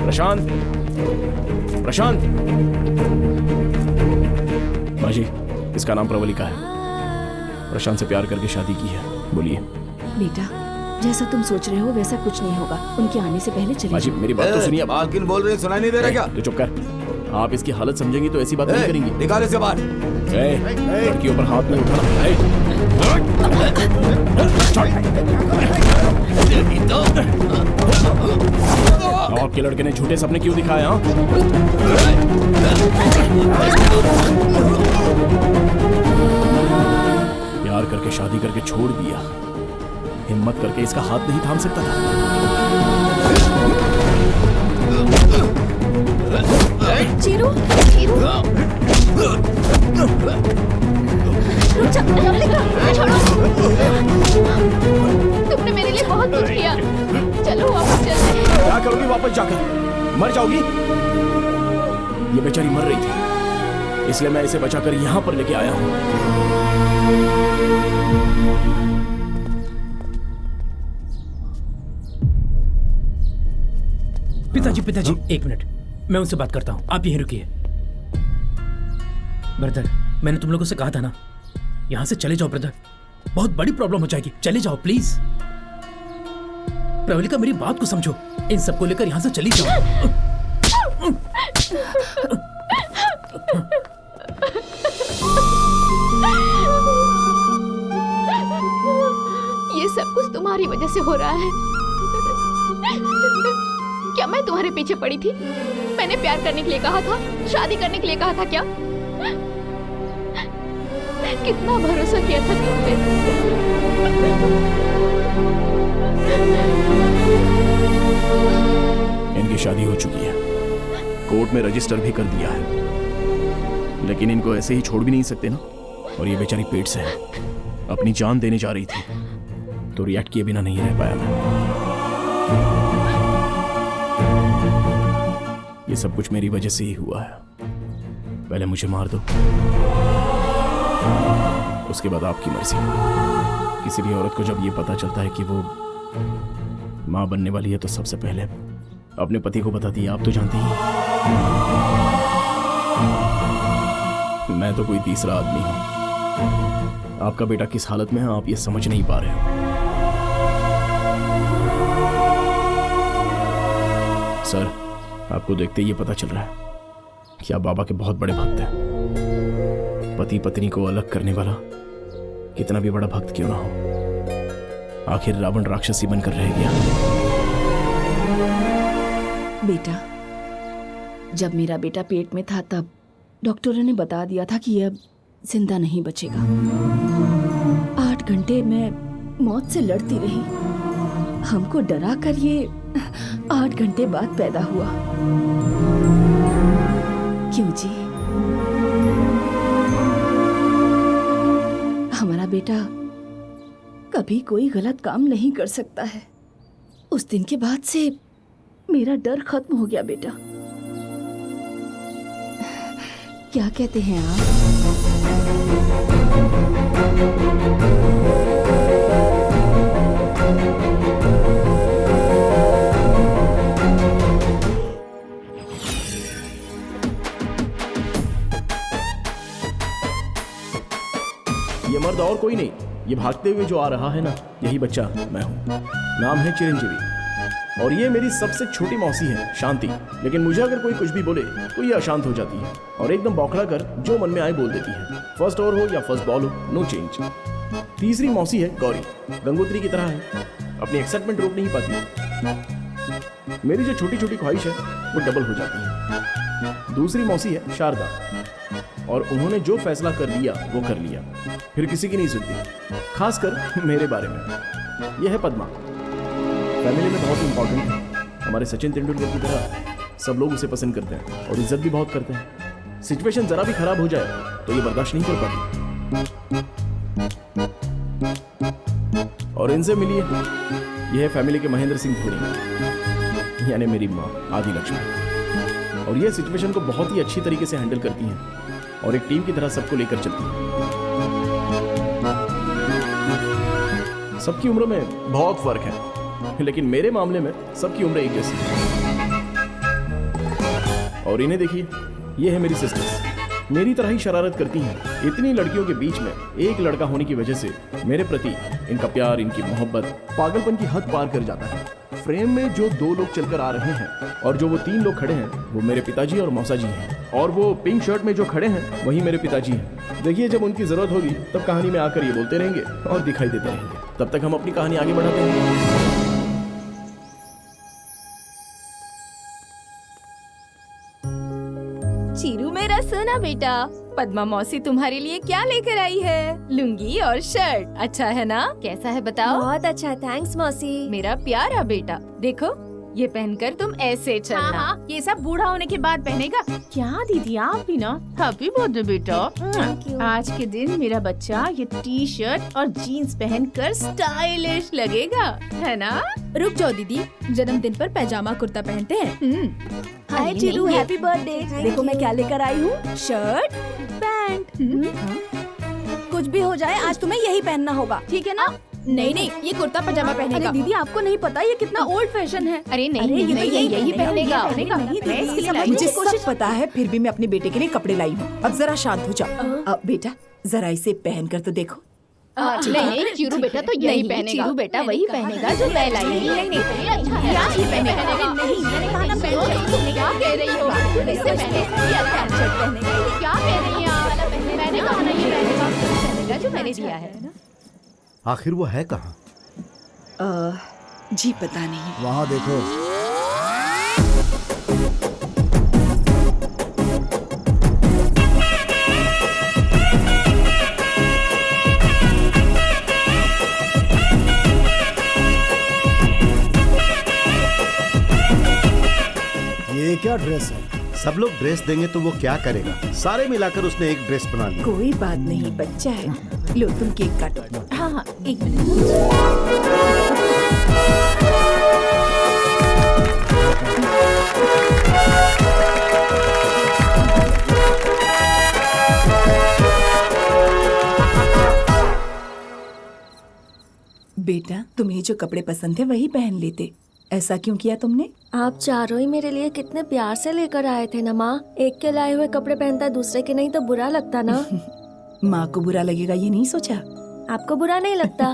प्रशांत, प्रशांत। माँ जी, इसका नाम प्रवलिका है। प्रशांत से प्यार करके शादी की है। बोलिए। बेटा, जैसा तुम सोच रहे हो वैसा कुछ नहीं होगा। उनके आने से पहले चले माँ जी, जाओ। मेरी बात तो सुनिए। मालकिन बोल रही, सुनाई नहीं दे रहा क्या? तो चुप कर। आप इसकी हालत समझेंगी तो ऐसी बात नहीं करेंगी। निकाल इसे बाहर। लड़कियों पर हाथ नहीं उठाना। आपके लड़के ने झूठे सपने क्यों दिखाए? हाँ, प्यार करके शादी करके छोड़ दिया। हिम्मत करके इसका हाथ नहीं थाम सकता था। Chiru, Chiru. तुमने मेरे लिए बहुत कुछ किया। चलो वापस चलते हैं। क्या करोगी वापस जाकर? मर जाओगी? ये बेचारी मर रही थी, इसलिए मैं इसे बचाकर यहाँ पर लेके आया हूँ। पिताजी, एक मिनट, मैं उनसे बात करता हूँ। आप यहीं रुकिए। ब्रदर, मैंने तुम लोगों से कहा था ना, यहाँ से चले जाओ ब्रदर, बहुत बड़ी प्रॉब्लम हो जाएगी। चले जाओ प्लीज। प्रवलिका, मेरी बात को समझो। इन सबको लेकर यहाँ से चली जाओ। ये सब कुछ तुम्हारी वजह से हो रहा है। क्या मैं तुम्हारे पीछे पड़ी थी? मैंने प्यार करने के लिए कहा था, शादी करने के लिए कहा था क्या? कितना भरोसा किया था तुम पे। इनकी शादी हो चुकी है, कोर्ट में रजिस्टर भी कर दिया है, लेकिन इनको ऐसे ही छोड़ भी नहीं सकते ना। और ये बेचारी पेट से है, अपनी जान देने जा रही थी, तो रिएक्ट किए बिना नहीं रह पाया मैं। ये सब कुछ मेरी वजह से ही हुआ है। पहले मुझे मार दो, उसके बाद आपकी मर्जी। किसी भी औरत को जब ये पता चलता है कि वो मां बनने वाली है, तो सबसे पहले अपने पति को बताती है। आप तो जानती ही, मैं तो कोई तीसरा आदमी हूं। आपका बेटा किस हालत में है आप ये समझ नहीं पा रहे हो। सर, आपको देखते ही ये पता चल रहा है कि आप बाबा के बहुत बड़े भक्त हैं। पति पत्नी को अलग करने वाला कितना भी बड़ा भक्त क्यों ना हो, आखिर रावण राक्षसी बनकर रह गया। बेटा, जब मेरा बेटा पेट में था तब डॉक्टरों ने बता दिया था कि यह जिंदा नहीं बचेगा। 8 घंटे मैं मौत से लड़ती रही। हमको डरा कर ये 8 घंटे बाद पैदा हुआ। क्यों जी? हमारा बेटा कभी कोई गलत काम नहीं कर सकता है। उस दिन के बाद से मेरा डर खत्म हो गया बेटा। क्या कहते हैं आप? ये मर्द और कोई नहीं, ये भागते हुए जो आ रहा है ना, यही बच्चा मैं हूं। नाम है चिरंजीवी, और ये मेरी सबसे छोटी मौसी है शांति। लेकिन मुझे अगर कोई कुछ भी बोले तो ये अशांत हो जाती है और एकदम बौखला कर जो मन में आए बोल देती है। फर्स्ट ओवर हो या फर्स्ट बॉल हो, नो चेंज। तीसरी मौसी है गौरी, गंगोत्री की तरह है, अपनी एक्साइटमेंट रोक नहीं पाती। मेरी जो छोटी छोटी ख्वाहिश है वो डबल हो जाती है। दूसरी मौसी है शारदा, और उन्होंने जो फैसला कर लिया वो कर लिया, फिर किसी की नहीं सुनती, खासकर मेरे बारे में। यह है पद्मा, फैमिली में बहुत इंपॉर्टेंट है। हमारे सचिन तेंदुलकर की तरह सब लोग उसे पसंद करते हैं और इज्जत भी बहुत करते हैं। सिचुएशन जरा भी खराब हो जाए तो ये बर्दाश्त नहीं कर पाती। और इनसे मिलिए, यह है फैमिली के महेंद्र सिंह धोनी, यानी मेरी माँ आदि लक्ष्मी। और ये सिचुएशन को बहुत ही अच्छी तरीके से हैंडल करती हैं और एक टीम की तरह सबको लेकर चलती हैं। सबकी उम्र में बहुत फर्क है, लेकिन मेरे मामले में सबकी उम्र एक जैसी है। और इन्हें देखिए, ये है मेरी सिस्टर्स। मेरी तरह ही शरारत करती हैं। इतनी लड़कियों के बीच में एक लड़का होने की वजह से मेरे प्रति इनका प्यार, इनकी मोहब्बत पागलपन की हद पार कर जाता है। फ्रेम में जो 2 लोग चलकर आ रहे हैं और जो वो 3 लोग खड़े हैं, वो मेरे पिताजी और मौसा जी हैं। और वो पिंक शर्ट में जो खड़े हैं, वही मेरे पिताजी हैं। देखिए, जब उनकी जरूरत होगी तब कहानी में आकर ये बोलते रहेंगे और दिखाई देते रहेंगे। तब तक हम अपनी कहानी आगे बढ़ाते हैं। चीरू मेरा सोना बेटा, पद्मा मौसी तुम्हारे लिए क्या लेकर आई है? लुंगी और शर्ट, अच्छा है ना? कैसा है बताओ? बहुत अच्छा, थैंक्स मौसी। मेरा प्यारा बेटा, देखो ये पहनकर तुम ऐसे चलना। हाँ, ये सब बूढ़ा होने के बाद पहनेगा। क्या दीदी, आप भी ना हैप्पी बर्थडे बेटा। Thank you. आज के दिन मेरा बच्चा ये टी शर्ट और जीन्स पहनकर स्टाइलिश लगेगा, है ना? रुक जाओ दीदी, जन्मदिन पर पैजामा कुर्ता पहनते हैं। हाय चिरू, हैप्पी बर्थडे। देखो मैं क्या लेकर आई हूँ, शर्ट पैंट। कुछ भी हो जाए, आज तुम्हें यही पहनना होगा, ठीक है ना? नहीं नहीं, ये कुर्ता पजामा अरे पहनेगा। दीदी, आपको नहीं पता ये कितना ओल्ड फैशन है। अरे नहीं अरे, ये तो नहीं, यही पहनेगा। नहीं दीदी, मैं इसके लिए लाई मुझे हूँ। सब पता है, फिर भी मैं अपने बेटे के लिए कपड़े लाई हूँ। अब जरा शांत हो जाओ। अब बेटा जरा इसे पहन कर तो देखो। नहीं, चिरू बेटा तो यही पहनेगा। चिरू बेटा वही पहनेगा जो मैं लाई हूँ। क्या ही पहनेगा? नहीं, मैंने कहा ना क्या कह रही हो? इससे पहले क्या कह रही हैं आप? मैंने कहा ना ये पहनेगा जो मैंने दिया है। आखिर वो है कहाँ? जी पता नहीं। वहाँ देखो। ये क्या ड्रेस है? सब लोग ड्रेस देंगे तो वो क्या करेगा? सारे मिलाकर उसने एक ड्रेस बना ली। कोई बात नहीं, बच्चा है। लो तुम केक काटो। हाँ हाँ, एक मिनट। बेटा, तुम्हें जो कपड़े पसंद थे वही पहन लेते। ऐसा क्यों किया तुमने? आप चारों ही मेरे लिए कितने प्यार से लेकर आए थे ना माँ। एक के लाए हुए कपड़े पहनता दूसरे के नहीं तो बुरा लगता ना। माँ को बुरा लगेगा ये नहीं सोचा? आपको बुरा नहीं लगता?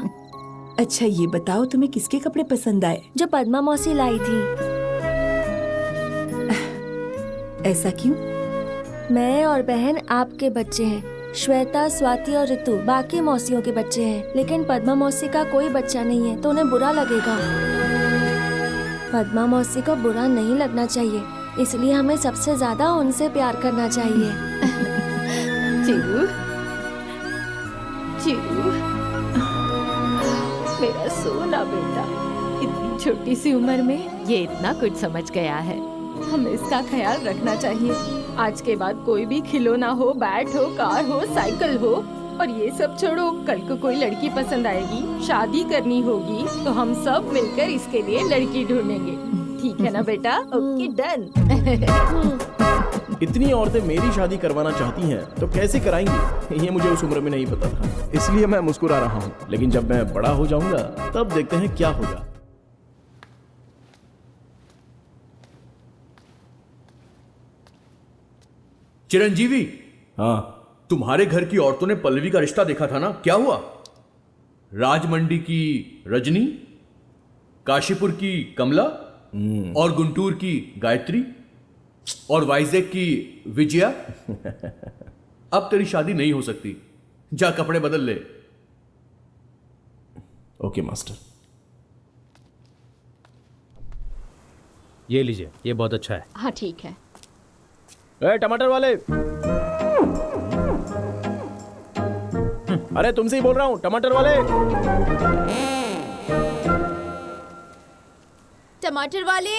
अच्छा ये बताओ, तुम्हें किसके कपड़े पसंद आए? जो पद्मा मौसी लाई थी। ऐसा क्यों? मैं और बहन आपके बच्चे हैं। श्वेता, स्वाति और ऋतु बाकी मौसियों के बच्चे हैं, लेकिन पद्मा मौसी का कोई बच्चा नहीं है तो उन्हें बुरा लगेगा। पद्मा मौसी को बुरा नहीं लगना चाहिए, इसलिए हमें सबसे ज्यादा उनसे प्यार करना चाहिए। चिरू, चिरू, मेरा सोना बेटा, इतनी छोटी सी उम्र में ये इतना कुछ समझ गया है। हमें इसका ख्याल रखना चाहिए। आज के बाद कोई भी खिलौना हो, बैट हो, कार हो, साइकिल हो, और ये सब छोड़ो, कल को कोई लड़की पसंद आएगी, शादी करनी होगी, तो हम सब मिलकर इसके लिए लड़की ढूंढेंगे। ठीक है ना बेटा? Okay, done. इतनी औरतें मेरी शादी करवाना चाहती हैं तो कैसे कराएंगी, ये मुझे उस उम्र में नहीं पता था। इसलिए मैं मुस्कुरा रहा हूँ, लेकिन जब मैं बड़ा हो जाऊंगा तब देखते हैं क्या होगा। चिरंजीवी, हाँ, तुम्हारे घर की औरतों ने पल्लवी का रिश्ता देखा था ना, क्या हुआ? राजमंडी की रजनी, काशीपुर की कमला और गुंटूर की गायत्री और वाइजैक की विजया। अब तेरी शादी नहीं हो सकती, जा कपड़े बदल ले। Okay master. ये लीजिए, ये बहुत अच्छा है। हाँ ठीक है। ए, टमाटर वाले, अरे तुमसे ही बोल रहा हूँ, टमाटर वाले। टमाटर वाले,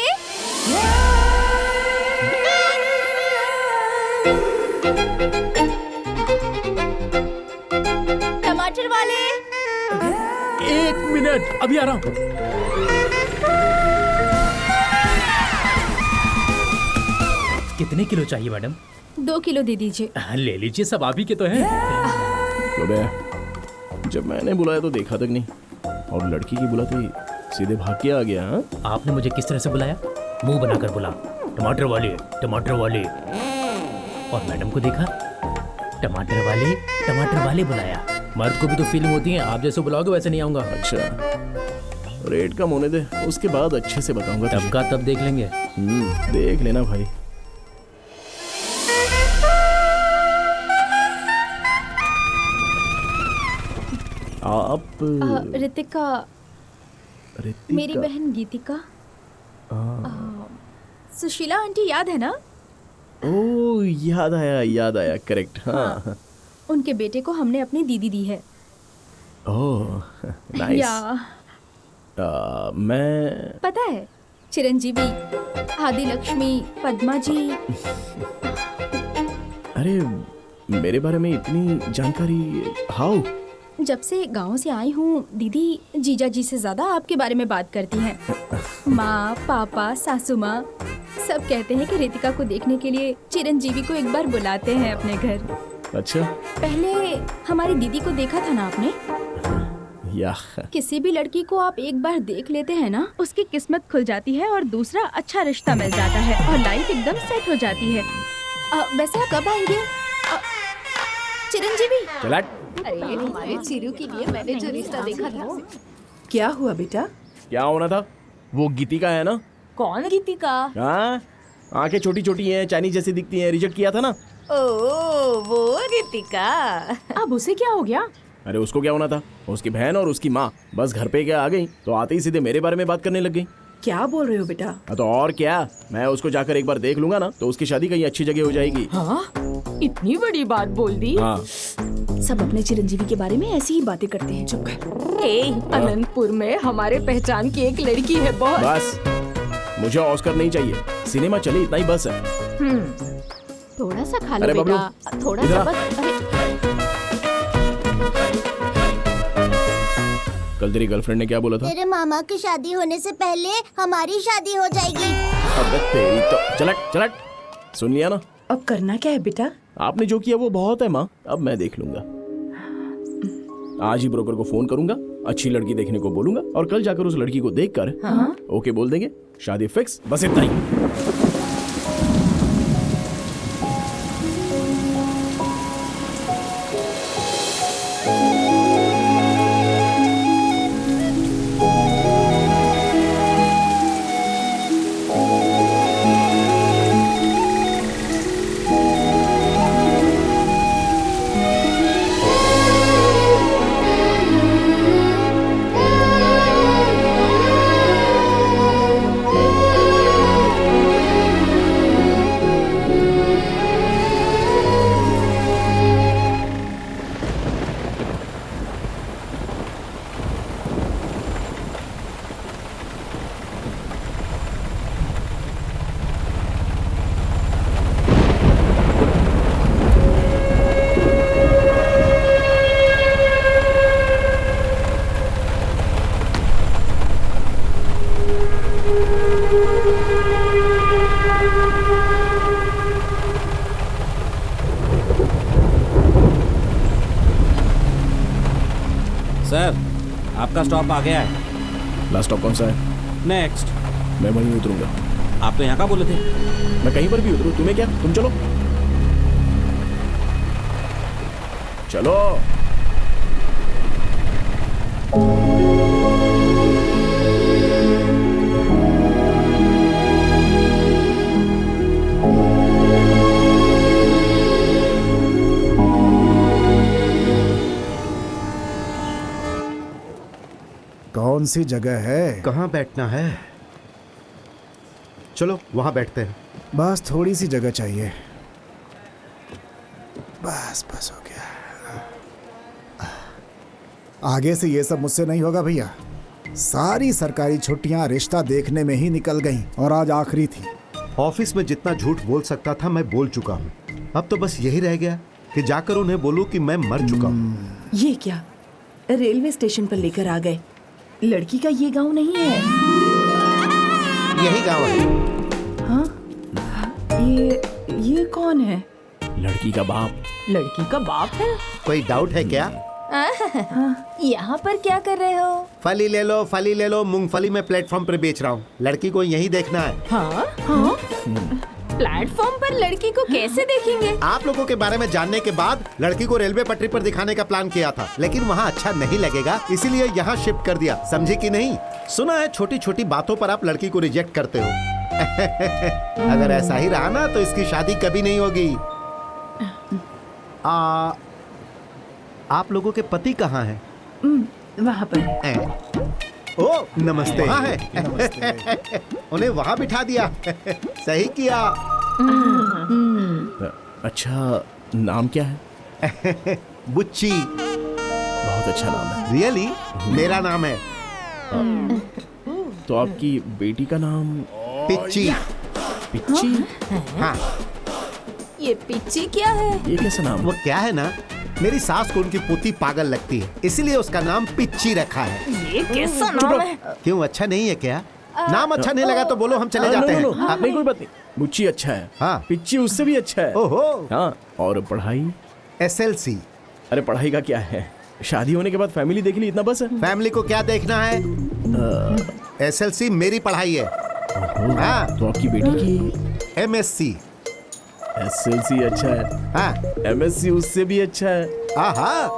टमाटर वाले, 1 मिनट, अभी आ रहा हूँ। कितने किलो चाहिए मैडम? 2 किलो दे दीजिए। ले लीजिए, सब आप ही के तो हैं। लो बे, जब मैंने बुलाया तो देखा तक नहीं, और लड़की की बुलाते ही सीधे भाग के आ गया। हाँ? आपने मुझे किस तरह से बुलाया? मुंह बनाकर बुला। टमाटर वाले, टमाटर वाले। और मैडम को देखा, टमाटर वाले बुलाया। मर्द को भी तो फीलिंग होती है, आप जैसे बुलाओगे वैसे नहीं आऊंगा। अच्छा, रेट कम होने दे, उसके बाद अच्छे से बताऊंगा। तब का तब देख लेंगे। देख लेना भाई। आप रितिका, मेरी बहन गीतिका। सुशीला आंटी याद है ना? ओ याद आया, करेक्ट। हाँ। उनके बेटे को हमने अपनी दीदी दी है। Oh nice. मैं पता है, चिरंजीवी, आदि लक्ष्मी, पद्मा जी। अरे मेरे बारे में इतनी जानकारी हाउ? जब से गांव से आई हूँ, दीदी जीजा जी से ज्यादा आपके बारे में बात करती हैं। माँ, पापा, सासू माँ सब कहते हैं कि रितिका को देखने के लिए चिरंजीवी को एक बार बुलाते हैं अपने घर। अच्छा। पहले हमारी दीदी को देखा था ना आपने? या किसी भी लड़की को आप एक बार देख लेते हैं ना, उसकी किस्मत खुल जाती है और दूसरा अच्छा रिश्ता मिल जाता है और लाइफ एकदम सेट हो जाती है। वैसे आप कब आएंगे चिरंजीवी? अरे हमारे चिरू के लिए मैंने जो रिश्ता देखा था। क्या हुआ बेटा? क्या होना था? वो गीतिका है ना? कौन गीतिका? हाँ, आंखें छोटी छोटी हैं, चाइनीज जैसी दिखती हैं, रिजेक्ट किया था ना। ओ वो गीतिका। अब उसे क्या हो गया? अरे उसको क्या होना था? उसकी बहन और उसकी माँ बस घर पे क्या आ गई तो आते ही सीधे मेरे बारे में बात करने लग गई। क्या बोल रहे हो बेटा? तो और क्या, मैं उसको जाकर एक बार देख लूंगा ना तो उसकी शादी कहीं अच्छी जगह हो जाएगी। हाँ? इतनी बड़ी बात बोल दी? हाँ। सब अपने चिरंजीवी के बारे में ऐसी ही बातें करते हैं। चुप कर। अनंतपुर में हमारे पहचान की एक लड़की है बहुत। बस मुझे ऑस्कर नहीं चाहिए, सिनेमा चले इतना ही बस है। थोड़ा सा खा लो अरे बबलू, बेटा, थोड़ा इधर सा आ। बस। अरे कल तेरी गर्लफ्रेंड ने क्या बोला था? तेरे मामा की शादी होने से पहले हमारी शादी हो जाएगी। अबे तेरी तो चलट सुन लिया ना? अब करना क्या है बेटा? आपने जो किया वो बहुत है माँ, अब मैं देख लूंगा। आज ही ब्रोकर को फोन करूंगा, अच्छी लड़की देखने को बोलूंगा और कल जाकर उस लड़की को देखकर ओके बोल देंगे, शादी फिक्स। बस इतना ही। सर, आपका स्टॉप आ गया है। लास्ट स्टॉप कौन सा है? नेक्स्ट। मैं वहीं उतरूंगा। आप तो यहाँ का बोले थे। मैं कहीं पर भी उतरूं, तुम्हें क्या? तुम चलो चलो। कौन सी जगह है? कहाँ बैठना है? चलो वहां बैठते हैं। बस थोड़ी सी जगह चाहिए। बस बस हो गया। आगे से ये सब मुझसे नहीं होगा भैया। सारी सरकारी छुट्टियां रिश्ता देखने में ही निकल गईं और आज आखिरी थी। ऑफिस में जितना झूठ बोल सकता था मैं बोल चुका हूँ। अब तो बस यही रह गया कि जाकर उन्हें बोलूं कि मैं मर चुका हूँ। ये क्या, रेलवे स्टेशन पर लेकर आ गए? लड़की का ये गांव नहीं है। यही गांव है। हाँ? ये कौन है? लड़की का बाप। लड़की का बाप है? कोई डाउट है क्या? यहाँ पर क्या कर रहे हो? फली ले लो, फली ले लो। मूंगफली में प्लेटफॉर्म पर बेच रहा हूँ। लड़की को यही देखना है। हाँ हाँ प्लेटफॉर्म पर लड़की को कैसे देखेंगे? आप लोगों के बारे में जानने के बाद लड़की को रेलवे पटरी पर दिखाने का प्लान किया था, लेकिन वहाँ अच्छा नहीं लगेगा, इसीलिए यहाँ शिफ्ट कर दिया। समझे कि नहीं? सुना है छोटी छोटी बातों पर आप लड़की को रिजेक्ट करते हो। अगर ऐसा ही रहा ना तो इसकी शादी कभी नहीं होगी। आप लोगों के पति कहाँ हैं? वहाँ पर। ओ नमस्ते। वहाँ है। उन्हें वहाँ बिठा दिया। सही किया। अच्छा, नाम क्या है? बुच्ची। बहुत अच्छा नाम है। रियली? मेरा नाम है। तो आपकी बेटी का नाम? पिच्ची। पिच्ची? हाँ। ये पिच्ची क्या है? ये कैसा नाम? वो क्या है ना, मेरी सास को उनकी पोती पागल लगती है, इसीलिए उसका नाम पिच्ची रखा है। ये कैसा नाम है? क्यों, अच्छा नहीं है क्या? नाम अच्छा नहीं लगा तो बोलो, हम चले जाते हैं। नहीं, कोई बात नहीं। बुच्ची अच्छा है। हाँ। पिच्ची उससे भी अच्छा है। ओहो। हाँ। और पढ़ाई? SLC। अरे पढ़ाई का क्या है, शादी होने के बाद फैमिली देख ली, इतना बस है। फैमिली को क्या देखना है? SLC मेरी पढ़ाई है। हाँ। तो आपकी बेटी की? MSc। SLC अच्छा है। हाँ। MSc उससे भी अच्छा है। हाँ।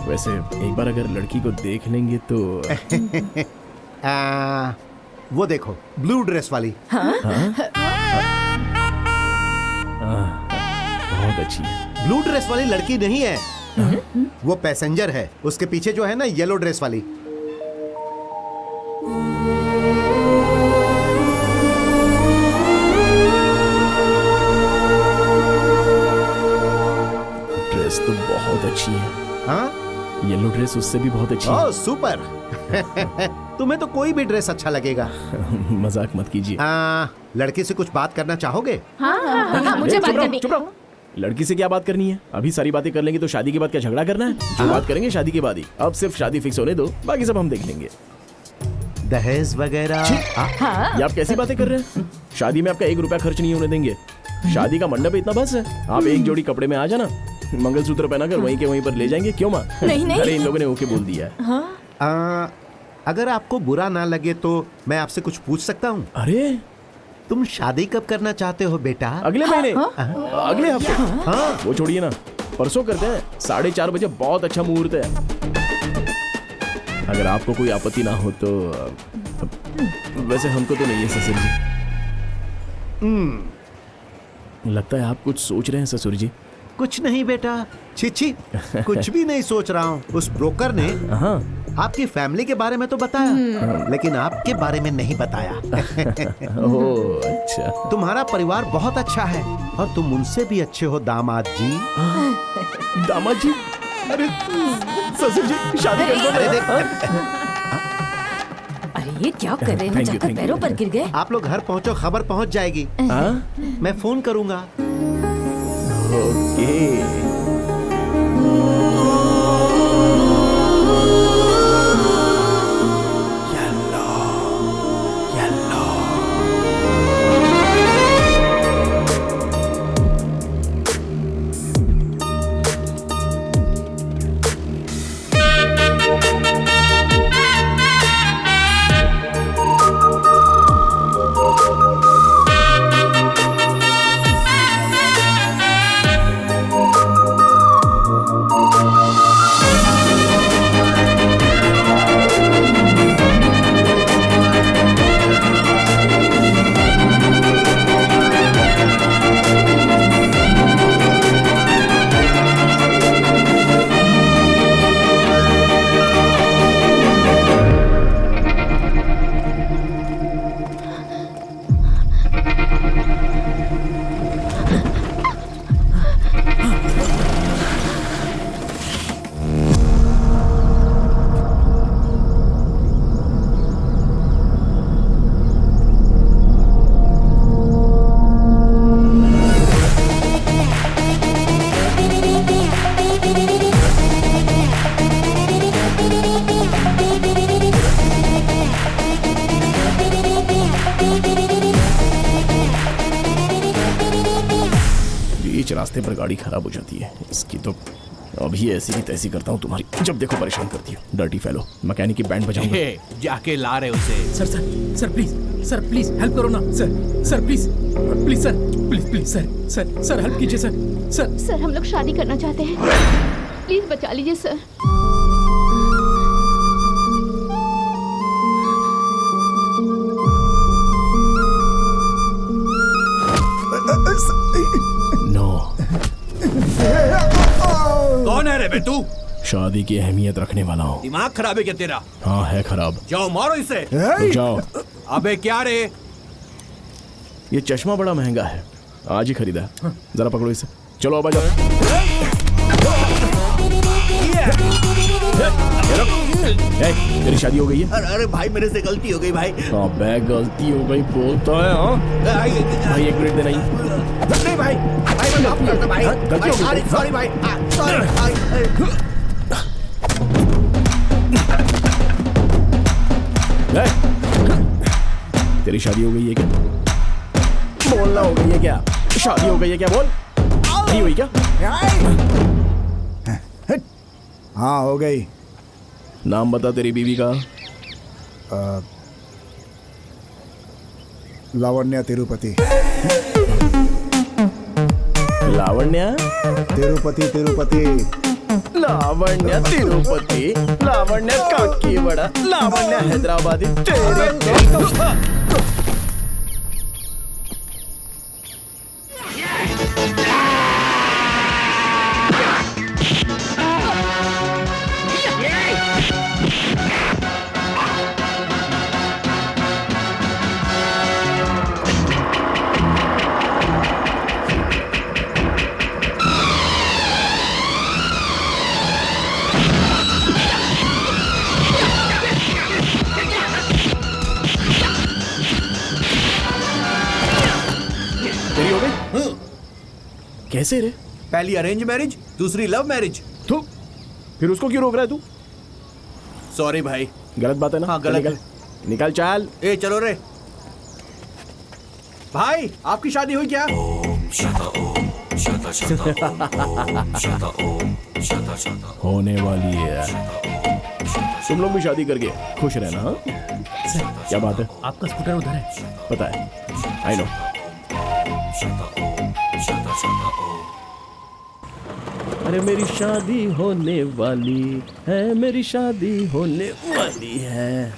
वैसे एक बार अगर लड़की को देख लेंगे तो वो देखो, ब्लू ड्रेस वाली। बहुत अच्छी है। ब्लू ड्रेस वाली लड़की नहीं है, वो पैसेंजर है। उसके पीछे जो है ना, येलो ड्रेस वाली। ड्रेस तो बहुत अच्छी है। हाँ? येलो ड्रेस उससे भी बहुत अच्छी है। ओह सुपर। तुम्हें तो कोई भी ड्रेस अच्छा लगेगा। मजाक मत कीजिए। लड़की से कुछ बात करना चाहोगे? हाँ, मुझे बात करनी। चुप रहो। लड़की से क्या बात करनी है? अभी सारी बातें कर लेंगे तो शादी के बाद क्या झगड़ा करना है? जो बात करेंगे शादी के बाद ही। अब सिर्फ शादी फिक्स होने दो, बाकी सब हम देख लेंगे। दहेज वगैरह? ये आप कैसी बातें कर रहे हैं? शादी में आपका 1 रुपया खर्च नहीं होने देंगे। शादी का मंडप इतना बस है। आप एक जोड़ी कपड़े में आ जाना, मंगलसूत्र पहनाकर वहीं के वहीं पर ले जाएंगे। क्यों माँ? नहीं। अरे इन लोगों ने ओके बोल दिया है। अगर आपको बुरा ना लगे तो मैं आपसे कुछ पूछ सकता हूँ? अरे तुम शादी कब करना चाहते हो बेटा? अगले महीने। अगले हफ्ते। हाँ, वो छोड़िए ना, परसों करते हैं। 4:30 बजे बहुत अच्छा मुहूर्त है। अगर आपको कोई आपत्ति ना हो तो। वैसे हमको तो नहीं है ससुर जी। लगता है आप कुछ सोच रहे हैं ससुर जी। कुछ नहीं बेटा, छी कुछ भी नहीं सोच रहा हूँ। उस ब्रोकर ने आपकी फैमिली के बारे में तो बताया, लेकिन आपके बारे में नहीं बताया। ओह अच्छा। तुम्हारा परिवार बहुत अच्छा है और तुम उनसे भी अच्छे हो दामाद जी। दामाद जी? अरे ससुर जी शादी अरे ये क्या कर रहे हैं? जाकर पैरों पर गिर गए। आप लोग घर पहुँचो, खबर पहुँच जाएगी। मैं फोन करूँगा। ओके। बीच रास्ते पर गाड़ी खराब हो जाती है इसकी तो। अभी ऐसी की तैसी करता हूँ तुम्हारी, जब देखो परेशान करती हूँ। Dirty fellow. मैकेनिक की बैंड बजाऊंगा। जाके ला रहे उसे। Sir please sir please help करो ना sir please please sir please sir help कीजिए सर सर हम लोग शादी करना चाहते हैं, प्लीज बचा लीजिए सर। नो। कौन है रे बे तू? शादी की अहमियत रखने वाला हूँ। दिमाग खराब है क्या तेरा? हाँ है खराब। जाओ मारो इसे। रुक जाओ। अबे क्या रे? ये चश्मा बड़ा महंगा है, आज ही खरीदा है। जरा पकड़ो इसे, चलो अब आ जाओ। तेरी शादी हो गई है? अरे भाई मेरे से गलती हो गई भाई। अबे गलती हो गई बोलता है? हाँ भाई 1 मिनट देना ही। नहीं भाई मैं माफ करता भाई। गलती हो गई। सॉरी भाई सॉरी भाई। तेरी शादी हो गई है क्या? बोलना हो गई है क्या? शादी हो गई है क्या? बोल। नहीं हुई क्या? हाँ हो गई। नाम बता तेरी बीवी का। लावण्या तिरुपति। लावण्या तिरुपति तिरुपति। लावण्या तिरुपति, लावण्या काकीवाड़ा, लावण्या हैदराबादी। कैसे रे? पहली अरेंज मैरिज, दूसरी लव मैरिज। तू फिर उसको क्यों रोक रहा है तू? सॉरी भाई। गलत बात है ना? हाँ गलत निकल, निकल चल। ए चलो रे भाई, आपकी शादी हुई क्या? होने वाली है। तुम लोग भी शादी करके खुश रहना। हाँ? क्या बात है? आपका स्कूटर उधर है। पता है, आई नो। अरे मेरी शादी होने वाली है, मेरी शादी होने वाली है।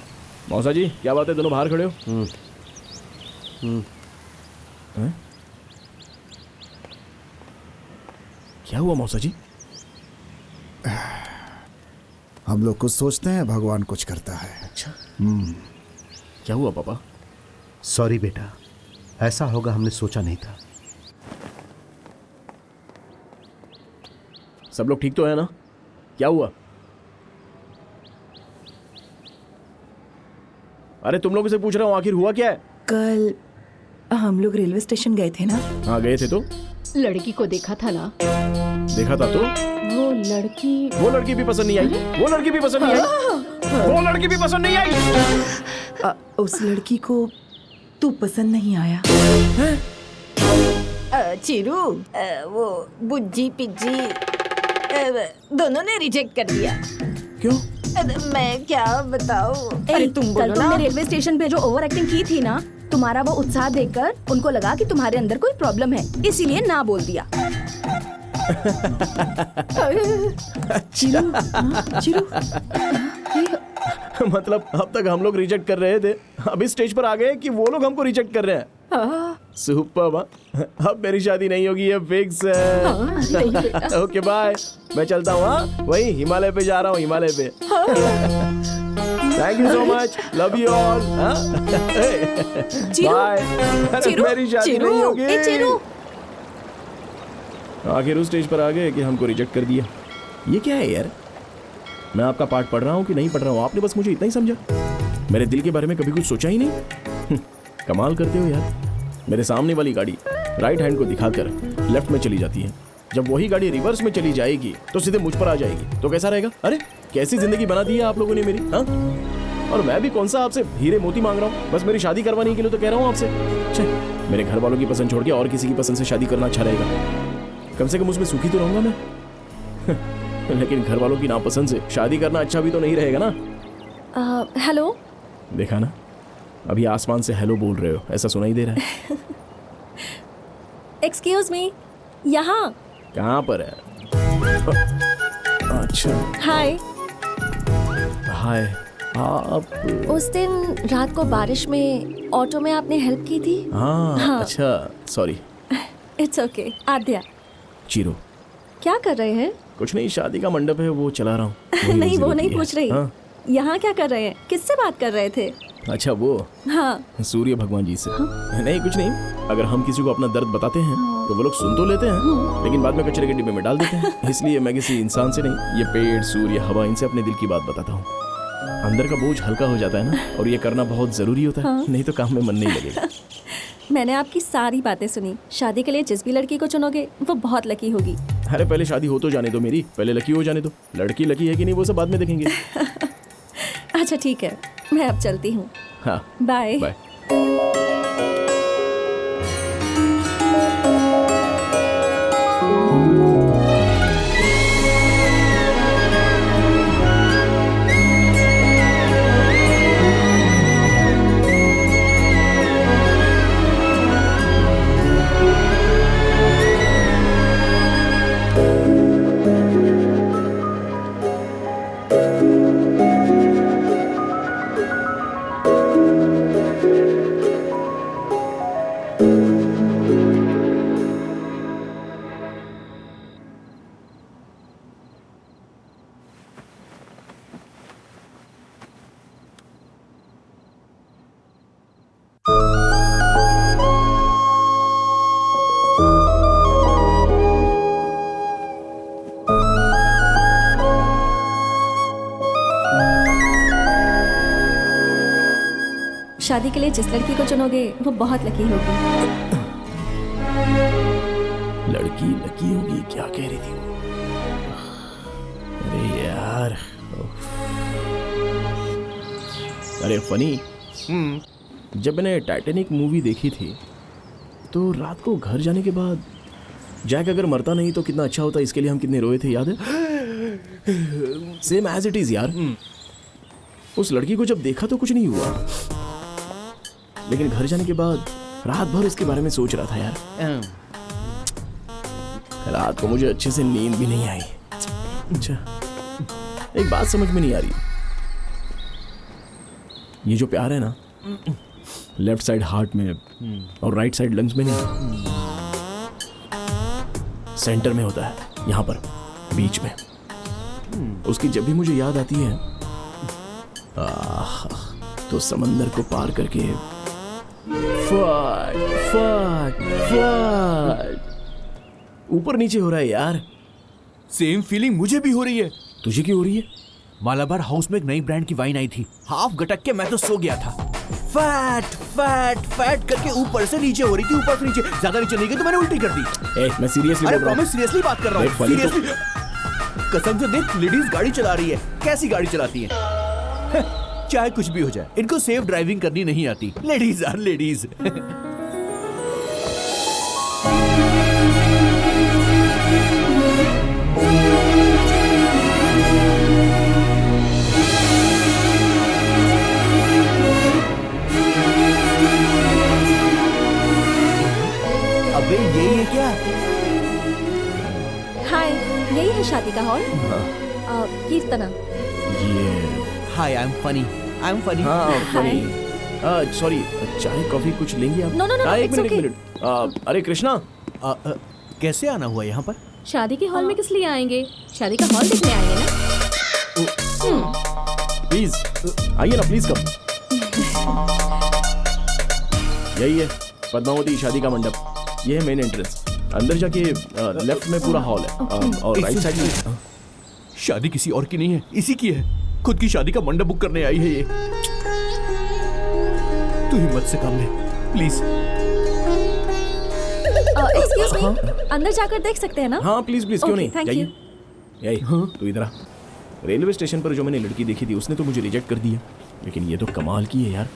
मौसा जी क्या बात है, दोनों बाहर खड़े हो? हैं? क्या हुआ मौसा जी? हम लोग कुछ सोचते हैं, भगवान कुछ करता है। अच्छा। क्या हुआ पापा? सॉरी बेटा, ऐसा होगा हमने सोचा नहीं था। सब लोग ठीक तो है ना? क्या हुआ? अरे तुम लोगों से पूछ रहा हूँ, आखिर हुआ क्या है? कल हम लोग रेलवे स्टेशन गए थे ना। हाँ गए थे। तो लड़की को देखा था ना? देखा था तो वो लड़की भी पसंद नहीं आई। वो लड़की भी पसंद नहीं आई। वो लड़की भी पसंद नहीं आई। उस लड़की को तू पसंद नहीं आया? चिरू, वो बुज्जी पिज्जी दोनों ने रिजेक्ट कर दिया। क्यों? मैं क्या बताऊं? अरे तुम बोलो ना। तुमने रेलवे स्टेशन पे जो ओवर एक्टिंग की थी ना, तुम्हारा वो उत्साह देखकर उनको लगा कि तुम्हारे अंदर कोई प्रॉब्लम है, इसीलिए ना बोल दिया। चिरू, चिरू। मतलब अब तक हम लोग रिजेक्ट कर रहे थे, अभी स्टेज पर आ गए कि वो लोग हमको रिजेक्ट कर रहे हैं। सुपर। अब मेरी शादी नहीं होगी, ये फिक्स है। ओके बाय, मैं चलता हूँ। हाँ वही हिमालय पे जा रहा हूँ, हिमालय पे। Thank you so much, love you all. Bye. मेरी शादी नहीं होगी। आखिर उस स्टेज पर आ गए कि हमको रिजेक्ट कर दिया। ये क्या है यार? मैं आपका पार्ट पढ़ रहा हूँ कि नहीं पढ़ रहा हूँ, आपने बस मुझे इतना ही समझा। मेरे दिल के बारे में कभी कुछ सोचा ही नहीं। कमाल करते हो यार। मेरे सामने वाली गाड़ी राइट हैंड को दिखाकर लेफ्ट में चली जाती है, जब वही गाड़ी रिवर्स में चली जाएगी तो सीधे मुझ पर आ जाएगी, तो कैसा रहेगा? अरे कैसी जिंदगी बना दी है आप लोगों ने मेरी। हाँ, और मैं भी कौन सा आपसे हीरे मोती मांग रहा हूँ, बस मेरी शादी करवाने के लिए तो कह रहा हूँ आपसे। मेरे घर वालों की पसंद छोड़ के और किसी की पसंद से शादी करना अच्छा रहेगा। कम से कम उसमें सुखी तो रहूंगा मैं। लेकिन घर वालों की नापसंद से शादी करना अच्छा भी तो नहीं रहेगा ना। हेलो। देखा ना, अभी आसमान से हेलो बोल रहे हो, ऐसा सुनाई दे रहा है? एक्सक्यूज मी, यहाँ। कहाँ पर है? अच्छा। हाय। हाय। आप उस दिन रात को बारिश में ऑटो में आपने हेल्प की थी। हाँ। अच्छा, sorry. It's okay. Adya. Chiro. क्या कर रहे हैं? कुछ नहीं, शादी का मंडप है वो चला रहा हूँ। नहीं वो नहीं पूछ रही। हाँ? यहाँ क्या कर रहे हैं? किससे बात कर रहे थे? अच्छा वो हाँ। सूर्य भगवान जी से। नहीं कुछ नहीं, अगर हम किसी को अपना दर्द बताते हैं तो वो लोग सुन तो लेते हैं लेकिन बाद में कचरे के डिब्बे में डाल देते हैं। इसलिए मैं किसी इंसान से नहीं, ये पेड़, सूर्य, हवा, इनसे अपने दिल की बात बताता हूँ। अंदर का बोझ हल्का हो जाता है ना, और ये करना बहुत जरूरी होता है। हाँ। नहीं तो काम में मन नहीं लगेगा। मैंने आपकी सारी बातें सुनी। शादी के लिए जिस भी लड़की को चुनोगे वो बहुत लकी होगी। अरे पहले शादी हो तो जाने दो मेरी, पहले लकी हो जाने दो। लड़की लकी है कि नहीं वो सब बाद में देखेंगे। अच्छा ठीक है, मैं अब चलती हूँ। हाँ बाय बाय। शादी के लिए जिस लड़की को चुनोगे वो बहुत लकी होगी। लड़की लकी होगी, क्या कह रही थी वो? अरे यार, अरे फनी, जब मैंने टाइटैनिक मूवी देखी थी तो रात को घर जाने के बाद जैक अगर मरता नहीं तो कितना अच्छा होता, इसके लिए हम कितने रोए थे, याद है? सेम एज इट इज यार। उस लड़की को जब देखा तो कुछ नहीं हुआ, लेकिन घर जाने के बाद रात भर इसके बारे में सोच रहा था यार। रात को मुझे अच्छे से नींद भी नहीं आई। अच्छा, एक बात समझ में नहीं आ रही, ये जो प्यार है ना, लेफ्ट साइड हार्ट में और राइट साइड लंग्स में नहीं, सेंटर में होता है, यहां पर बीच में। उसकी जब भी मुझे याद आती है तो समंदर को पार करके ऊपर नीचे हो रहा है यार। सेम फीलिंग मुझे भी हो रही है। तुझे क्यों हो रही है? मालाबार हाउस में एक नई ब्रांड की वाइन आई थी, हाफ गटक के मैं तो सो गया था। फैट फैट फैट करके ऊपर से नीचे हो रही थी, ऊपर से नीचे, ज्यादा नीचे नहीं गई तो मैंने उल्टी कर दी। मैं सीरियसली बोल रहा हूं। सीरियसली बात कर रहा हूँ, सीरियसली। कसम से देख, लेडीज गाड़ी चला रही है, कैसी गाड़ी चलाती है। चाहे कुछ भी हो जाए, इनको सेफ ड्राइविंग करनी नहीं आती। Ladies are ladies. अबे यही है क्या? हाय, यही है शादी का hall. Keerthana. Hi, I am funny. I am funny. हाँ फनी। सॉरी, चाय कॉफी कुछ लेंगे आप? नो नो नो, एक मिनट। अरे कृष्णा, कैसे आना हुआ यहाँ पर? शादी के हॉल में किस लिए आएंगे? शादी का हॉल देखने आएंगे ना। प्लीज आइए ना, प्लीज कम। यही है पद्मावती शादी का मंडप, ये है मेन एंट्रेंस। अंदर जाके लेफ्ट में पूरा हॉल है और राइट साइड में। शादी किसी और की नहीं है, इसी की है। खुद की शादी का मंडप बुक करने आई है ये। तू हिम्मत से काम ले प्लीज। एक्सक्यूज मी, अंदर जाकर देख सकते हैं ना? हाँ प्लीज प्लीज, क्यों नहीं, थैंक जाइए। यू। यही तू इधर आ। रेलवे स्टेशन पर जो मैंने लड़की देखी थी उसने तो मुझे रिजेक्ट कर दिया, लेकिन ये तो कमाल की है यार।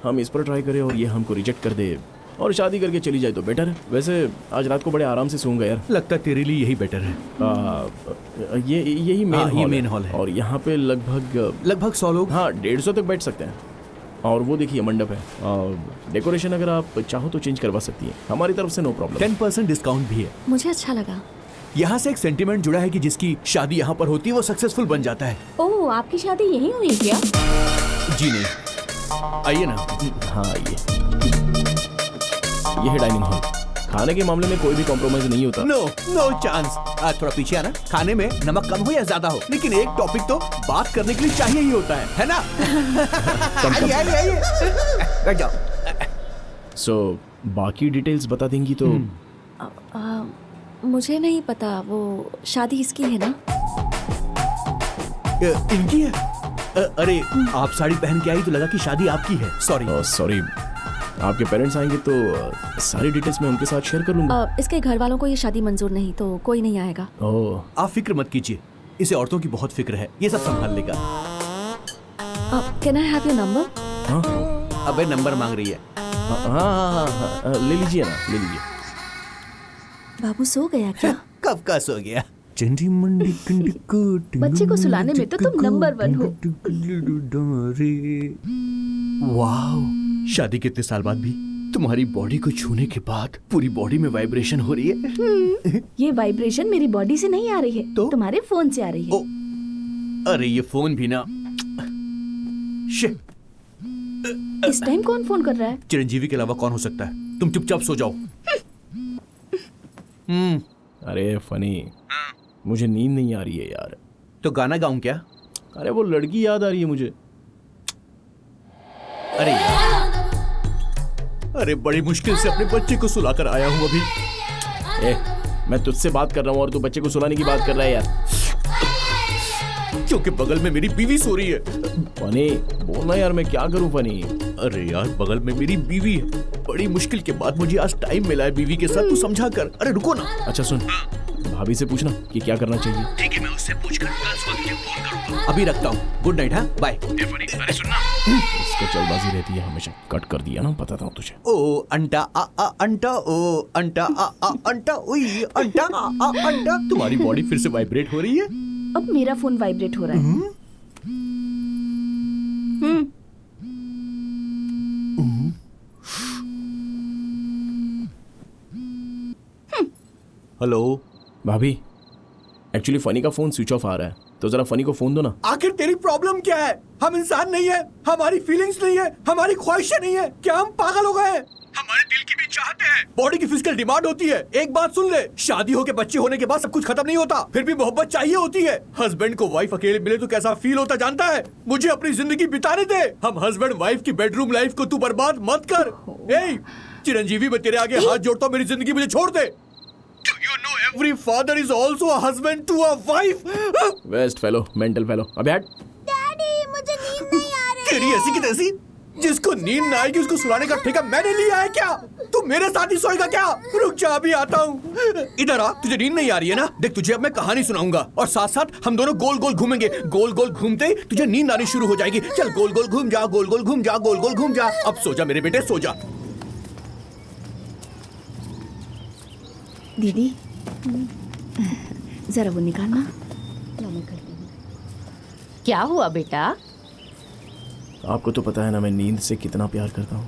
हम इस पर ट्राई करें और ये हमको रिजेक्ट कर दे और शादी करके चली जाए तो बेटर है। वैसे आज रात को बड़े आराम से सोऊंगा यार। लगता है तेरे लिए यही बेटर है। यही मेन ये मेन हॉल है और यहाँ पे लगभग 100 लोग। हाँ 150 तक बैठ सकते हैं। और वो देखिए मंडप है, डेकोरेशन अगर आप चाहो तो चेंज करवा सकती हैं, हमारी तरफ से नो प्रॉब्लम। 10% डिस्काउंट भी है। मुझे अच्छा लगा। यहाँ से एक सेंटिमेंट जुड़ा है कि जिसकी शादी यहाँ पर होती है वो सक्सेसफुल बन जाता है। ओह, आपकी शादी यहीं हुई क्या? जी नहीं, आइए ना। हाँ आइए, ये है डाइनिंग हॉल। खाने के मामले में कोई भी कॉम्प्रोमाइज नहीं होता। No chance. थोड़ा पीछे आना। खाने में नमक कम हो या ज्यादा हो, लेकिन एक टॉपिक तो बात करने के लिए चाहिए ही होता है ना? आइए बैठ जाओ। सो बाकी डिटेल्स बता देंगी तो? मुझे नहीं पता, वो शादी इसकी है ना? इनकी है? अरे आप साड़ी पहन के आई तो लगा कि शादी आपकी है। सॉरी, आपके पेरेंट्स आएंगे तो सारी डिटेल्स मैं उनके साथ शेयर कर लूंगा। इसके घर वालों को ये शादी मंजूर नहीं, तो कोई नहीं आएगा। ओह, आप फिक्र मत कीजिए, इसे औरतों की बहुत फिक्र है, ये सब संभाल लेगा। Can I have your number? अबे नंबर मांग रही है। हाँ, ले लीजिए ना, ले लीजिए। बाबू सो गया क्या? कब का सो गया? बच्चे को सुलाने में तो तुम नंबर 1 हो। वाओ, शादी के इतने साल बाद भी तुम्हारी बॉडी को छूने के बाद पूरी बॉडी में वाइब्रेशन हो रही है। ये वाइब्रेशन मेरी बॉडी से नहीं आ रही है, तो तुम्हारे फोन से आ रही है। अरे ये फोन भी ना। शिट, इस टाइम कौन फोन कर रहा है? चिरंजीवी के अलावा कौन हो सकता है? तुम चुपचाप सो जाओ। अरे फनी, मुझे नींद नहीं आ रही है यार। तो गाना गाऊं क्या? अरे वो लड़की याद आ रही है मुझे। अरे अरे बड़ी मुश्किल से अपने बच्चे को सुलाकर आया हूं अभी। मैं तुझसे बात कर रहा हूँ और तू बच्चे को सुलाने की बात कर रहा है यार। क्योंकि बगल में मेरी बीवी सो रही है। फनी बोलना यार, मैं क्या करूं फनी? अरे यार, बगल में मेरी बीवी है, बड़ी मुश्किल के बाद मुझे आज टाइम मिला है बीवी के साथ, तू समझा कर। अरे रुको ना। अच्छा सुन, भाभी से पूछना कि क्या करना चाहिए। ठीक है, मैं उससे पूछ कर कल सुबह तुझे फोन करूंगा। अभी रखता हूँ, गुड नाइट। हाँ बाय। अरे सुनना, इसको जल्दबाजी रहती है हमेशा। कट कर दिया ना, बताता हूँ तुझे। ओ अंटा आ अंटा, ओ अंटा आ अंटा, ओई अंटा आ अंटा। तुम्हारी बॉडी फिर से वाइब्रेट हो रही है। अब मेरा फोन वाइब्रेट हो रहा है। हेलो भाभी, एक्चुअली फनी का फोन स्विच ऑफ आ रहा है, तो जरा फनी को फोन दो ना। आखिर तेरी प्रॉब्लम क्या है? हम इंसान नहीं है, हमारी फीलिंग्स नहीं है, हमारी ख्वाहिशें नहीं है? क्या हम पागल हो गए हैं? हमारे दिल की भी चाहते हैं, बॉडी की फिजिकल डिमांड होती है। एक बात सुन ले, शादी होके बच्चे होने के बाद सब कुछ खत्म नहीं होता, फिर भी मोहब्बत चाहिए होती है। हस्बैंड को वाइफ अकेले मिले तो कैसा फील होता जानता है? मुझे अपनी जिंदगी बिताने दे। हम हस्बैंड वाइफ की बेडरूम लाइफ को तू बर्बाद मत कर। ए चिरंजीवी, मैं तेरे आगे हाथ जोड़ता हूँ, मेरी जिंदगी मुझे छोड़ दे। You know every father is also a husband to a wife. Waste fellow, mental fellow. अबे हट। डैडी, मुझे नींद नहीं आ रही। तेरी ऐसी की तैसी, जिसको नींद ना आएगी उसको सुलाने का ठेका मैंने लिया है क्या? तू मेरे साथ ही सोएगा क्या? रुक जा, अभी आता हूँ। इधर आ, तुझे नींद नहीं आ रही है ना? देख, तुझे अब मैं कहानी सुनाऊंगा और साथ साथ हम दोनों गोल गोल घूमेंगे। गोल गोल घूमते ही तुझे नींद आनी शुरू हो जाएगी। चल गोल गोल घूम जा, गोल गोल घूम जा, गोल गोल घूम जा। अब सो जा मेरे बेटे, सो जा। दीदी जरा वो निकालना। क्या हुआ बेटा? आपको तो पता है ना मैं नींद से कितना प्यार करता हूँ।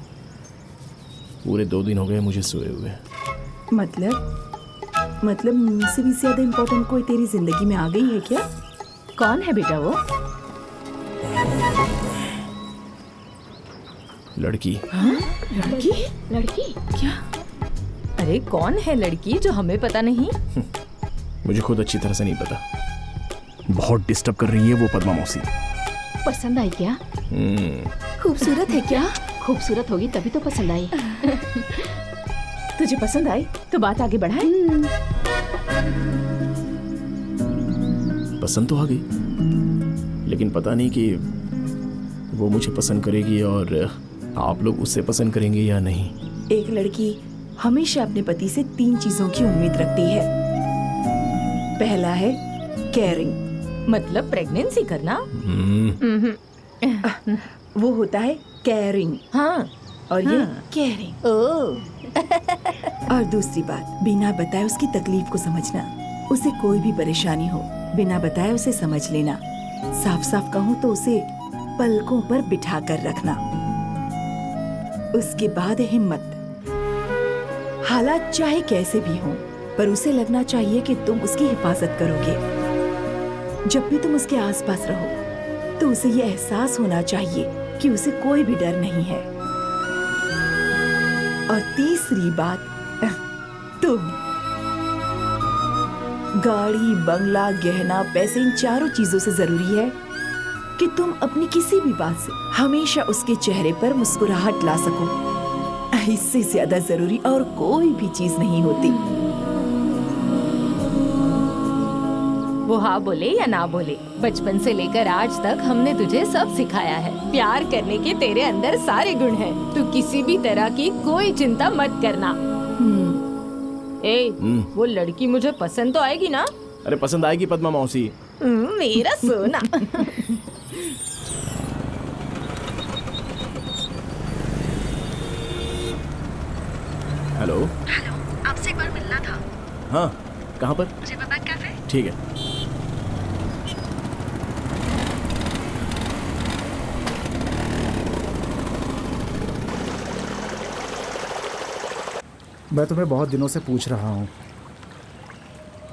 पूरे 2 दिन हो गए मुझे सोए हुए। मतलब नींद से भी ज्यादा इम्पोर्टेंट कोई तेरी जिंदगी में आ गई है क्या? कौन है बेटा वो? लड़की। हाँ? लड़की? लड़की? क्या? अरे कौन है लड़की जो हमें पता नहीं? मुझे खुद अच्छी तरह से नहीं पता। बहुत डिस्टर्ब कर रही है वो पद्मा मौसी। पसंद आई क्या? खूबसूरत है क्या? खूबसूरत होगी तभी तो पसंद आई। तुझे पसंद आई तो बात आगे बढ़ाए। पसंद तो आ गई, लेकिन पता नहीं कि वो मुझे पसंद करेगी और आप लोग उससे पसंद करेंगे या नहीं। एक लड़की हमेशा अपने पति से 3 चीजों की उम्मीद रखती है। पहला है केयरिंग, मतलब प्रेगनेंसी करना। वो होता है केयरिंग। हाँ, और ये केयरिंग। और दूसरी बात, बिना बताए उसकी तकलीफ को समझना। उसे कोई भी परेशानी हो, बिना बताए उसे समझ लेना। साफ साफ कहूँ तो उसे पलकों पर बिठा कर रखना। उसके बाद हिम्मत। हालात चाहे कैसे भी हों, पर उसे लगना चाहिए कि तुम उसकी हिफाजत करोगे। जब भी तुम उसके आसपास रहो तो उसे ये एहसास होना चाहिए कि उसे कोई भी डर नहीं है। और तीसरी बात, तुम। गाड़ी, बंगला, गहना, पैसे, इन चारों चीजों से जरूरी है कि तुम अपनी किसी भी बात से हमेशा उसके चेहरे पर मुस्कुराहट ला सको। इससे ज्यादा जरूरी और कोई भी चीज नहीं होती। वो हाँ बोले या ना बोले, बचपन से लेकर आज तक हमने तुझे सब सिखाया है। प्यार करने के तेरे अंदर सारे गुण हैं। तू किसी भी तरह की कोई चिंता मत करना। वो लड़की मुझे पसंद तो आएगी ना? अरे पसंद आएगी पद्मा मौसी। मेरा सोना। हेलो। हेलो, आपसे एक बार मिलना था। हाँ, कहाँ पर? मुझे पता कैफे। ठीक है। मैं तुम्हें बहुत दिनों से पूछ रहा हूँ।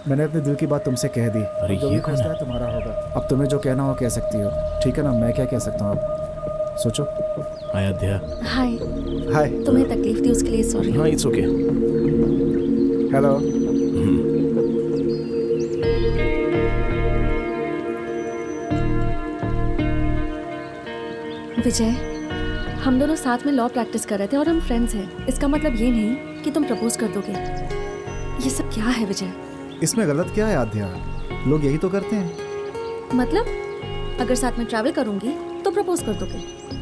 मैंने अपने दिल की बात तुमसे कह दी। अरे जो भी फैसला है तुम्हारा होगा। अब तुम्हें जो कहना हो कह सकती हो, ठीक है ना? मैं क्या कह सकता हूँ अब? सोचो। अयोध्या। हाय। हाय। तुम्हें तकलीफ दी उसके लिए सॉरी। हाँ, इट्स ओके। हेलो। विजय, हम दोनों साथ में लॉ प्रैक्टिस कर रहे थे और हम फ्रेंड्स हैं। इसका मतलब ये नहीं कि तुम प्रपोज कर दोगे। ये सब क्या है विजय? इसमें गलत क्या है आध्या? लोग यही तो करते हैं। मतलब अगर साथ में ट्रैवल करूंगी तो प्रपोज कर दोगे,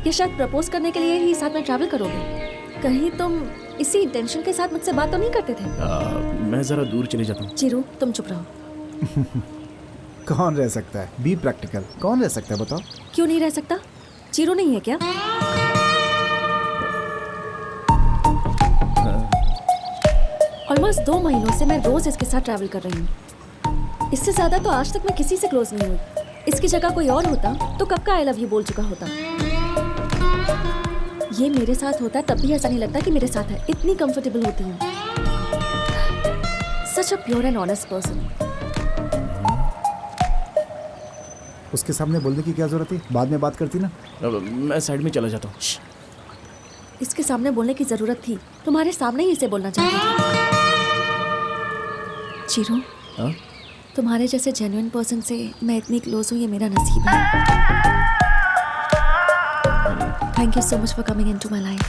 या शायद प्रपोज करने के लिए ही साथ में ट्रैवल करोगे? कहीं तुम इसी इंटेंशन के साथ मुझसे बात तो नहीं करते थे? मैं जरा दूर चले जाता हूँ। चिरू, तुम चुप रहो। कौन रह सकता है? Be practical. कौन रह सकता है बताओ? क्यों नहीं रह सकता? चिरू नहीं है क्या? ऑलमोस्ट 2 महीनों से मैं रोज इसके साथ ट्रैवल कर रही हूँ। इससे ज्यादा तो आज तक मैं किसी से क्लोज नहीं हुई। इसकी जगह कोई और होता तो कब का आई लव यू बोल चुका होता। ये मेरे साथ होता है तब भी ऐसा नहीं लगता कि मेरे साथ है। इतनी कंफर्टेबल होती हूँ। Such a pure and honest person. उसके सामने बोलने की क्या जरूरत थी? बाद में बात करती ना। मैं साइड में चला जाता हूँ। इसके सामने बोलने की जरूरत थी। तुम्हारे सामने ही इसे बोलना चाहती थी। चिरू, तुम्हारे जैसे जेन्युइन पर्सन से मैं इतनी क्लोज हूँ, ये मेरा नसीब है। Thank you so much for coming into my life.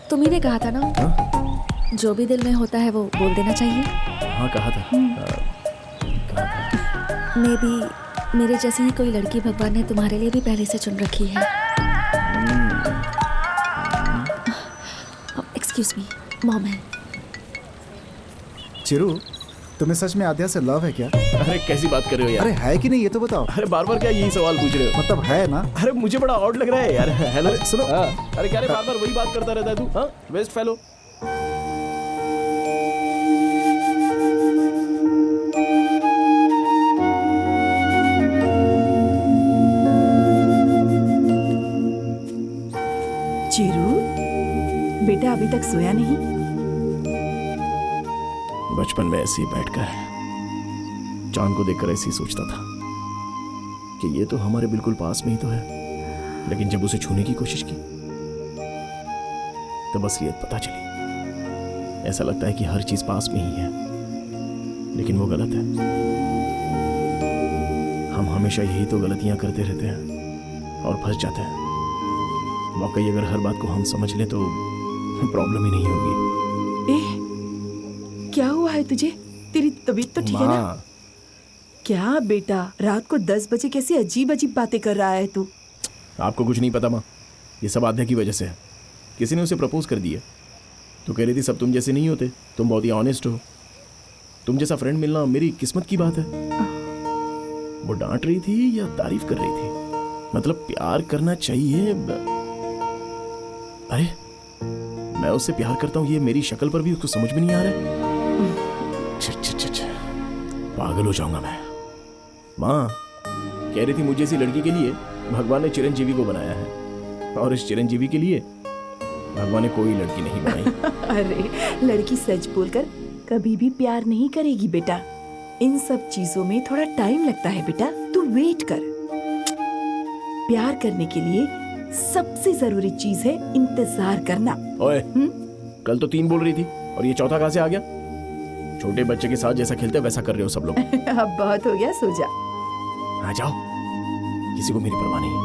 तुम ही ने कहा था ना, जो भी दिल में होता है वो बोल देना चाहिए। हाँ, कहा था। मे बी मेरे जैसी ही कोई लड़की भगवान ने तुम्हारे लिए भी पहले से चुन रखी है। एक्सक्यूज मी, मॉम है। चिरू, तुम्हें सच में आध्या से लव है क्या? अरे कैसी बात कर रहे हो यार? अरे है कि नहीं ये तो बताओ। अरे बार बार क्या यही सवाल पूछ रहे हो? मतलब है ना? अरे मुझे बड़ा ऑड लग रहा है यार। हेलो, सुनो। अरे क्या रे, बार बार वही बात करता रहता है तू? हाँ, वेस्ट फेलो। चिरू, बेटा अभी तक सोया नहीं? बचपन में ऐसे ही बैठकर चांद को देखकर ऐसे ही सोचता था कि ये तो हमारे बिल्कुल पास में ही तो है। लेकिन जब उसे छूने की कोशिश की तो असलियत पता चली। ऐसा लगता है कि हर चीज पास में ही है, लेकिन वो गलत है। हम हमेशा यही तो गलतियां करते रहते हैं और फंस जाते हैं। वाकई अगर हर बात को हम समझ लें तो प्रॉब्लम ही नहीं होगी। क्या हुआ है तुझे? तेरी तबीयत तो ठीक है ना? क्या बेटा, रात को 10 बजे कैसी अजीब अजीब बातें कर रहा है तू? आपको कुछ नहीं पता माँ, ये सब आध्या की वजह से है। किसी ने उसे प्रपोज कर दिया तो कह रही थी सब तुम जैसे नहीं होते, तुम बहुत ही ऑनेस्ट हो, तुम जैसा फ्रेंड मिलना मेरी किस्मत की बात है। वो डांट रही थी या तारीफ कर रही थी? मतलब प्यार करना चाहिए। अरे मैं उससे प्यार करता हूँ, ये मेरी शक्ल पर भी उसको समझ में नहीं आ रहा है। पागल हो जाऊंगा मैं। माँ कह रही थी मुझे ऐसी लड़की के लिए भगवान ने चिरंजीवी को बनाया है। और इस चिरंजीवी के लिए भगवान ने कोई लड़की नहीं बनाई। अरे लड़की सच बोलकर कभी भी प्यार नहीं करेगी बेटा। इन सब चीजों में थोड़ा टाइम लगता है बेटा, तू वेट कर। प्यार करने के लिए सबसे जरूरी चीज है इंतजार करना। ओए, कल तो 3 बोल रही थी और ये चौथा कहाँ से आ गया? छोटे बच्चे के साथ जैसा खेलते वैसा कर रहे हो सब लोग। अब बहुत हो गया, सो जा। हाँ जाओ, किसी को मेरी परवाह नहीं है,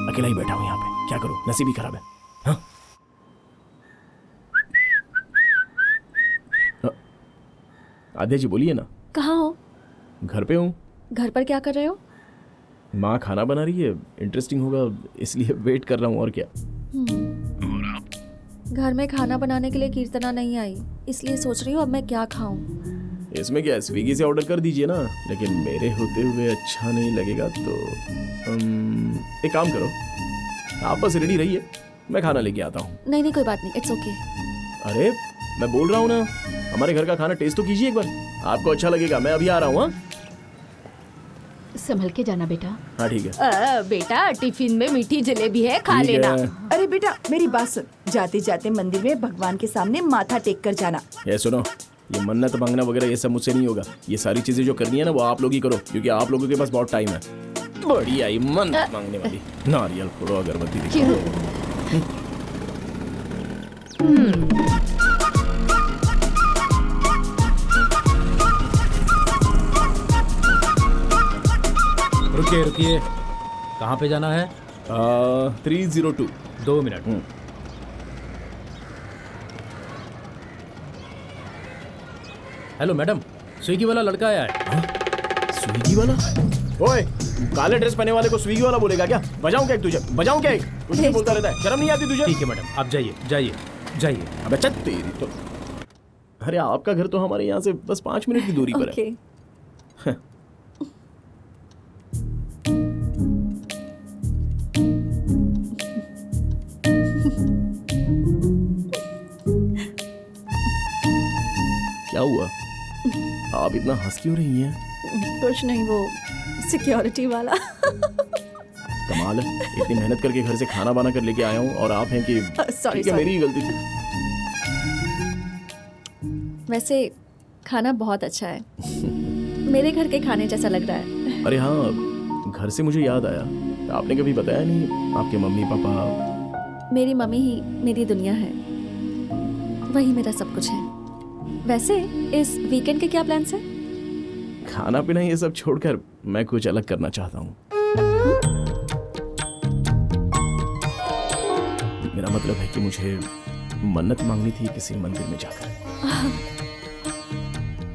अकेला ही बैठा हूँ यहाँ पे, क्या करूँ, नसीब ही खराब है। हाँ? आद्या जी बोलिए ना। कहाँ हो? घर पे हूँ। घर पर क्या कर रहे हो? माँ खाना बना रही है, इंटरेस्टिंग होगा इसलिए वेट कर रहा हूँ, और क्या। और आप? घर में खाना बनाने के लिए कीर्तना नहीं आई, इसलिए सोच रही हूँ अब मैं क्या खाऊं। इसमें क्या, स्विगी से ऑर्डर कर दीजिए ना, लेकिन मेरे होते हुए अच्छा नहीं लगेगा तो एक काम करो, आप बस रेडी रहिए, मैं खाना लेके आता हूँ। नहीं कोई बात नहीं, इट्स ओके। अरे मैं बोल रहा हूँ ना, हमारे घर का खाना टेस्ट तो कीजिए एक बार, आपको अच्छा लगेगा। मैं अभी आ रहा हूँ। संभल के जाना बेटा। हाँ ठीक है। बेटा टिफिन में मीठी जलेबी है, खा लेना। अरे बेटा मेरी बात सुन, जाते जाते मंदिर में भगवान के सामने माथा टेक कर जाना। ये सुनो, ये मन्नत मांगना वगैरह ये सब मुझसे नहीं होगा। ये सारी चीजें जो करनी है ना वो आप लोग ही करो, क्योंकि आप लोगों के पास बहुत टाइम है। बड़ी आई मन्नत मांगने वाली, नारियल फोड़ो, अगरबत्ती रुकिए, कहाँ पे जाना है? 302। 2 मिनट। हेलो मैडम, स्विगी वाला लड़का आया है। स्विगी वाला? ओए, काले ड्रेस पहने वाले को स्विगी वाला बोलेगा क्या? बजाऊं क्या एक तुझे? बजाऊं क्या एक? कुछ नहीं बोलता रहता है, शर्म नहीं आती तुझे? ठीक है मैडम, आप जाइए। अबे चल तेरी तो। अरे आपका घर तो हमारे यहाँ से बस 5 मिनट की दूरी पर है। क्या हुआ? आप इतना हंस क्यों रही हैं? कुछ नहीं, वो सिक्योरिटी वाला। कमाल है, इतनी मेहनत करके घर से खाना बना कर लेके आया हूँ और आप हैं कि सॉरी, मेरी ही गलती थी। वैसे खाना बहुत अच्छा है, मेरे घर के खाने जैसा लग रहा है। अरे हाँ, घर से मुझे याद आया, आपने कभी बताया नहीं आपके मम्मी पापा। मेरी मम्मी ही मेरी दुनिया है, वही मेरा सब कुछ है। वैसे इस वीकेंड के क्या प्लान्स हैं? खाना पीना ये सब छोड़कर मैं कुछ अलग करना चाहता हूँ। मेरा मतलब है कि मुझे मन्नत मांगनी थी किसी मंदिर में जाकर।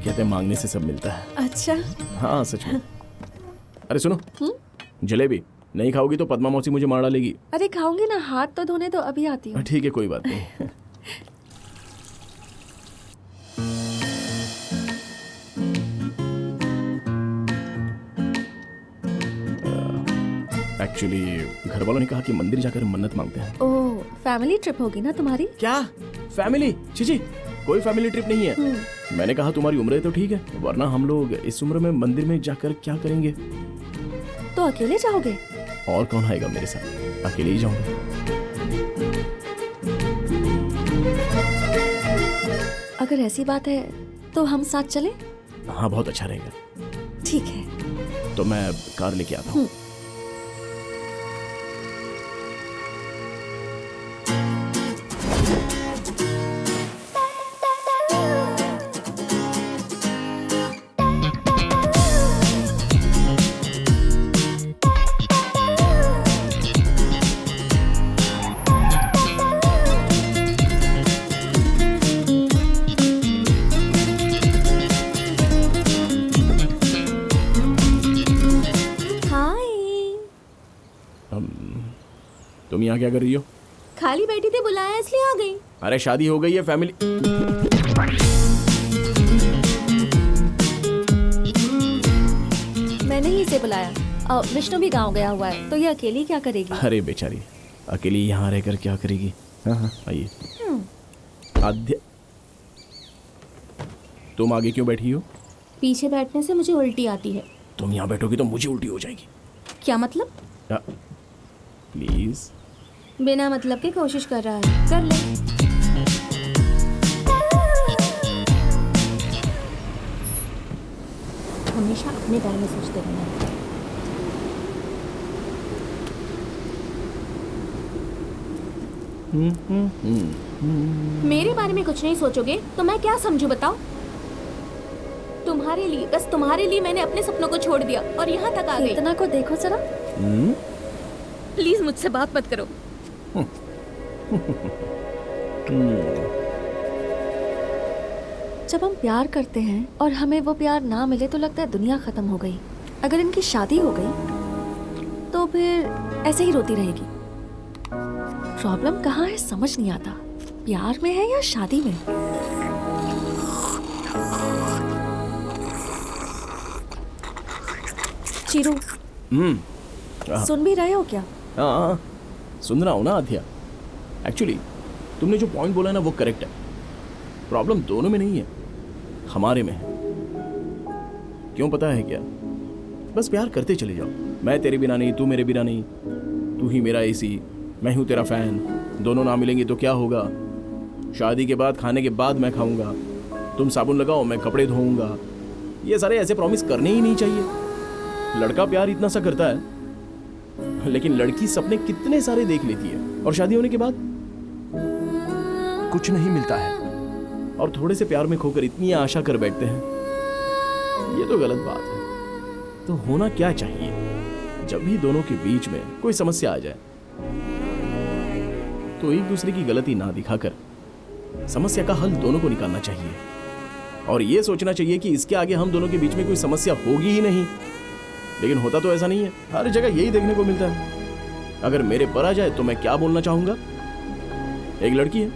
कहते हैं मांगने से सब मिलता है। अच्छा? हाँ सच में। अरे सुनो, जलेबी नहीं खाओगी तो पद्मा मौसी मुझे मार डालेगी। अरे खाऊंगी ना, हाथ तो धोने तो अभी आती हूँ। ठीक है, कोई बात नहीं। एक्चुअली घर वालों ने कहा कि मंदिर जाकर मन्नत मांगते हैं। ओह, फैमिली ट्रिप होगी ना तुम्हारी? क्या फैमिली? जी कोई फैमिली ट्रिप नहीं है। मैंने कहा तुम्हारी उम्र है तो ठीक है, वरना हम लोग इस उम्र में मंदिर में जाकर क्या करेंगे? तो अकेले जाओगे? और कौन आएगा मेरे साथ? अकेले ही जाऊंगा। अगर ऐसी बात है तो हम साथ चलें? हाँ बहुत अच्छा रहेगा। ठीक है, तो मैं कार लेके आता हूँ। तुम यहाँ क्या कर रही हो? खाली बैठी थी, बुलाया इसलिए आ गई। अरे शादी हो गई है, फैमिली। मैंने ही इसे बुलाया। विष्णु भी गांव गया हुआ है, तो ये अकेली क्या करेगी? अरे बेचारी, अकेली यहाँ रहकर क्या करेगी? हाँ आइए। आद्या, तुम आगे क्यों बैठी हो? पीछे बैठने से मुझे उल्टी आती है। तुम यहाँ बैठोगी तो मुझे उल्टी हो जाएगी। क्या मतलब? प्लीज बिना मतलब के कोशिश कर रहा है, कर ले। हमेशा अपने बारे में सोचते रहना। मेरे बारे में कुछ नहीं सोचोगे तो मैं क्या समझूं बताओ? तुम्हारे लिए, बस तुम्हारे लिए मैंने अपने सपनों को छोड़ दिया और यहाँ तक आ गई। इतना को देखो जरा। प्लीज मुझसे बात मत करो। जब हम प्यार करते हैं और हमें वो प्यार ना मिले तो लगता है दुनिया खत्म हो गई। अगर इनकी शादी हो गई तो फिर ऐसे ही रोती रहेगी। प्रॉब्लम कहाँ है समझ नहीं आता, प्यार में है या शादी में? चीरू, सुन भी रहे हो क्या? हाँ, सुन रहा हूँ ना आध्या। एक्चुअली तुमने जो पॉइंट बोला ना वो करेक्ट है। प्रॉब्लम दोनों में नहीं है, हमारे में है। क्यों पता है क्या? बस प्यार करते चले जाओ। मैं तेरे बिना नहीं, तू मेरे बिना नहीं। तू ही मेरा एसी, मैं हूँ तेरा फैन। दोनों ना मिलेंगे तो क्या होगा? शादी के बाद खाने के बाद मैं खाऊंगा, तुम साबुन लगाओ मैं कपड़े धोऊंगा। ये सारे ऐसे प्रॉमिस करने ही नहीं चाहिए। लड़का प्यार इतना सा करता है, लेकिन लड़की सपने कितने सारे देख लेती है और शादी होने के बाद कुछ नहीं मिलता है। और थोड़े से प्यार में खोकर इतनी आशा कर बैठते हैं। ये तो गलत बात है। तो होना क्या चाहिए? जब भी दोनों के बीच में कोई समस्या आ जाए तो एक दूसरे की गलती ना दिखाकर समस्या का हल दोनों को निकालना चाहिए। और ये सोचना चाहिए कि इसके आगे हम दोनों के बीच में कोई समस्या होगी ही नहीं। लेकिन होता तो ऐसा नहीं है। हर जगह यही देखने को मिलता है। अगर मेरे पर आ जाए तो मैं क्या बोलना चाहूंगा? एक लड़की है,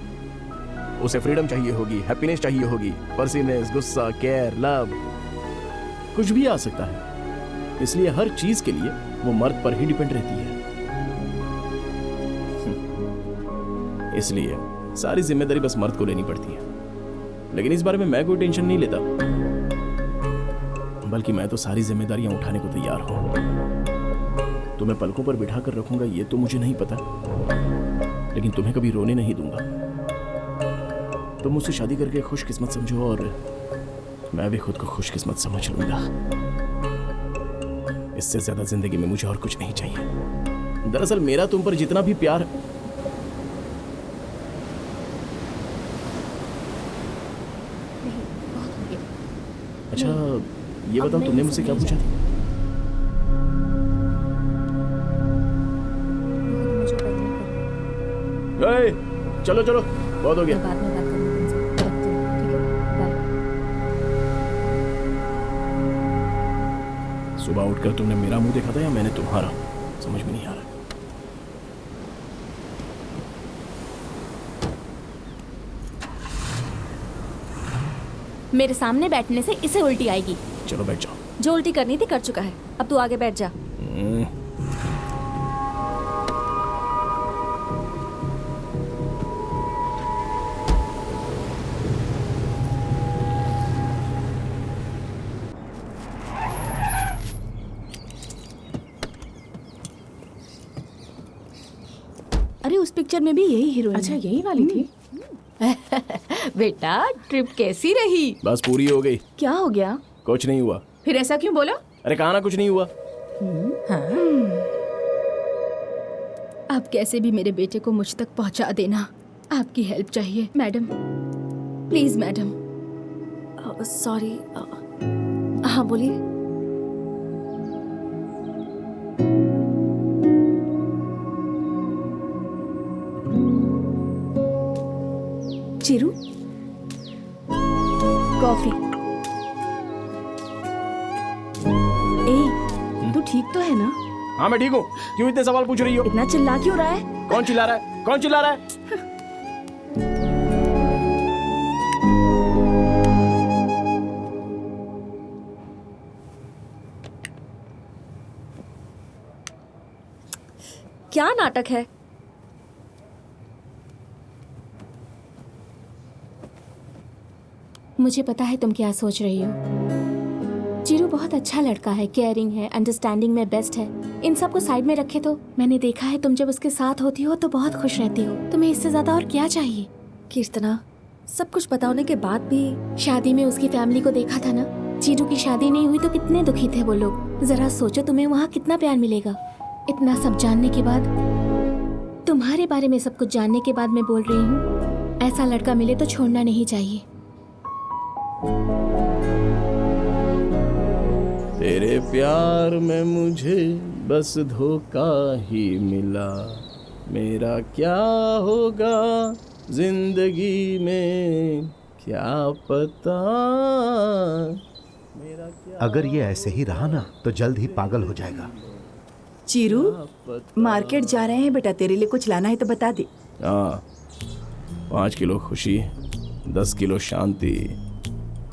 उसे फ्रीडम चाहिए होगी, हैप्पीनेस चाहिए होगी, पर्सीनेस, गुस्सा, केयर, लव, कुछ भी आ सकता है। इसलिए हर चीज के लिए वो मर्द पर ही डिपेंड रहती है। इसलिए सारी जिम्मेदारी बस मर्द को लेनी पड़ती है। लेकिन इस बारे में मैं कोई टेंशन नहीं लेता, बल्कि मैं तो सारी जिम्मेदारियां उठाने को तैयार हूं। तुम्हें पलकों पर बिठा कर रखूंगा ये तो मुझे नहीं पता, लेकिन तुम्हें कभी रोने नहीं दूंगा। तुम मुझसे शादी करके खुशकिस्मत समझो और मैं भी खुद को खुशकिस्मत समझ लूंगा। इससे ज्यादा जिंदगी में मुझे और कुछ नहीं चाहिए। दरअसल मेरा तुम पर जितना भी प्यार, अच्छा ये बताओ तुमने मुझसे क्या पूछा था? चलो चलो बहुत हो गया। बाद में बात करूंगी तुमसे। रखती हूँ, ठीक है? बाय। सुबह उठकर तुमने मेरा मुंह देखा था या मैंने तुम्हारा? समझ में नहीं आ रहा। मेरे सामने बैठने से इसे उल्टी आएगी। चलो बैठ जाओ। जो उल्टी करनी थी कर चुका है, अब तू आगे बैठ जा। अरे उस पिक्चर में भी यही हीरोइन। अच्छा यही वाली थी। बेटा ट्रिप कैसी रही? बस पूरी हो गई। क्या हो गया? कुछ नहीं हुआ। फिर ऐसा क्यों बोला? अरे कहा ना कुछ नहीं हुआ। आप कैसे भी मेरे बेटे को मुझ तक पहुंचा देना। आपकी हेल्प चाहिए मैडम, प्लीज मैडम। सॉरी। हाँ बोलिए। चिरू, कॉफी। ए, तू ठीक तो है ना? हाँ मैं ठीक हूँ। क्यों इतने सवाल पूछ रही हो? इतना चिल्ला क्यों रहा है? कौन चिल्ला रहा है? कौन चिल्ला रहा है? क्या नाटक है? मुझे पता है तुम क्या सोच रही हो। चिरू बहुत अच्छा लड़का है, केयरिंग है, अंडरस्टैंडिंग में बेस्ट है। इन सब को साइड में रखे तो मैंने देखा है तुम जब उसके साथ होती हो तो बहुत खुश रहती हो। तुम्हें इससे ज्यादा और क्या चाहिए? कीर्तना, सब कुछ पता होने के बाद भी शादी में उसकी फैमिली को देखा था ना। चीरू की शादी नहीं हुई तो कितने दुखी थे वो लोग। जरा सोचो तुम्हें वहाँ कितना प्यार मिलेगा। इतना सब जानने के बाद, तुम्हारे बारे में सब कुछ जानने के बाद मैं बोल रही हूँ, ऐसा लड़का मिले तो छोड़ना नहीं चाहिए। तेरे प्यार में मुझे बस धोखा ही मिला, मेरा क्या होगा जिंदगी में क्या पता। अगर ये ऐसे ही रहा ना तो जल्द ही पागल हो जाएगा। चीरू, मार्केट जा रहे हैं बेटा, तेरे लिए कुछ लाना है तो बता दे। हाँ, 5 किलो खुशी, 10 किलो शांति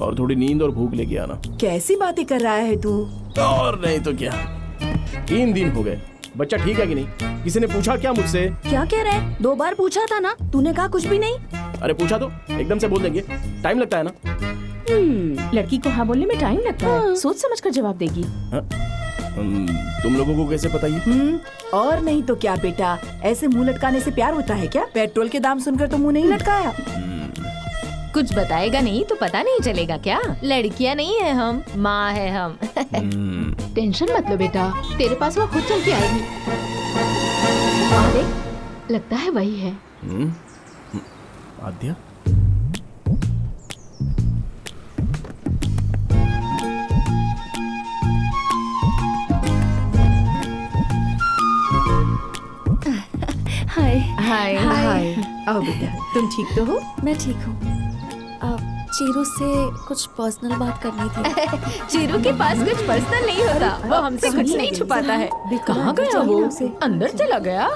और थोड़ी नींद और भूख लेके आना। कैसी बातें कर रहा है तू? और नहीं तो क्या, 3 दिन हो गए। बच्चा ठीक है कि नहीं? किसी ने पूछा क्या मुझसे? क्या कह रहे हैं? 2 बार पूछा था ना, तूने कहा कुछ भी नहीं। अरे पूछा तो एकदम से बोल देंगे, टाइम लगता है ना। लड़की को हाँ बोलने में टाइम लगता है, सोच समझ कर जवाब देगी। तुम लोगों को कैसे पता ये? और नहीं तो क्या बेटा, ऐसे मुंह लटकाने से प्यार होता है क्या? पेट्रोल के दाम सुनकर तो मुंह नहीं लटकाया। कुछ बताएगा नहीं तो पता नहीं चलेगा क्या? लड़कियां नहीं है हम, माँ है हम। टेंशन मत लो बेटा, तेरे पास वो खुद चल के आएगी। अरे लगता है वही है। आद्या, हाय हाय हाय। आओ बेटा, तुम ठीक तो हो? मैं ठीक हूँ। चीरू से कुछ पर्सनल बात करनी थी। चीरू के पास कुछ पर्सनल नहीं होता, वो हमसे कुछ नहीं छुपाता है। कहाँ गया वो? अंदर चला गया?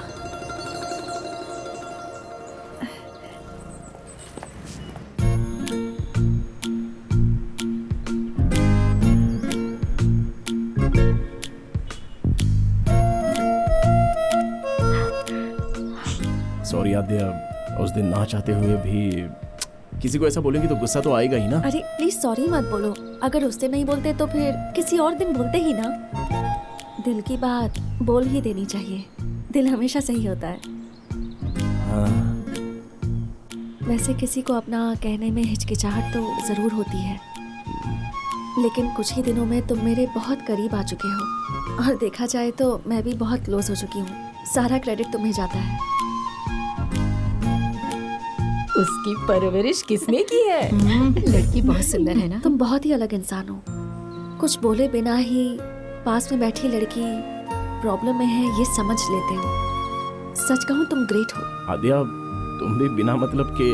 सॉरी आद्या, उस दिन ना चाहते हुए भी किसी को ऐसा बोलेंगे तो गुस्सा तो आएगा ही ना। अरे प्लीज सॉरी मत बोलो, अगर उस दिन नहीं बोलते तो फिर किसी और दिन बोलते ही ना। दिल की बात बोल ही देनी चाहिए, दिल हमेशा सही होता है। हाँ। वैसे किसी को अपना कहने में हिचकिचाहट तो जरूर होती है, लेकिन कुछ ही दिनों में तुम मेरे बहुत करीब आ चुके हो और देखा जाए तो मैं भी बहुत क्लोज हो चुकी हूँ। सारा क्रेडिट तुम्हें जाता है। उसकी परवरिश किसने की है? लड़की बहुत सुंदर है ना। तुम बहुत ही अलग इंसान हो, कुछ बोले बिना ही पास में बैठी लड़की प्रॉब्लम में है ये समझ लेते हो। सच कहूँ तुम ग्रेट हो। आद्या, तुम भी बिना मतलब के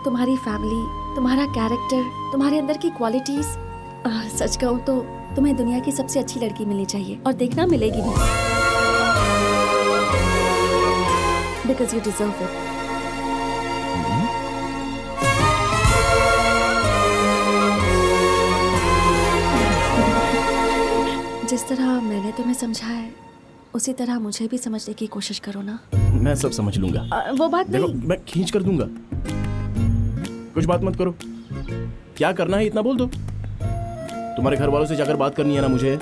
तुम्हारी फैमिली, तुम्हारा कैरेक्टर, तुम्हारे अंदर की क्वालिटीज, सच कहूँ तो तुम्हें दुनिया की सबसे अच्छी लड़की मिलनी चाहिए और देखना मिलेगी भी, बिकॉज यू डिजर्व इट। जिस तरह मैंने तुम्हें समझा है उसी तरह मुझे भी समझने की कोशिश करो ना। मैं सब समझ लूंगा। वो बात देखो, नहीं। मैं खींच कर दूंगा, कुछ बात मत करो। क्या करना है इतना बोल दो। तुम्हारे घर वालों से जाकर बात करनी है ना मुझे,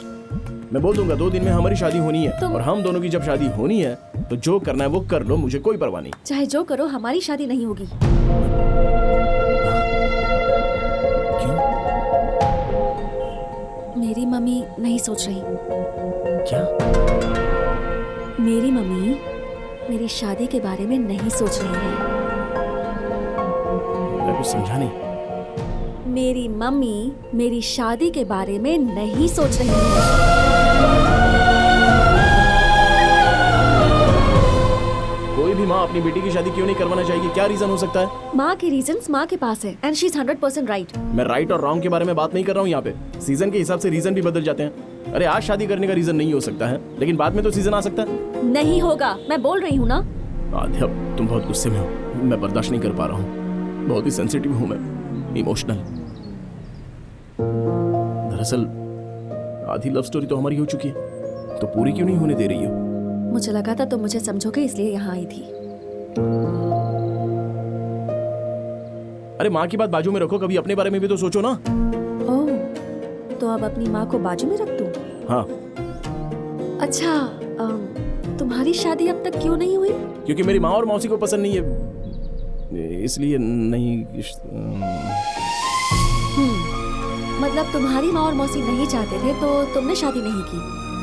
मैं बोल दूंगा 2 दिन में हमारी शादी होनी है। और हम दोनों की जब शादी होनी है तो जो करना है वो कर लो, मुझे कोई परवाह नहीं। चाहे जो करो, हमारी शादी नहीं होगी। मेरी मम्मी नहीं सोच रही। क्या? मेरी मम्मी मेरी शादी के बारे में नहीं सोच रही है। मैं कुछ समझा नहीं। मेरी मम्मी मेरी शादी के बारे में नहीं सोच रही है। कोई भी माँ अपनी बेटी की शादी क्यों नहीं करवाना चाहेगी? क्या रीजन हो सकता है? माँ के रीजंस माँ के पास है एंड शी इज 100% राइट। मैं राइट और रॉन्ग के बारे में बात नहीं कर रहा हूँ यहाँ पे। सीजन के हिसाब से रीजन भी बदल जाते हैं। अरे आज शादी करने का रीजन नहीं हो सकता है, लेकिन बाद में तो सीजन आ सकता है। नहीं होगा, मैं बोल रही हूँ ना। आद्या, तुम बहुत गुस्से में हो, मैं बर्दाश्त नहीं कर पा रहा हूँ। बहुत ही सेंसिटिव हूँ मैं, इमोशनल। दरअसल आधी लव स्टोरी तो हमारी हो चुकी है, तो पूरी क्यों नहीं होने दे रही हो? मुझे लगा था तुम मुझे समझोगे, इसलिए यहाँ आई थी। अरे माँ की बात बाजू में रखो, कभी अपने बारे में भी तो सोचो ना। ओह, तो अब अपनी माँ को बाजू में रख दूँ? हाँ, अच्छा, तुम्हारी शादी अब तक क्यों नहीं हुई? क्योंकि मेरी माँ और मौसी को पसंद नहीं है, इसलिए नहीं। मतलब तुम्हारी माँ और मौसी नहीं चाहते थे तो तुमने शादी नहीं की,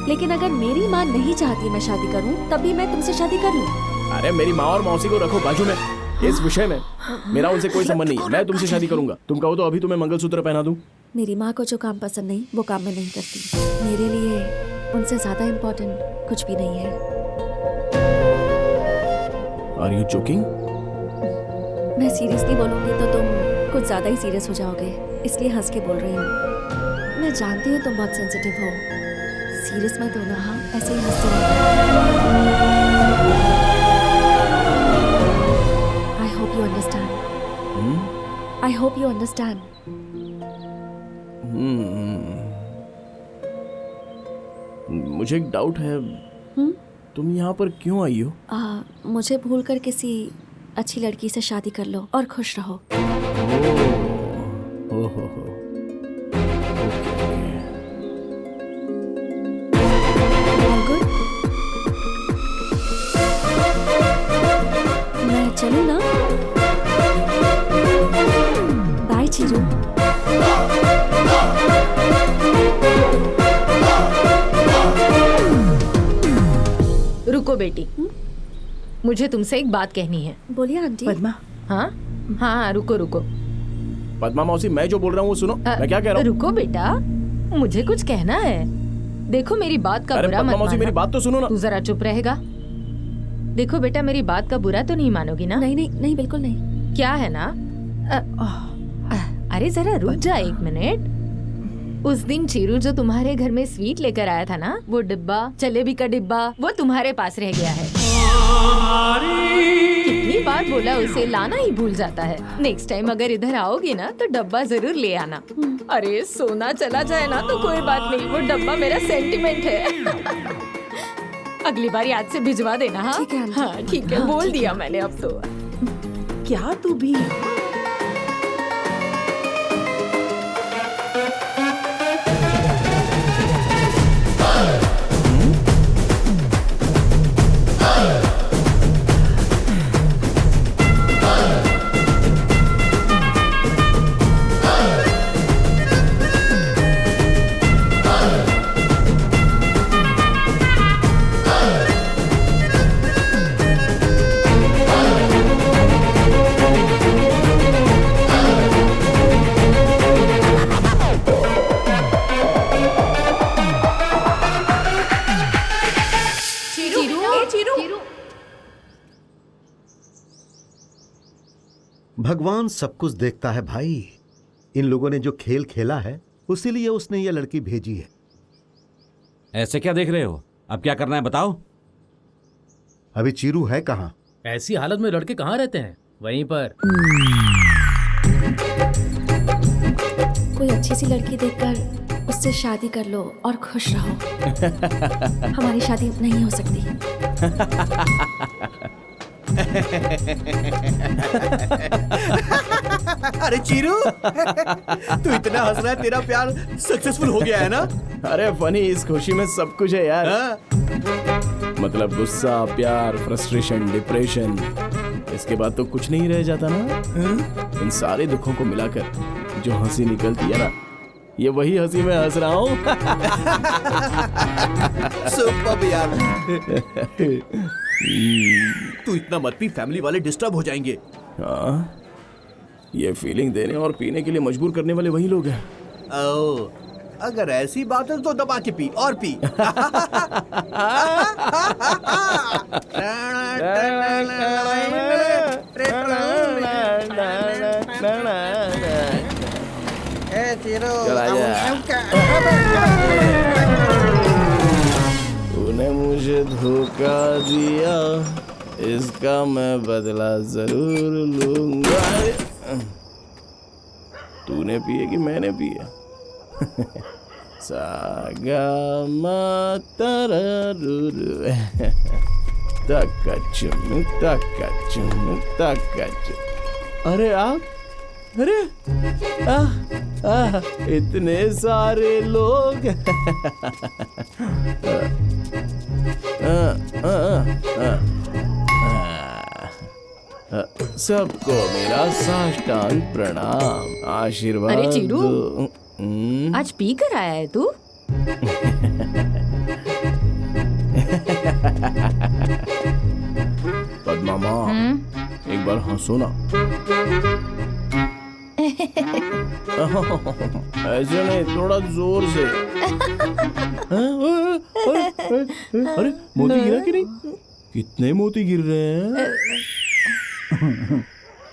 लेकिन अगर मेरी माँ नहीं चाहती मैं शादी करूँ तब भी मैं तुमसे शादी कर लूँ? अरे मेरी माँ और मौसी को रखो बाजू में, इस विषय में मेरा उनसे कोई संबंध नहीं है। मैं तुमसे शादी करूंगा। तुम कहो तो अभी तुम्हें मंगलसूत्र पहना दूं। मेरी माँ को जो काम पसंद नहीं वो काम मैं नहीं करती। मेरे लिए उनसे ज्यादा इम्पोर्टेंट कुछ भी नहीं है। Are you joking? मैं सीरियसली बोलूंगी तो तुम कुछ ज्यादा ही सीरियस हो जाओगे, इसलिए हंस के बोल रही हूँ। मैं जानती हूँ तुम बहुत सेंसिटिव हो, सीरियस मत होना। हाँ, ऐसे ही हंसते रहो। I hope you understand. I hope you understand. मुझे एक डाउट है, तुम यहाँ पर क्यों आई हो? मुझे भूलकर किसी अच्छी लड़की से शादी कर लो और खुश रहो। ओहो, मैं चलूँ ना? बाय चीरू। रुको बेटी, मुझे तुमसे एक बात कहनी है। बोलिए आंटी। पद्मा। हाँ हाँ, रुको रुको। पद्मा मौसी, मैं जो बोल रहा हूँ वो सुनो। मैं क्या कह रहा हूँ? रुको बेटा, मुझे कुछ कहना है। देखो मेरी बात का बुरा मत मानना। मेरी बात तो सुनो ना। तू जरा चुप रहेगा? देखो बेटा, मेरी बात का बुरा तो नहीं मानोगी ना? नहीं नहीं नहीं, बिल्कुल नहीं। क्या है ना, अरे जरा रुक जा एक मिनट। उस दिन चीरू जो तुम्हारे घर में स्वीट लेकर आया था ना, वो डिब्बा, जलेबी का डिब्बा, वो तुम्हारे पास रह गया है। कितनी बार बोला उसे, लाना ही भूल जाता है। नेक्स्ट टाइम अगर इधर आओगी ना तो डब्बा जरूर ले आना। अरे सोना चला जाए ना तो कोई बात नहीं, वो डब्बा मेरा सेंटिमेंट है। अगली बार याद से भिजवा देना। हाँ हाँ ठीक है, बोल दिया मैंने अब तो। क्या तू भी? भगवान सब कुछ देखता है भाई। इन लोगों ने जो खेल खेला है उसीलिए उसने ये लड़की भेजी है। ऐसे क्या देख रहे हो? अब क्या करना है बताओ। अभी चीरू है कहाँ? ऐसी हालत में लड़के कहाँ रहते हैं? वहीं पर। कोई अच्छी सी लड़की देखकर उससे शादी कर लो और खुश रहो। हमारी शादी नहीं हो सकती। अरे चीरू, तू इतना हंस रहा है, तेरा प्यार सक्सेसफुल हो गया है ना? अरे फनी, इस खुशी में सब कुछ है यार। मतलब गुस्सा, प्यार, फ्रस्ट्रेशन, डिप्रेशन, इसके बाद तो कुछ नहीं रह जाता ना। इन सारे दुखों को मिलाकर जो हंसी निकलती है ना, ये वही हंसी मैं हंस रहा हूँ। सुपर यार। तू इतना मत पी, फैमिली वाले डिस्टर्ब हो जाएंगे। हाँ, ये फीलिंग देने और पीने के लिए मजबूर करने वाले वही लोग हैं। ओ, अगर ऐसी बात है तो दबा के पी और पी। तूने मुझे धोखा दिया, इसका मैं बदला जरूर लूंगा। तूने पिए कि मैंने पिए? सागा मातररुरु तकचुम तकचुम तकचुम। अरे आप अरे इतने सारे लोग। सबको मेरा साष्टांग प्रणाम, आशीर्वाद। अरे चीरू, दो। आज पी कर आया है तू? पद्मा माँ, एक बार हंसो ना। ऐसे नहीं, थोड़ा जोर से। अरे मोती गिरा कि नहीं? कितने मोती गिर रहे हैं?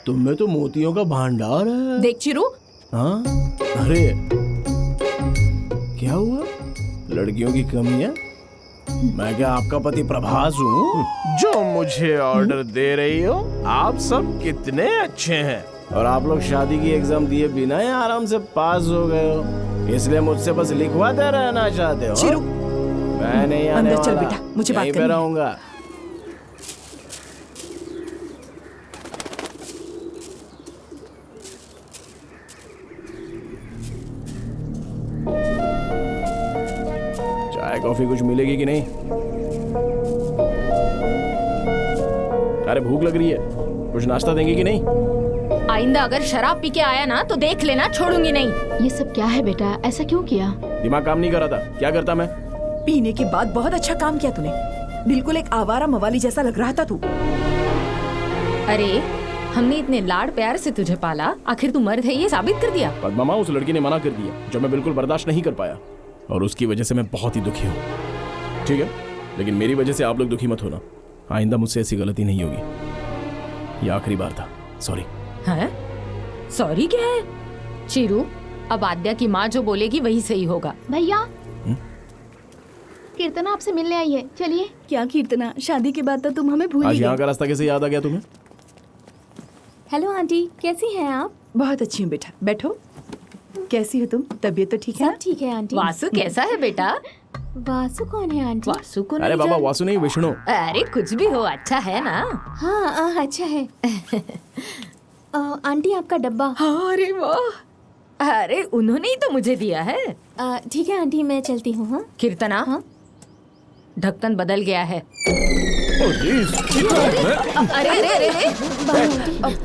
तुम में तो मोतियों का भंडार है। देख चिरू। हाँ? अरे क्या हुआ? लड़कियों की कमी है? मैं क्या आपका पति प्रभास हूँ जो मुझे ऑर्डर दे रही हो? आप सब कितने अच्छे हैं और आप लोग शादी की एग्जाम दिए बिना ही आराम से पास हो गए हो, इसलिए मुझसे बस लिखवाते रहना चाहते हो? चिरू, मैं नहीं आने अंदर चल वाला, बेटा, मुझे बात यहीं पे करनी है। रहूंगा। चाय कॉफी कुछ मिलेगी कि नहीं? अरे भूख लग रही है, कुछ नाश्ता देंगे कि नहीं? आइंदा अगर शराब पी के आया ना तो देख लेना, छोड़ूंगी नहीं। ये सब क्या है बेटा? ऐसा क्यों किया? दिमाग काम नहीं कर रहा था, क्या करता मैं? पीने के बाद बहुत अच्छा काम किया तूने। बिल्कुल एक आवारा मवाली जैसा लग रहा था तू। अरे हमने इतने लाड़ प्यार से तुझे पाला, आखिर तू मर्द है ये साबित कर दिया। पद्मा माँ, उस लड़की ने मना कर दिया जो मैं बिल्कुल बर्दाश्त नहीं कर पाया, और उसकी वजह से मैं बहुत ही दुखी हूँ। ठीक है, लेकिन मेरी वजह से आप लोग दुखी मत होना। आइंदा मुझसे ऐसी गलती नहीं होगी। ये आखिरी बार था, सॉरी। हैं? सॉरी क्या है? चिरू, अब आद्या की माँ जो बोलेगी वही सही होगा। भैया, कीर्तना आपसे मिलने आई है, चलिए। क्या कीर्तना, शादी के बाद तो तुम हमें भूल आज ही यहाँ गई। का रास्ता कैसे याद आ गया तुम्हें? हेलो आंटी, कैसी हैं आप? बहुत अच्छी हूँ बेटा, बैठो। कैसी हो तुम? तबीयत तो ठीक है? सब ठीक है आंटी। वासु कैसा है बेटा? वासु कौन है आंटी? वासु को अरे नहीं बाबा, जान- वासु नहीं, विष्णु। अरे कुछ भी हो, अच्छा है ना? हाँ अच्छा है। आंटी आपका डब्बा। अरे वाह, अरे उन्होंने ही तो मुझे दिया है। ठीक है आंटी, मैं चलती हूँ। हाँ कीर्तना, हाँ? ढक्कन बदल गया है। अरे अरे अरे,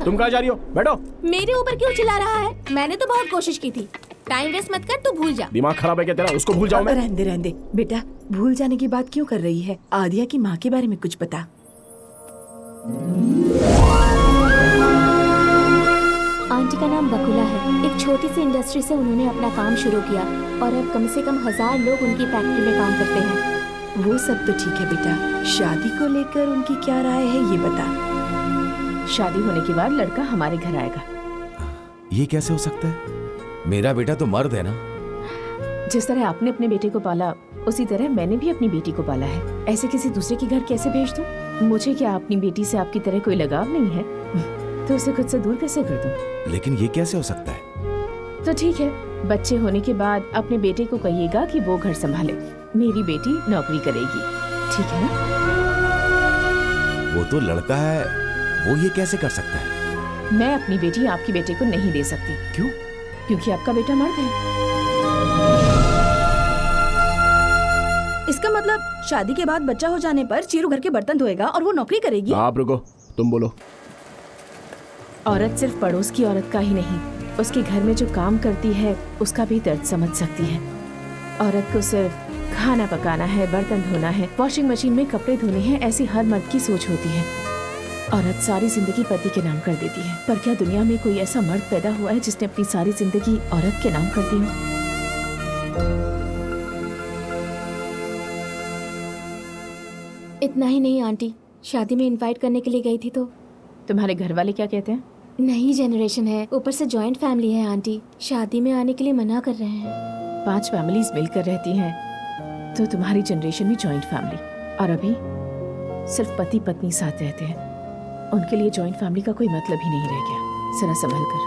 तुम कहाँ जा रही हो? बैठो। मेरे ऊपर क्यों चिल्ला रहा है? मैंने तो बहुत कोशिश की थी। टाइम वेस्ट मत कर, तू भूल जा। दिमाग खराब है क्या तेरा? उसको भूल जाओ मैं? रहने दे बेटा, भूल जाने की बात क्यों कर रही है? आदिया की माँ के बारे में कुछ बता। आंटी का नाम बकुला है। एक छोटी सी इंडस्ट्री से उन्होंने अपना काम शुरू किया और अब कम से कम 1000 लोग उनकी फैक्ट्री में काम करते हैं। वो सब तो ठीक है बेटा, शादी को लेकर उनकी क्या राय है ये बता। शादी होने के बाद लड़का हमारे घर आएगा। ये कैसे हो सकता है? मेरा बेटा तो मर्द है ना। जिस तरह आपने अपने बेटे को पाला, उसी तरह मैंने भी अपनी बेटी को पाला है। ऐसे किसी दूसरे के घर कैसे भेज दूं? मुझे क्या अपनी बेटी से आपकी तरह कोई लगाव नहीं है? तो उसे खुद से दूर कैसे कर दूं? लेकिन ये कैसे हो सकता है? तो ठीक है, बच्चे होने के बाद अपने बेटे को कहिएगा कि वो घर संभाले। मेरी बेटी नौकरी करेगी, ठीक है ना? वो तो लड़का है, वो ये कैसे कर सकता है? मैं अपनी बेटी आपकी बेटे को नहीं दे सकती। क्यों? क्योंकि आपका बेटा मर्द है। इसका मतलब शादी के बाद बच्चा हो जाने पर चीरू घर के बर्तन धोएगा और वो नौकरी करेगी? आप रुको, तुम बोलो। औरत सिर्फ पड़ोस की औरत का ही नहीं, उसके घर में जो काम करती है उसका भी दर्द समझ सकती है। औरत को सिर्फ खाना पकाना है, बर्तन धोना है, वॉशिंग मशीन में कपड़े धोने हैं, ऐसी हर मर्द की सोच होती है। औरत सारी जिंदगी पति के नाम कर देती है, पर क्या दुनिया में कोई ऐसा मर्द पैदा हुआ है जिसने अपनी सारी जिंदगी औरत के नाम कर दी हो? इतना ही नहीं आंटी, शादी में इनवाइट करने के लिए गई थी तो। तुम्हारे घर वाले क्या कहते हैं? नई जनरेशन है, ऊपर से जॉइंट फैमिली है आंटी, शादी में आने के लिए मना कर रहे हैं। 5 फैमिलीज मिलकर रहती हैं, तो तुम्हारी जनरेशन भी जॉइंट फैमिली, और अभी सिर्फ पति पत्नी साथ रहते हैं। उनके लिए जॉइंट फैमिली का कोई मतलब ही नहीं रह गया। जरा संभल कर।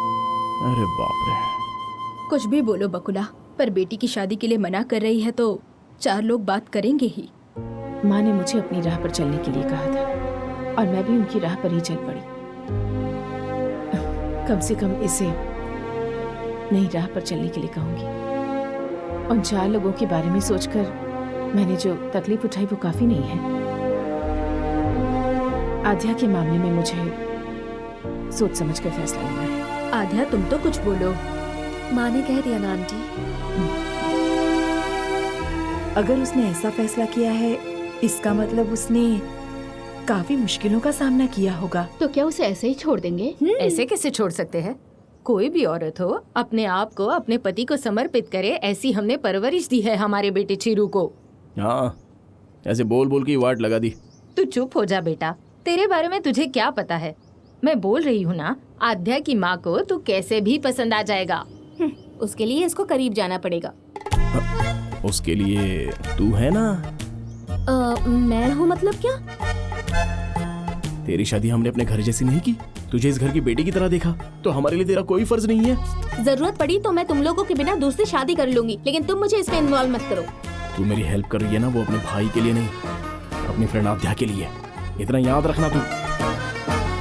अरे बाप रे। कुछ भी बोलो बकुला, पर बेटी की शादी के लिए मना कर रही है तो 4 लोग बात करेंगे ही। माँ ने मुझे अपनी राह पर चलने के लिए कहा था, और मैं भी उनकी राह पर ही चल पड़ी। कम से कम इसे नई राह पर चलने के लिए कहूंगी। उन 4 लोगों के बारे में सोचकर मैंने जो तकलीफ उठाई वो काफी नहीं है। आध्या के मामले में मुझे सोच समझ कर फैसला लेना है। आध्या तुम तो कुछ बोलो। माँ ने कह दिया ना आंटी। अगर उसने ऐसा फैसला किया है, इसका मतलब उसने काफी मुश्किलों का सामना किया होगा। तो क्या उसे ऐसे ही छोड़ देंगे? ऐसे कैसे छोड़ सकते हैं? कोई भी औरत हो अपने आप को अपने पति को समर्पित करे, ऐसी हमने परवरिश दी है हमारे बेटे चिरू को। हाँ, ऐसे बोल बोल के वाट लगा दी। तू चुप हो जा बेटा, तेरे बारे में तुझे क्या पता है? मैं बोल रही हूँ ना, आध्या की माँ को तू कैसे भी पसंद आ जाएगा। उसके लिए इसको करीब जाना पड़ेगा। उसके लिए तू है ना? मैं हूँ मतलब क्या? तेरी शादी हमने अपने घर जैसी नहीं की, तुझे इस घर की बेटी की तरह देखा, तो हमारे लिए तेरा कोई फर्ज नहीं है। जरूरत पड़ी तो मैं तुम लोगों के बिना दूसरी शादी कर लूंगी, लेकिन तुम मुझे इसमें इन्वॉल्व मत करो। तू मेरी हेल्प कर रही है ना, वो अपने भाई के लिए नहीं, अपनी फ्रेंड आध्या के लिए। इतना याद रखना तू।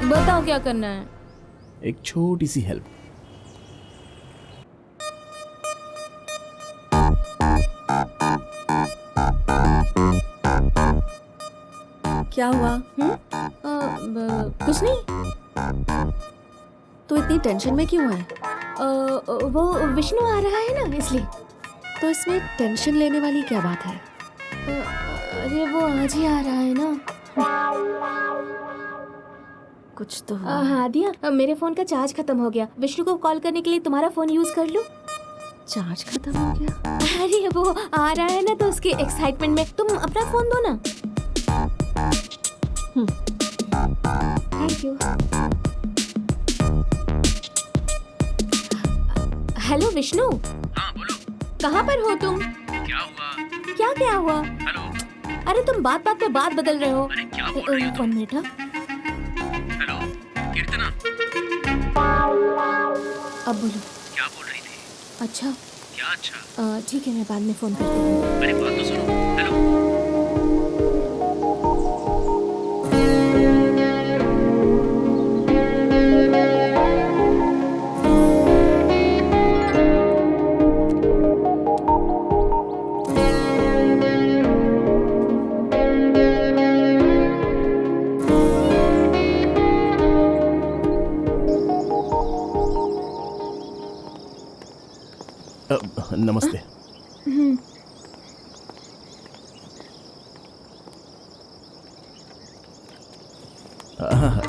बताओ क्या करना है? एक छोटी सी हेल्प। क्या हुआ? कुछ नहीं। तो इतनी टेंशन में क्यों है? वो विष्णु आ रहा है ना, इसलिए। तो इसमें टेंशन लेने वाली क्या बात है? अरे वो आज ही आ रहा है ना। कुछ तो हाँ दिया, मेरे फोन का चार्ज खत्म हो गया। विष्णु को कॉल करने के लिए तुम्हारा फोन यूज कर लूं? चार्ज खत्म हो गया? अरे वो आ रहा है ना, तो उसके एक्साइटमेंट में तुम अपना फोन दो ना। Thank you. हेलो विष्णु। हाँ बोलो। कहाँ पर हो तुम? क्या हुआ? क्या हुआ? हेलो। अरे तुम बात बात पे बात बदल रहे हो। अरे क्या बोल रही हो तुम? 1 मिनट। हेलो कीर्तना। अब बोलो। क्या बोल रही थी? अच्छा। क्या अच्छा? ठीक है, मैं बाद में फोन करती हूँ। अरे बात तो सुनो। हेलो। नमस्ते।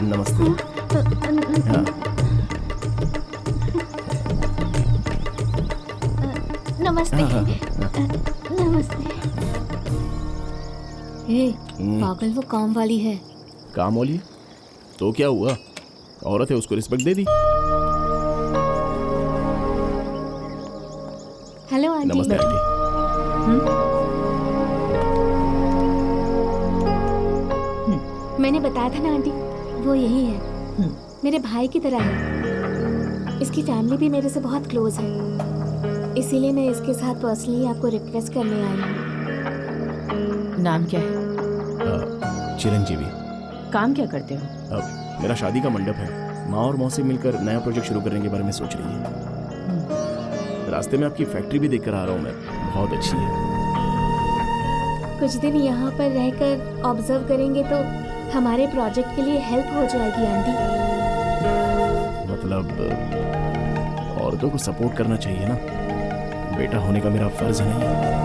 नमस्ते। हाँ। नमस्ते। नमस्ते। पागल, वो काम वाली है। काम वाली? तो क्या हुआ, औरत है, उसको रिस्पेक्ट दे दी। Hello aunty. नमस्ते आंटी। मैंने बताया था ना आंटी, वो यही है। मेरे भाई की तरह है। इसकी फैमिली भी मेरे से बहुत क्लोज है, इसीलिए मैं इसके साथ पर्सनली आपको रिक्वेस्ट करने आई हूँ। नाम क्या है? चिरंजीवी। काम क्या करते हो? मेरा शादी का मंडप है, माँ और मौसी मिलकर नया प्रोजेक्ट शुरू करने के बारे में सोच रही है। रास्ते में आपकी फैक्ट्री भी देखकर आ रहा हूँ मैं, बहुत अच्छी है। कुछ दिन यहाँ पर रहकर ऑब्जर्व करेंगे तो हमारे प्रोजेक्ट के लिए हेल्प हो जाएगी आंटी। मतलब औरतों को सपोर्ट करना चाहिए ना, बेटा होने का मेरा फर्ज नहीं है।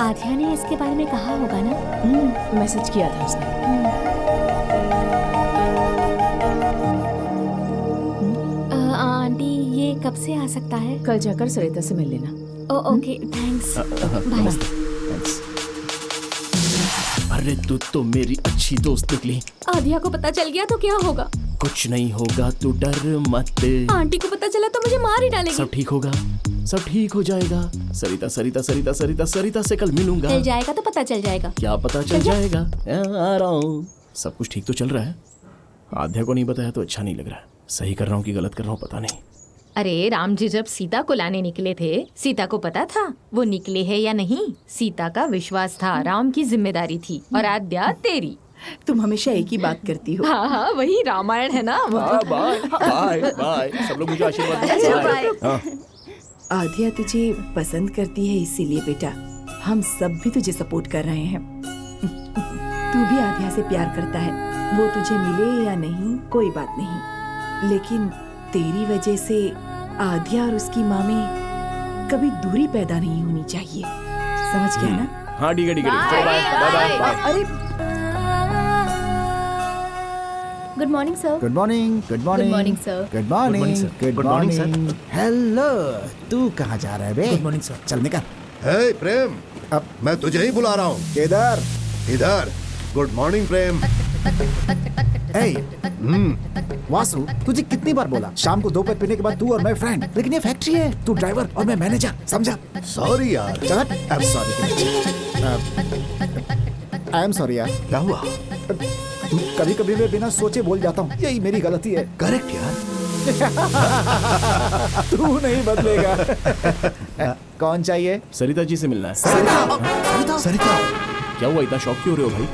आध्या ने इसके बारे में कहा होगा ना? मैसेज किया था उसने। आंटी ये कब से आ सकता है? कल जाकर सरिता से मिल लेना। Okay, thanks. बाय। अरे तू तो मेरी अच्छी दोस्त निकली। आध्या को पता चल गया तो क्या होगा? कुछ नहीं होगा, तू डर मत। आंटी को पता चला तो मुझे मार ही डालेगी। सब ठीक होगा, सब ठीक हो जाएगा। सरिता सरिता सरिता सरिता सरिता से कल मिलूंगा। चल जाएगा तो पता चल जाएगा। क्या पता चल जाएगा? आ रहा हूँ। सब कुछ ठीक तो चल रहा है। आध्या को नहीं बताया तो अच्छा नहीं लग रहा है। सही कर रहा हूँ कि गलत कर रहा हूँ पता नहीं। अरे राम जी जब सीता को लाने निकले थे, सीता को पता था वो निकले है या नहीं? सीता का विश्वास था, राम की जिम्मेदारी थी, और आद्या तेरी तुम हमेशा एक ही बात करती हो। हाँ हाँ, वही रामायण है ना। बाय बाय बाय, सब लोग मुझे आशीर्वाद दें। अच्छा, बाय। बाय। हाँ। आध्या तुझे पसंद करती है, इसीलिए बेटा हम सब भी तुझे सपोर्ट कर रहे हैं। तू भी आध्या से प्यार करता है, वो तुझे मिले या नहीं कोई बात नहीं, लेकिन तेरी वजह से आध्या और उसकी माँ में कभी दूरी पैदा नहीं होनी चाहिए। समझ गया ना? हाँ ठीक है ठीक है, चलो बाय बाय बाय। अरे good morning sir. Good morning, good morning, Good morning, sir. Good morning, good Good morning, sir. Morning. Hello, तू कहाँ जा रहा है बे? Good morning sir. चल निकल। हे प्रेम, अब मैं तुझे ही बुला रहा हूँ। इधर इधर। गुड मॉर्निंग प्रेम। वासु, तुझे कितनी बार बोला शाम को 2 पैक पीने के बाद तू और मैं फ्रेंड, लेकिन ये फैक्ट्री है, तू ड्राइवर और मैं मैनेजर, समझा? सॉरी यार। चल I am sorry. I am sorry यार। क्या हुआ? कभी कभी मैं बिना सोचे बोल जाता हूँ, यही मेरी गलती है। करेक्ट यार। तू नहीं बदलेगा। कौन चाहिए? सरिता जी से मिलना है। सरिता? सरिता? क्या हुआ, इतना शौक क्यों हो रहे हो भाई?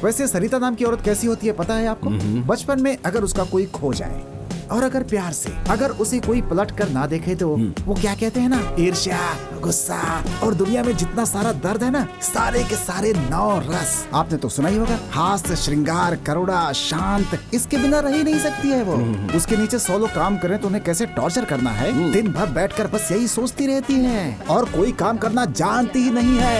वैसे सरिता नाम की औरत कैसी होती है पता है आपको? बचपन में अगर उसका कोई खो जाए और अगर प्यार से अगर उसे कोई पलट कर ना देखे तो वो क्या कहते हैं ना, ईर्ष्या, गुस्सा और दुनिया में जितना सारा दर्द है ना, सारे के सारे 9 रस आपने तो सुना ही होगा। हास्य, श्रृंगार, करुणा, शांत, इसके बिना रह ही नहीं सकती है वो। उसके नीचे 100 लोग काम करें तो उन्हें कैसे टॉर्चर करना है, दिन भर बैठकर बस यही सोचती रहती है और कोई काम करना जानती ही नहीं है।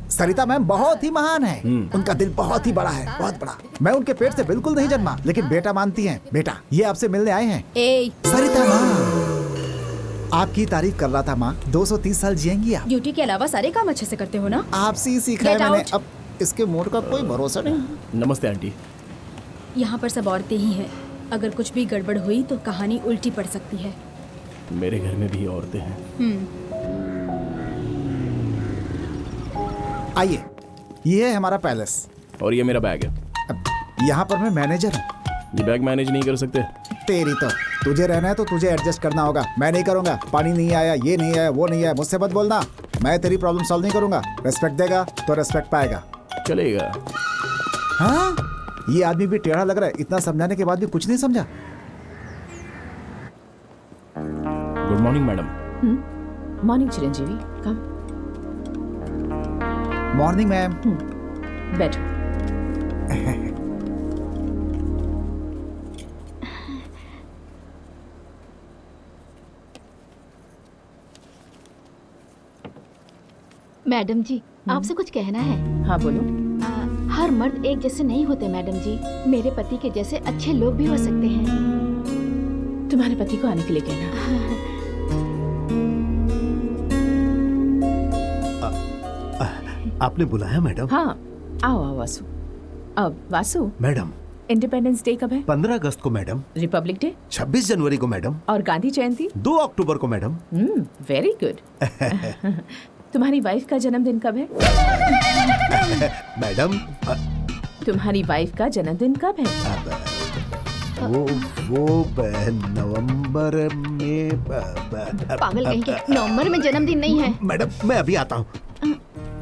सरिता मैम बहुत ही महान है, उनका दिल बहुत ही बड़ा है, बहुत बड़ा। मैं उनके पेट से बिल्कुल नहीं जन्मा, लेकिन बेटा मानती हैं। बेटा ये आपसे मिलने आए हैं। सरिता माँ आपकी तारीफ कर रहा था माँ, 230 साल जिएंगी आप। ड्यूटी के अलावा सारे काम अच्छे से करते हो ना? आपसे ही सीखा है Get मैंने। out. अब इसके मूड का कोई भरोसा नहीं। नमस्ते आंटी। यहाँ पर सब औरतें ही हैं, अगर कुछ भी गड़बड़ हुई तो कहानी उल्टी पड़ सकती है। मेरे घर में भी औरतें हैं। आइए, ये है हमारा पैलेस और ये मेरा बैग है। यहाँ पर मैं मैनेजर हूँ। ये बैग मैनेज नहीं कर सकते? तेरी तो, तुझे रहना है तो तुझे एडजस्ट करना होगा, मैं नहीं करूँगा। पानी नहीं आया, ये नहीं आया, वो नहीं आया, मुझसे मत बोलना। मैं तेरी प्रॉब्लम सॉल्व नहीं करूँगा। रेस्पेक्ट देगा तो रेस्पेक्ट पाएगा। चलेगा। हाँ, ये आदमी भी टेढ़ा लग रहा है, इतना समझाने के बाद भी कुछ नहीं समझा। Good morning madam. Morning Chiranjeevi, come. Morning ma'am. बैठो। मैडम जी, आपसे कुछ कहना है। हाँ बोलो। हर मर्द एक जैसे नहीं होते मैडम जी, मेरे पति के जैसे अच्छे लोग भी हो सकते हैं। तुम्हारे पति को आने के लिए कहना। आपने बुलाया मैडम? हाँ, आओ आओ वासु। अब वासु, मैडम इंडिपेंडेंस डे कब है? 15 अगस्त को मैडम। Republic day? 26 जनवरी को मैडम। और गांधी जयंती? 2 अक्टूबर को मैडम। Very good. तुम्हारी वाइफ का जन्मदिन कब है? मैडम तुम्हारी वाइफ का जन्मदिन कब है? वो नवंबर में। पागल कहीं के, नवंबर में जन्मदिन नहीं है। मैडम मैं अभी आता हूँ।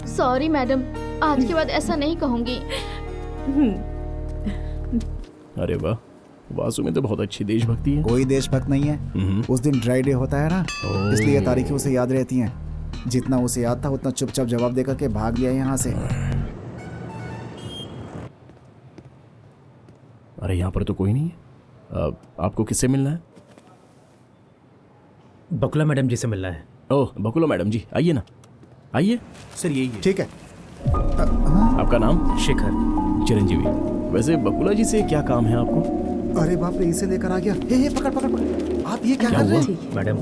सॉरी मैडम, आज के बाद ऐसा नहीं कहूँगी। अरे वाह, वासु में तो बहुत अच्छी देशभक्ति है। कोई देशभक्त नहीं है। उस दिन ड्राई डे होता है ना, इसलिए तारीखें उसे याद रहती हैं। जितना उसे याद था उतना चुपचाप जवाब देकर के भाग गया यहाँ से। अरे यहाँ पर तो कोई नहीं है। आपको किससे मिलना है? बकुला मैडम जी से मिलना है। ओह बकुला मैडम जी, आइए ना, आइए। सर यही है। ठीक है। आपका नाम? शेखर। चिरंजीवी। वैसे बकुला जी से क्या काम है आपको? अरे बाप रे, इसे लेकर आ गया। हे पकड़ पकड़ पकड़। आप ये क्या कर रहे हैं? मैडम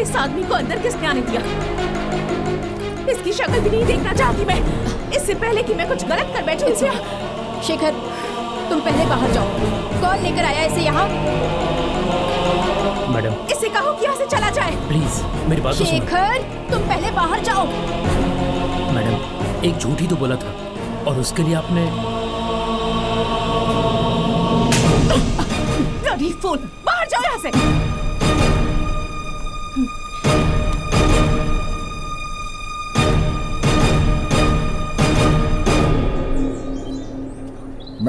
इस आदमी को अंदर किसने आने दिया? इसकी शक्ल भी नहीं देखना चाहती मैं, इससे पहले कि मैं कुछ गलत कर बैठूं। शेखर, तुम पहले बाहर जाओ। कौन लेकर आया इसे यहाँ? मैडम इसे कहो कि यहाँ से चला जाए। प्लीज मेरी बात तो सुनो। शेखर, तुम पहले बाहर जाओ। मैडम एक झूठ ही तो बोला था और उसके लिए आपने। ब्लडी फूल, बाहर जाओ यहाँ से।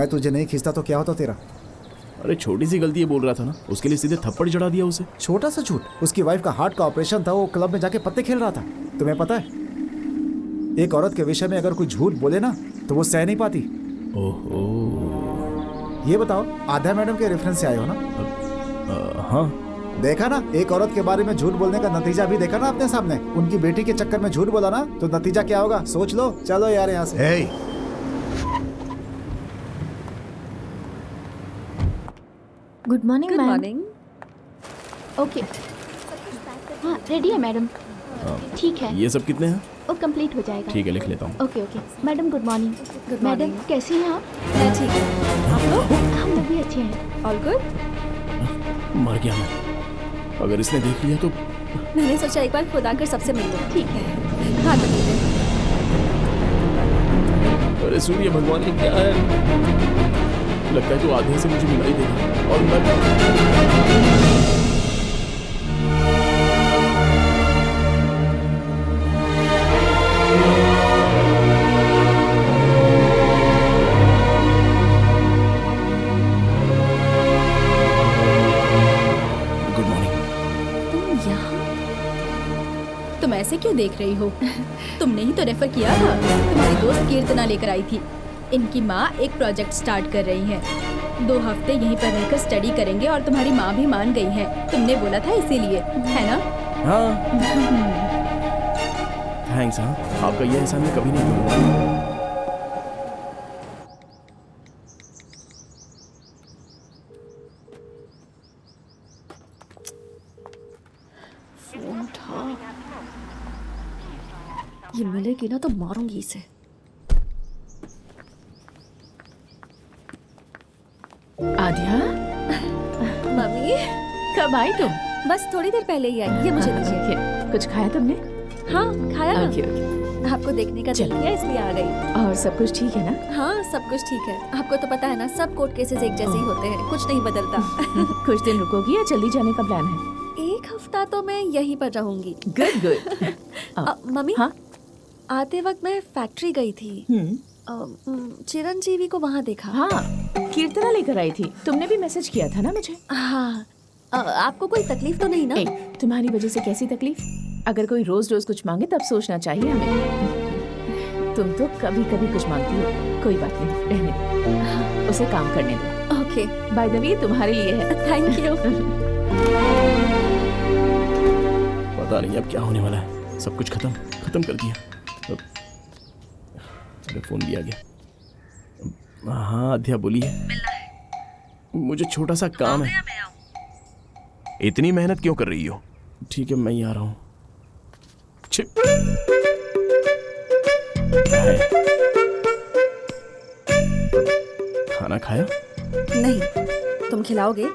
मैं तुझे नहीं खींचता तो क्या होता तेरा? अरे छोटी सी गलती ये बोल रहा था ना, उसके लिए सीधे थप्पड़ चढ़ा दिया उसे। छोटा सा झूठ? उसकी वाइफ का हार्ट का ऑपरेशन था, वो क्लब में जाके पत्ते खेल रहा था। तुम्हें पता है, एक औरत के विषय में अगर कोई झूठ बोले ना तो वो सह नहीं पाती। ओहो। ये बताओ, आध्या मैडम के रेफरेंस से आए हो ना? हाँ। देखा ना, एक औरत के बारे में झूठ बोलने का नतीजा भी देखा ना अपने सामने। उनकी बेटी के चक्कर में झूठ बोला ना तो नतीजा क्या होगा सोच लो। चलो यार यहाँ से। Good morning good ma'am. Morning. Okay, हाँ रेडी है मैडम। ठीक है, ये सब कितने हैं? वो कंप्लीट हो जाएगा। ठीक है, लिख लेता हूँ। Okay okay madam, good morning. Good madam morning. कैसी हैं आप? मैं ठीक हूँ, आप लोग? हम लोग भी अच्छे हैं। All good? मर गया मैं। अगर इसने देख लिया तो। मैंने सोचा एक बार खुद आकर सबसे मिल लूं। ठीक है, हाँ तो ठीक है। अरे सूर्य भगवान, ये क्या है? लगता है तो आधे से मुझे मिला ही देगा और मैं। तुम ऐसे क्यों देख रही हो? तुमने ही तो रेफर किया था। तुम्हारी दोस्त कीर्तना लेकर आई थी। इनकी माँ एक प्रोजेक्ट स्टार्ट कर रही है। 2 हफ्ते यहीं पर रहकर स्टडी करेंगे और तुम्हारी माँ भी मान गई है। तुमने बोला था इसीलिए, है ना? हाँ। थैंक्स। हाँ, आपका ये एहसान मैं कभी नहीं भूलूंगा। फोन उठा। ये मिलेगी ना तो मारूंगी इसे। आध्या, मम्मी कब आई तुम? बस थोड़ी देर पहले ही आई। ये मुझे दीजिए। कुछ खाया तुमने? हाँ खाया ना। Okay okay. आपको देखने का दिल किया इसलिए आ गई। और सब कुछ ठीक है ना? हाँ सब कुछ ठीक है। आपको तो पता है ना, सब कोर्ट केसेस एक जैसे ही होते हैं, कुछ नहीं बदलता। कुछ दिन रुकोगी या जल्दी जाने का प्लान है? 1 हफ्ता तो मैं यहीं पर रहूंगी। Good good. मम्मी, हाँ? आते वक्त मैं फैक्ट्री गई थी। चिरंजीवी को वहाँ देखा। हाँ, कीर्तना लेकर आई थी। तुमने भी मैसेज किया था ना मुझे? हाँ। आपको कोई तकलीफ तो नहीं ना? तुम्हारी वजह से कैसी तकलीफ? अगर कोई रोज रोज कुछ मांगे तब सोचना चाहिए हमें। तुम तो कभी कभी कुछ मांगती हो। कोई बात नहीं, रहने दो, उसे काम करने दो। ओके। बाय द वे, तुम्हारे लिए है। Thank you. पता नहीं अब क्या होने वाला है। सब कुछ खत्म कर दिया। अरे फोन भी आ गया। हाँ आध्या बोलिए। मुझे छोटा सा काम है। इतनी मेहनत क्यों कर रही हो? ठीक है, मैं ही आ रहा हूँ। खाना खाया? नहीं। तुम खिलाओगे?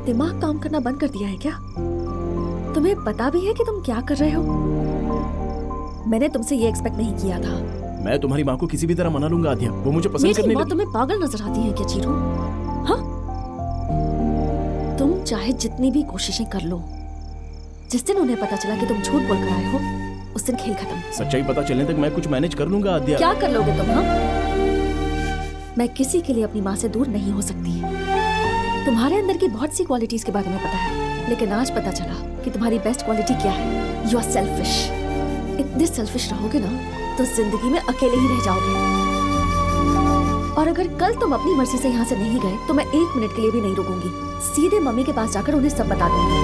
दिमाग काम करना बंद कर दिया है क्या? तुम्हें पता भी है कि तुम क्या कर रहे हो? मैंने तुमसे ये एक्सपेक्ट नहीं किया था। मैं तुम्हारी माँ को किसी भी तरह मना लूंगा आध्या। वो मुझे पसंद करने लगी। तुम्हें पागल नजर आती है क्या चीरू? हाँ? तुम चाहे जितनी भी कोशिशें कर लो, जिस दिन उन्हें पता चला कि तुम झूठ बोलकर आए हो, उस दिन खेल खत्म। सच्चाई पता चलने तक मैं कुछ मैनेज कर लूंगा आध्या। क्या कर लोगे तुम? हाँ? मैं किसी के लिए अपनी माँ से दूर नहीं हो सकती। तुम्हारे अंदर की बहुत सी क्वालिटीज के बारे में पता है, लेकिन आज पता चला कि तुम्हारी बेस्ट क्वालिटी क्या है। You are selfish. इतने सेल्फिश रहोगे ना तो जिंदगी में अकेले ही रह जाओगे। और अगर कल तुम अपनी मर्जी से यहाँ से नहीं गए तो मैं 1 मिनट के लिए भी नहीं रुकूंगी। सीधे मम्मी के पास जाकर उन्हें सब बता दूंगी।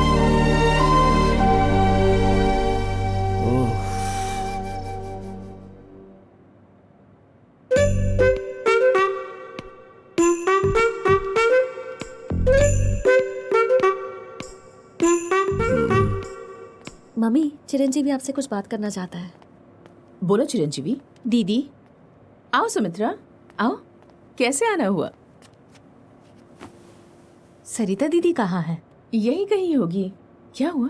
मम्मी, चिरंजीवी आपसे कुछ बात करना चाहता है। बोलो चिरंजीवी। दीदी आओ। सुमित्रा आओ। कैसे आना हुआ? सरिता दीदी कहाँ है? यही कहीं होगी। क्या हुआ?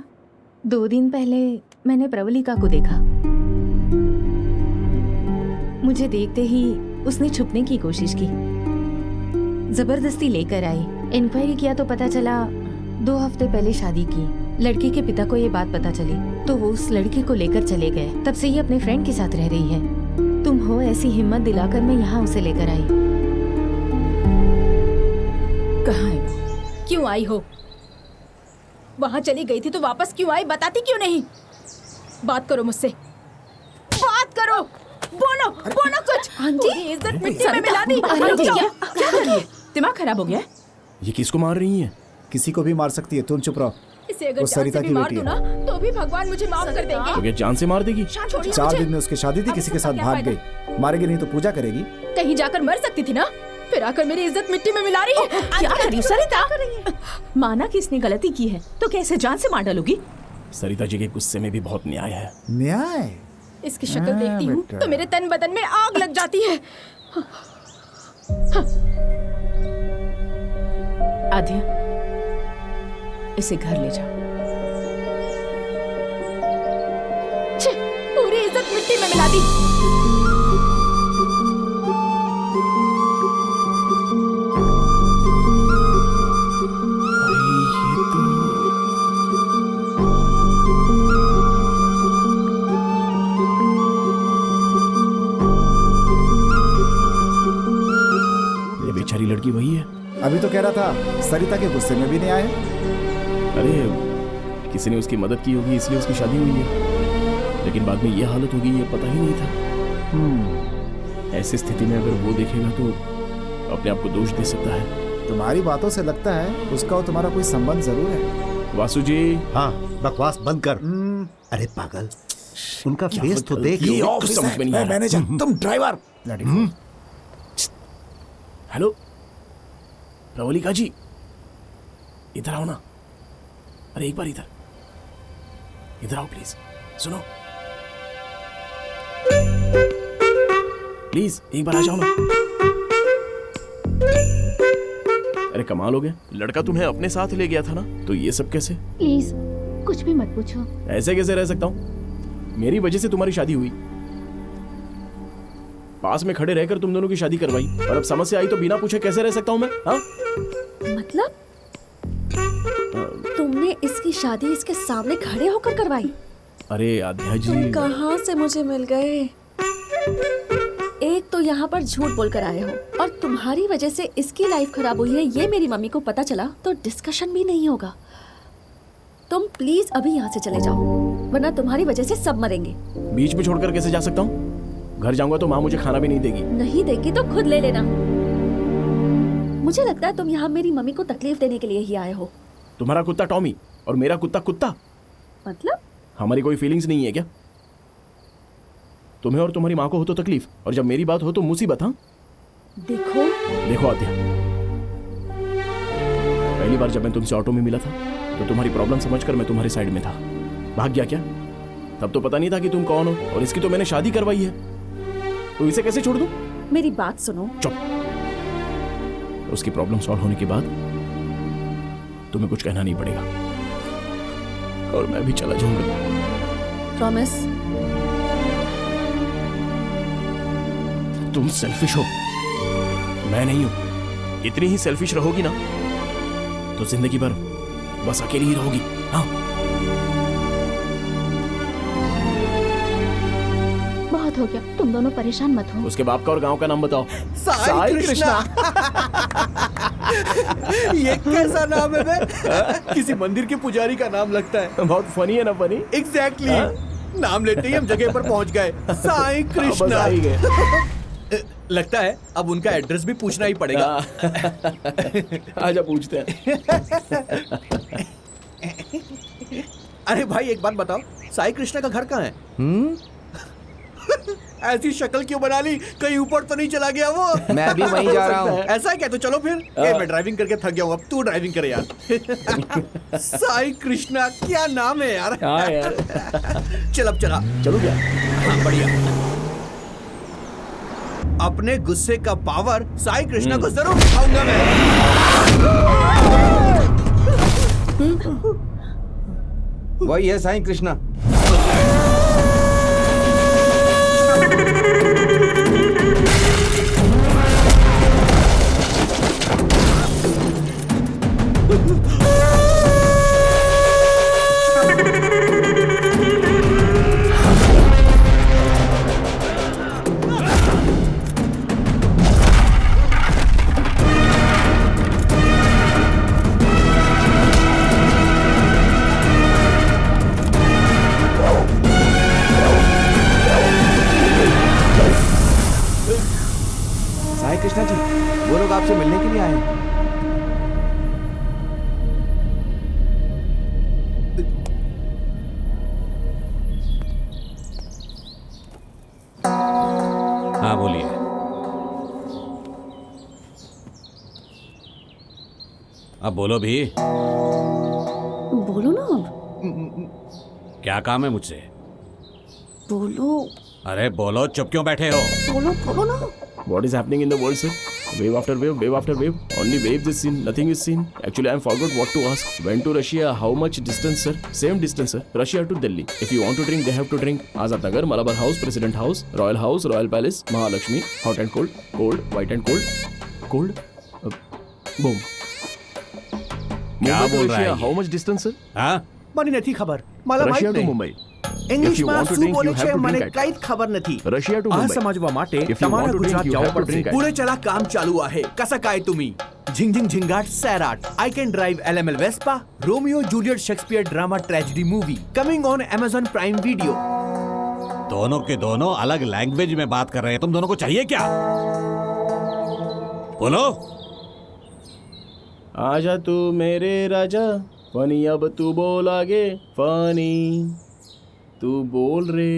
2 दिन पहले मैंने प्रवलिका को देखा। मुझे देखते ही उसने छुपने की कोशिश की, जबरदस्ती लेकर आई। इंक्वायरी किया तो पता चला 2 हफ्ते पहले शादी की। लड़की के पिता को ये बात पता चली तो वो उस लड़की को लेकर चले गए। तब से ये अपने फ्रेंड के साथ रह रही है। तुम हो ऐसी हिम्मत दिलाकर मैं यहाँ उसे लेकर आई। कहाँ है वो? क्यों आई हो? वहां चली गई थी तो वापस क्यों आई? बताती क्यों नहीं? बात करो मुझसे, बात करो, बोलो बोलो कुछ। आंटी, इज्जत मिट्टी में मिला दी। आंटी, क्या कर रही है? दिमाग खराब हो गया है? ये किसको मार रही है? किसी को भी मार सकती है, तुम चुप रहो। इसे अगर वो जान सरिता से भी की मार बेटी दूं है। ना तो भी भगवान मुझे माफ कर देंगे। तो क्या जान से मार देगी? 4 दिन में उसकी शादी थी, किसी के साथ भाग गई। मारेगी नहीं तो पूजा करेगी। कहीं जाकर मर सकती थी ना, फिर आकर मेरी इज्जत मिट्टी में मिला रही है। क्या कर रही हो सरिता? माना कि इसने गलती की है तो कैसे जान से मार डालोगी? सरिता जी के गुस्से में भी बहुत न्याय है। न्याय? इसकी शक्ल देखती हूँ तो मेरे तन बदन में आग लग जाती है। आद्या, इसे घर ले जाओ। छे, पूरी इज्जत मिट्टी में मिला दी। ये बेचारी लड़की वही है। अभी तो कह रहा था सरिता के गुस्से में भी नहीं आए। अरे किसी ने उसकी मदद की होगी इसलिए उसकी शादी हुई है, लेकिन बाद में ये हालत होगी ये पता ही नहीं था। ऐसी स्थिति में अगर वो देखेगा तो अपने आप को दोष दे सकता है। तुम्हारी बातों से लगता है उसका और तुम्हारा कोई संबंध जरूर है। वासु जी। हाँ, बकवास बंद कर। अरे पागल, उनका फेस तो देख। ये ऑफिस समझ में नहीं आ है, रहा। मैनेजर, तुम ड्राइवर। हेलो प्रवलिका जी, इधर आओ ना। अरे एक बार इधर आओ प्लीज। सुनो प्लीज, एक बार आ जाओ ना। अरे कमाल हो गया, लड़का तुम्हें अपने साथ ले गया था ना, तो ये सब कैसे? प्लीज कुछ भी मत पूछो। ऐसे कैसे रह सकता हूँ? मेरी वजह से तुम्हारी शादी हुई, पास में खड़े रहकर तुम दोनों की शादी करवाई, और अब समस्या आई तो बिना पूछे कैसे रह सकता हूँ मैं? हाँ? मतलब तुमने इसकी शादी इसके सामने खड़े होकर करवाई? अरे आद्या जी, तुम कहाँ से मुझे मिल गए? एक तो यहाँ पर झूठ बोलकर आए हो, और तुम्हारी वजह से इसकी लाइफ खराब हुई है ये मेरी मम्मी को पता चला तो डिस्कशन भी नहीं होगा। तुम प्लीज अभी यहाँ से चले जाओ, वरना तुम्हारी वजह से सब मरेंगे। बीच में छोड़कर कैसे जा सकता हूँ? घर जाऊंगा तो माँ मुझे खाना भी नहीं देगी। नहीं देगी तो खुद ले लेना। मुझे लगता है तुम यहाँ मेरी मम्मी को तकलीफ देने के लिए ही आए हो। तुम्हारा कुत्ता टॉमी और मेरा कुत्ता। मतलब? हमारी कोई फीलिंग्स नहीं है क्या? तुम्हें और तुम्हारी माँ को हो तो तकलीफ, और जब मेरी बात हो तो मुसीबत। हाँ देखो आद्या, पहली बार जब मैं तुमसे ऑटो में मिला था तो तुम्हारी प्रॉब्लम समझकर मैं तुम्हारी साइड में था। भाग गया क्या? तब तो पता नहीं था कि तुम कौन हो, और इसकी तो मैंने शादी करवाई है, तो इसे कैसे छोड़ दूं? मेरी बात सुनो। चुप। उसकी प्रॉब्लम सॉल्व होने के बाद तुम्हें कुछ कहना नहीं पड़ेगा, और मैं भी चला जाऊंगा। प्रॉमिस? तुम सेल्फिश हो, मैं नहीं हूं। इतनी ही सेल्फिश रहोगी ना तो जिंदगी भर बस अकेली ही रहोगी। हाँ, बहुत हो गया, तुम दोनों परेशान मत हो। उसके बाप का और गांव का नाम बताओ। साई कृष्णा। ये कैसा नाम है बे? किसी मंदिर के पुजारी का नाम लगता है। बहुत फनी है ना? फनी? एग्जैक्टली। नाम लेते ही हम जगह पर पहुंच गए। साई कृष्णा। लगता है अब उनका एड्रेस भी पूछना ही पड़ेगा। आजा पूछते हैं। अरे भाई एक बात बताओ, साई कृष्णा का घर कहाँ है? ऐसी शक्ल क्यों बना ली? कहीं ऊपर तो नहीं चला गया वो? मैं भी वहीं जा रहा हूँ। ऐसा है क्या? तो चलो फिर। मैं ड्राइविंग करके थक गया हूँ, अब तू ड्राइविंग करे यार। साई कृष्णा क्या नाम है यार। हाँ यार। चल अब चला। चलो क्या? हाँ बढ़िया। अपने गुस्से का पावर साई कृष्णा को जरूर दिखाऊंगा मैं। वही है साई कृष्णा। आपसे मिलने के लिए आए हैं। हाँ बोलिए। अब बोलो भी। बोलो ना अब। क्या काम है मुझसे? बोलो। अरे बोलो, चुप क्यों बैठे हो? बोलो बोलो ना। What is happening in the world, sir? Wave after wave, wave after wave. Only waves is seen, nothing is seen. Actually, I forgot what to ask. Went to Russia, how much distance, sir? Same distance, sir. Russia to Delhi. If you want to drink, they have to drink. Azad Nagar, Malabar House, President House, Royal Palace, Mahalakshmi, hot and cold, cold, white and cold, cold. Boom. क्या Mumbai to बोल रहा है Russia, ये? how much distance, sir? हाँ? મને નથી ખબર. માલા Russia માહિત to નહીં. Mumbai. If ઇંગ્લિશમાં you want to શું drink, બોલે you have છે to મને drink at. કઈ જ ખબર નથી. Russia to આ Mumbai. સમજવા માટે If you તમારે want to drink, Gujarat you જવું have to પડશે. drink at. पुढे चला काम चालू आहे. कसा काय तुम्ही? झिंगझिंग Zingaat Sairat. I can drive LML Vespa. Romeo Juliet Shakespeare drama tragedy movie coming on Amazon Prime Video. दोनों के दोनों अलग लैंग्वेज में बात कर रहे हैं। तुम दोनों को चाहिए क्या? बोलो। आजा तू मेरे राजा, फनी अब तू बोल आगे, फनी तू बोल रे.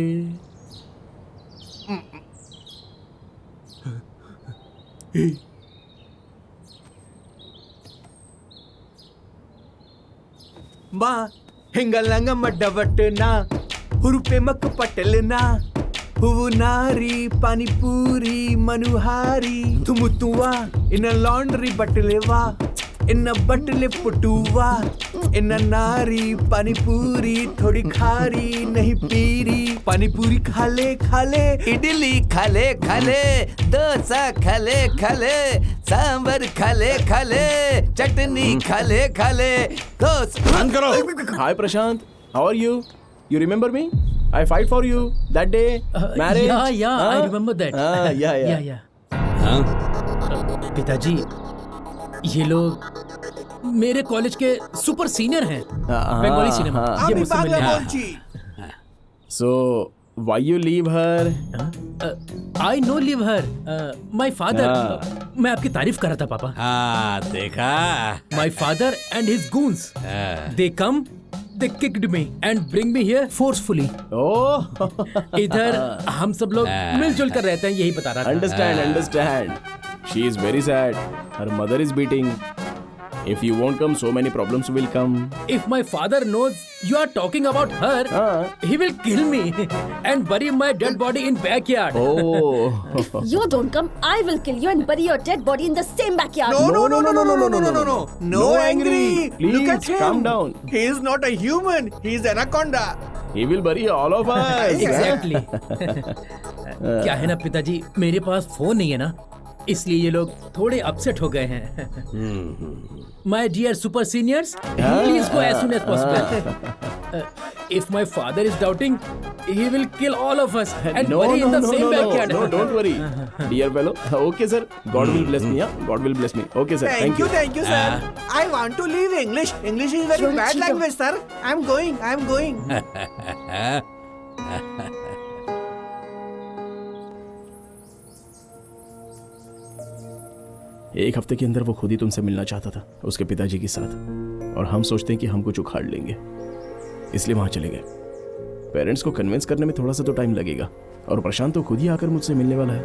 मा हिंगलंगम डवटना हुरुपे मक पटलना हुवु नारी पानीपूरी मनुहारी तुमुतुवा इन लॉन्ड्री बटलेवा इन बटले पुटुवा इन नारी पानीपूरी थोड़ी खारी नहीं पीरी पानीपूरी खाले खाले इडली खाले खाले डोसा खाले खाले सांबर खाले खाले चटनी खाले खाले बंद करो। Hi Prashant, how are you? You remember me? I fight for you that day. Marriage. Yeah, I remember that. Yeah. पिताजी, ये लोग मेरे कॉलेज के सुपर सीनियर हैं, बंगाली सिनेमा। ये मुझसे मिलने आए। So why you leave her? I no leave her. My father. मैं आपकी तारीफ कर रहा था पापा। हाँ देखा। My father and his goons. They come, they kicked me and bring me here forcefully. Oh. इधर हम सब लोग मिलजुल कर रहते हैं, यही बता रहा था। Understand. She is very sad. Her mother is beating. If you won't come, so many problems will come. If my father knows you are talking about her, he will kill me and bury my dead body in backyard. Oh. If you don't come, I will kill you and bury your dead body in the same backyard. No angry. Please, Look at him. calm down. He is not a human. He is anaconda. He will bury all of us. Exactly. क्या है ना पिताजी, मेरे पास phone नहीं है ना, इसलिए ये लोग थोड़े अपसेट हो गए हैं। My dear super seniors, please go as soon as possible. If my father is doubting, he will kill all of us and bury in the same backyard. No, don't worry, dear fellow. Okay, sir. God will bless me. God will bless me. Okay, sir. Thank you, sir. I want to leave English. English is very bad language, sir. I'm going. एक हफ्ते के अंदर वो खुद ही तुमसे मिलना चाहता था उसके पिताजी के साथ, और हम सोचते हैं कि हम कुछ उखाड़ लेंगे, इसलिए वहां चले गए। पेरेंट्स को कन्विंस करने में थोड़ा सा तो टाइम लगेगा, और प्रशांत तो खुद ही आकर मुझसे मिलने वाला है।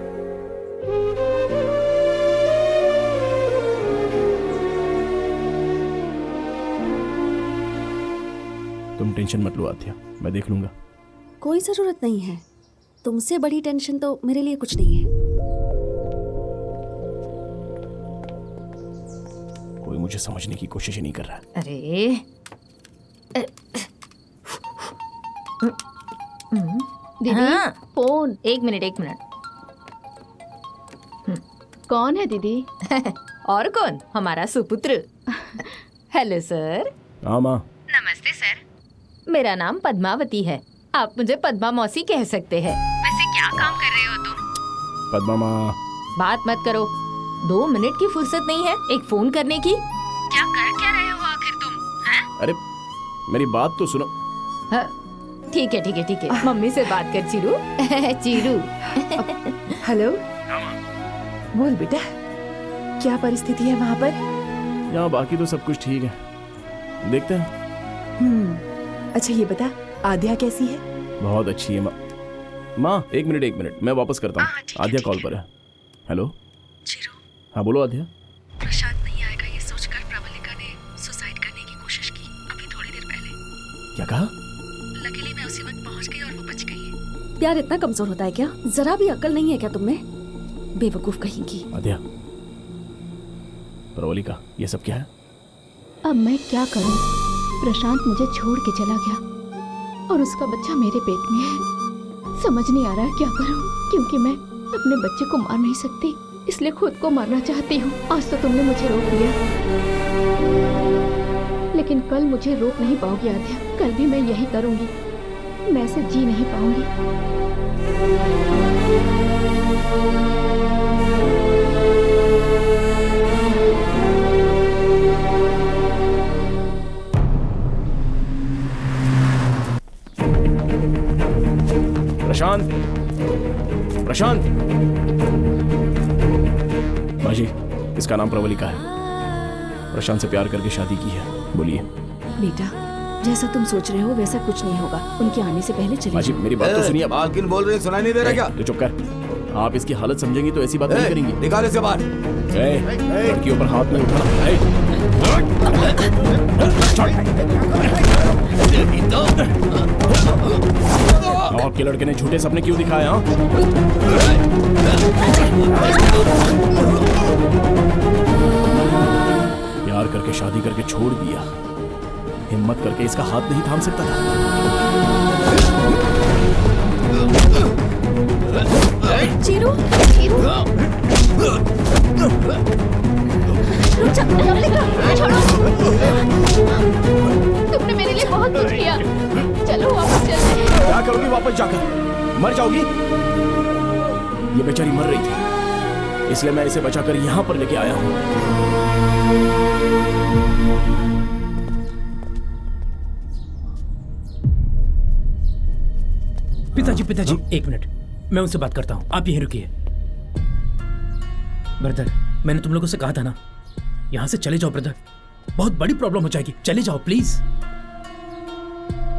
तुम टेंशन मत लो आथ्या, मैं देख लूंगा। कोई जरूरत नहीं है, तुमसे बड़ी टेंशन तो मेरे लिए कुछ नहीं है। कोई मुझे समझने की कोशिश ही नहीं कर रहा। अरे दीदी फोन। एक मिनट। कौन है दीदी? और कौन? हमारा सुपुत्र। Hello sir. हाँ माँ। नमस्ते सर। मेरा नाम पद्मावती है, आप मुझे पद्मा मौसी कह सकते हैं। वैसे क्या काम कर रहे हो तुम? पद्मा माँ। बात मत करो, 2 मिनट की फुर्सत नहीं है एक फोन करने की। क्या कर क्या रहे हो आखिर तुम? हैं? अरे मेरी बात तो सुनो। ठीक है, मम्मी से बात कर चीरू। चीरू। हेलो। बोल बेटा। क्या परिस्थिति है वहाँ पर? यहाँ बाकी तो सब कुछ ठीक है, देखते हैं। अच्छा ये बता, आद्या कैसी है? बहुत अच्छी है माँ। माँ एक मिनट, मैं वापस करता हूँ। आद्या कॉल पर है। हेलो हाँ बोलो आद्या। प्रशांत नहीं आएगा ये सोचकर प्रवलिका ने सुसाइड करने की कोशिश की अभी थोड़ी देर पहले। क्या कहा? लकीली मैं उसी वक्त पहुंच गई और वो बच गई। प्यार इतना कमजोर होता है क्या? जरा भी अक्ल नहीं है क्या तुम में? बेवकूफ कहीं की। आद्या, प्रवलिका, ये सब क्या है? अब मैं क्या करूं? प्रशांत मुझे छोड़ के चला गया और उसका बच्चा मेरे पेट में है। समझ नहीं आ रहा है क्या करूं, क्योंकि मैं अपने बच्चे को मार नहीं सकती, इसलिए खुद को मारना चाहती हूँ। आज तो तुमने मुझे रोक दिया, लेकिन कल मुझे रोक नहीं पाओगी आद्या। कल भी मैं यही करूंगी, मैं ऐसे जी नहीं पाऊंगी। प्रशांत, प्रशांत। माजी, इसका नाम प्रवलिका है। प्रशांत से प्यार करके शादी की है। बोलिए। बेटा, जैसा तुम सोच रहे हो वैसा कुछ नहीं होगा। उनके आने से पहले चले माजी, मेरी बात तो सुनिए। बात किन बोल रहे, सुनाई नहीं दे रहा क्या? तो चुप कर। आप इसकी हालत समझेंगी तो ऐसी बात नहीं करेंगी। निकाल इसे बाहर। लड़कियों पर हाथ नहीं उठाना। आपके लड़के ने झूठे सपने क्यों दिखाए? हाँ, प्यार करके शादी करके छोड़ दिया। हिम्मत करके इसका हाथ नहीं थाम सकता था। चीरू, तुमने मेरे लिए बहुत कुछ किया। चलो वापस चलते हैं। क्या करोगी वापस जाकर? मर जाओगी? ये बेचारी मर रही थी, इसलिए मैं इसे बचाकर यहाँ पर लेके आया हूँ। पिताजी, एक मिनट, मैं उनसे बात करता हूँ। आप यहीं रुकिए। ब्रदर, मैंने तुम लोगों से कहा था ना, यहाँ से चले जाओ ब्रदर, बहुत बड़ी प्रॉब्लम हो जाएगी। चले जाओ प्लीज।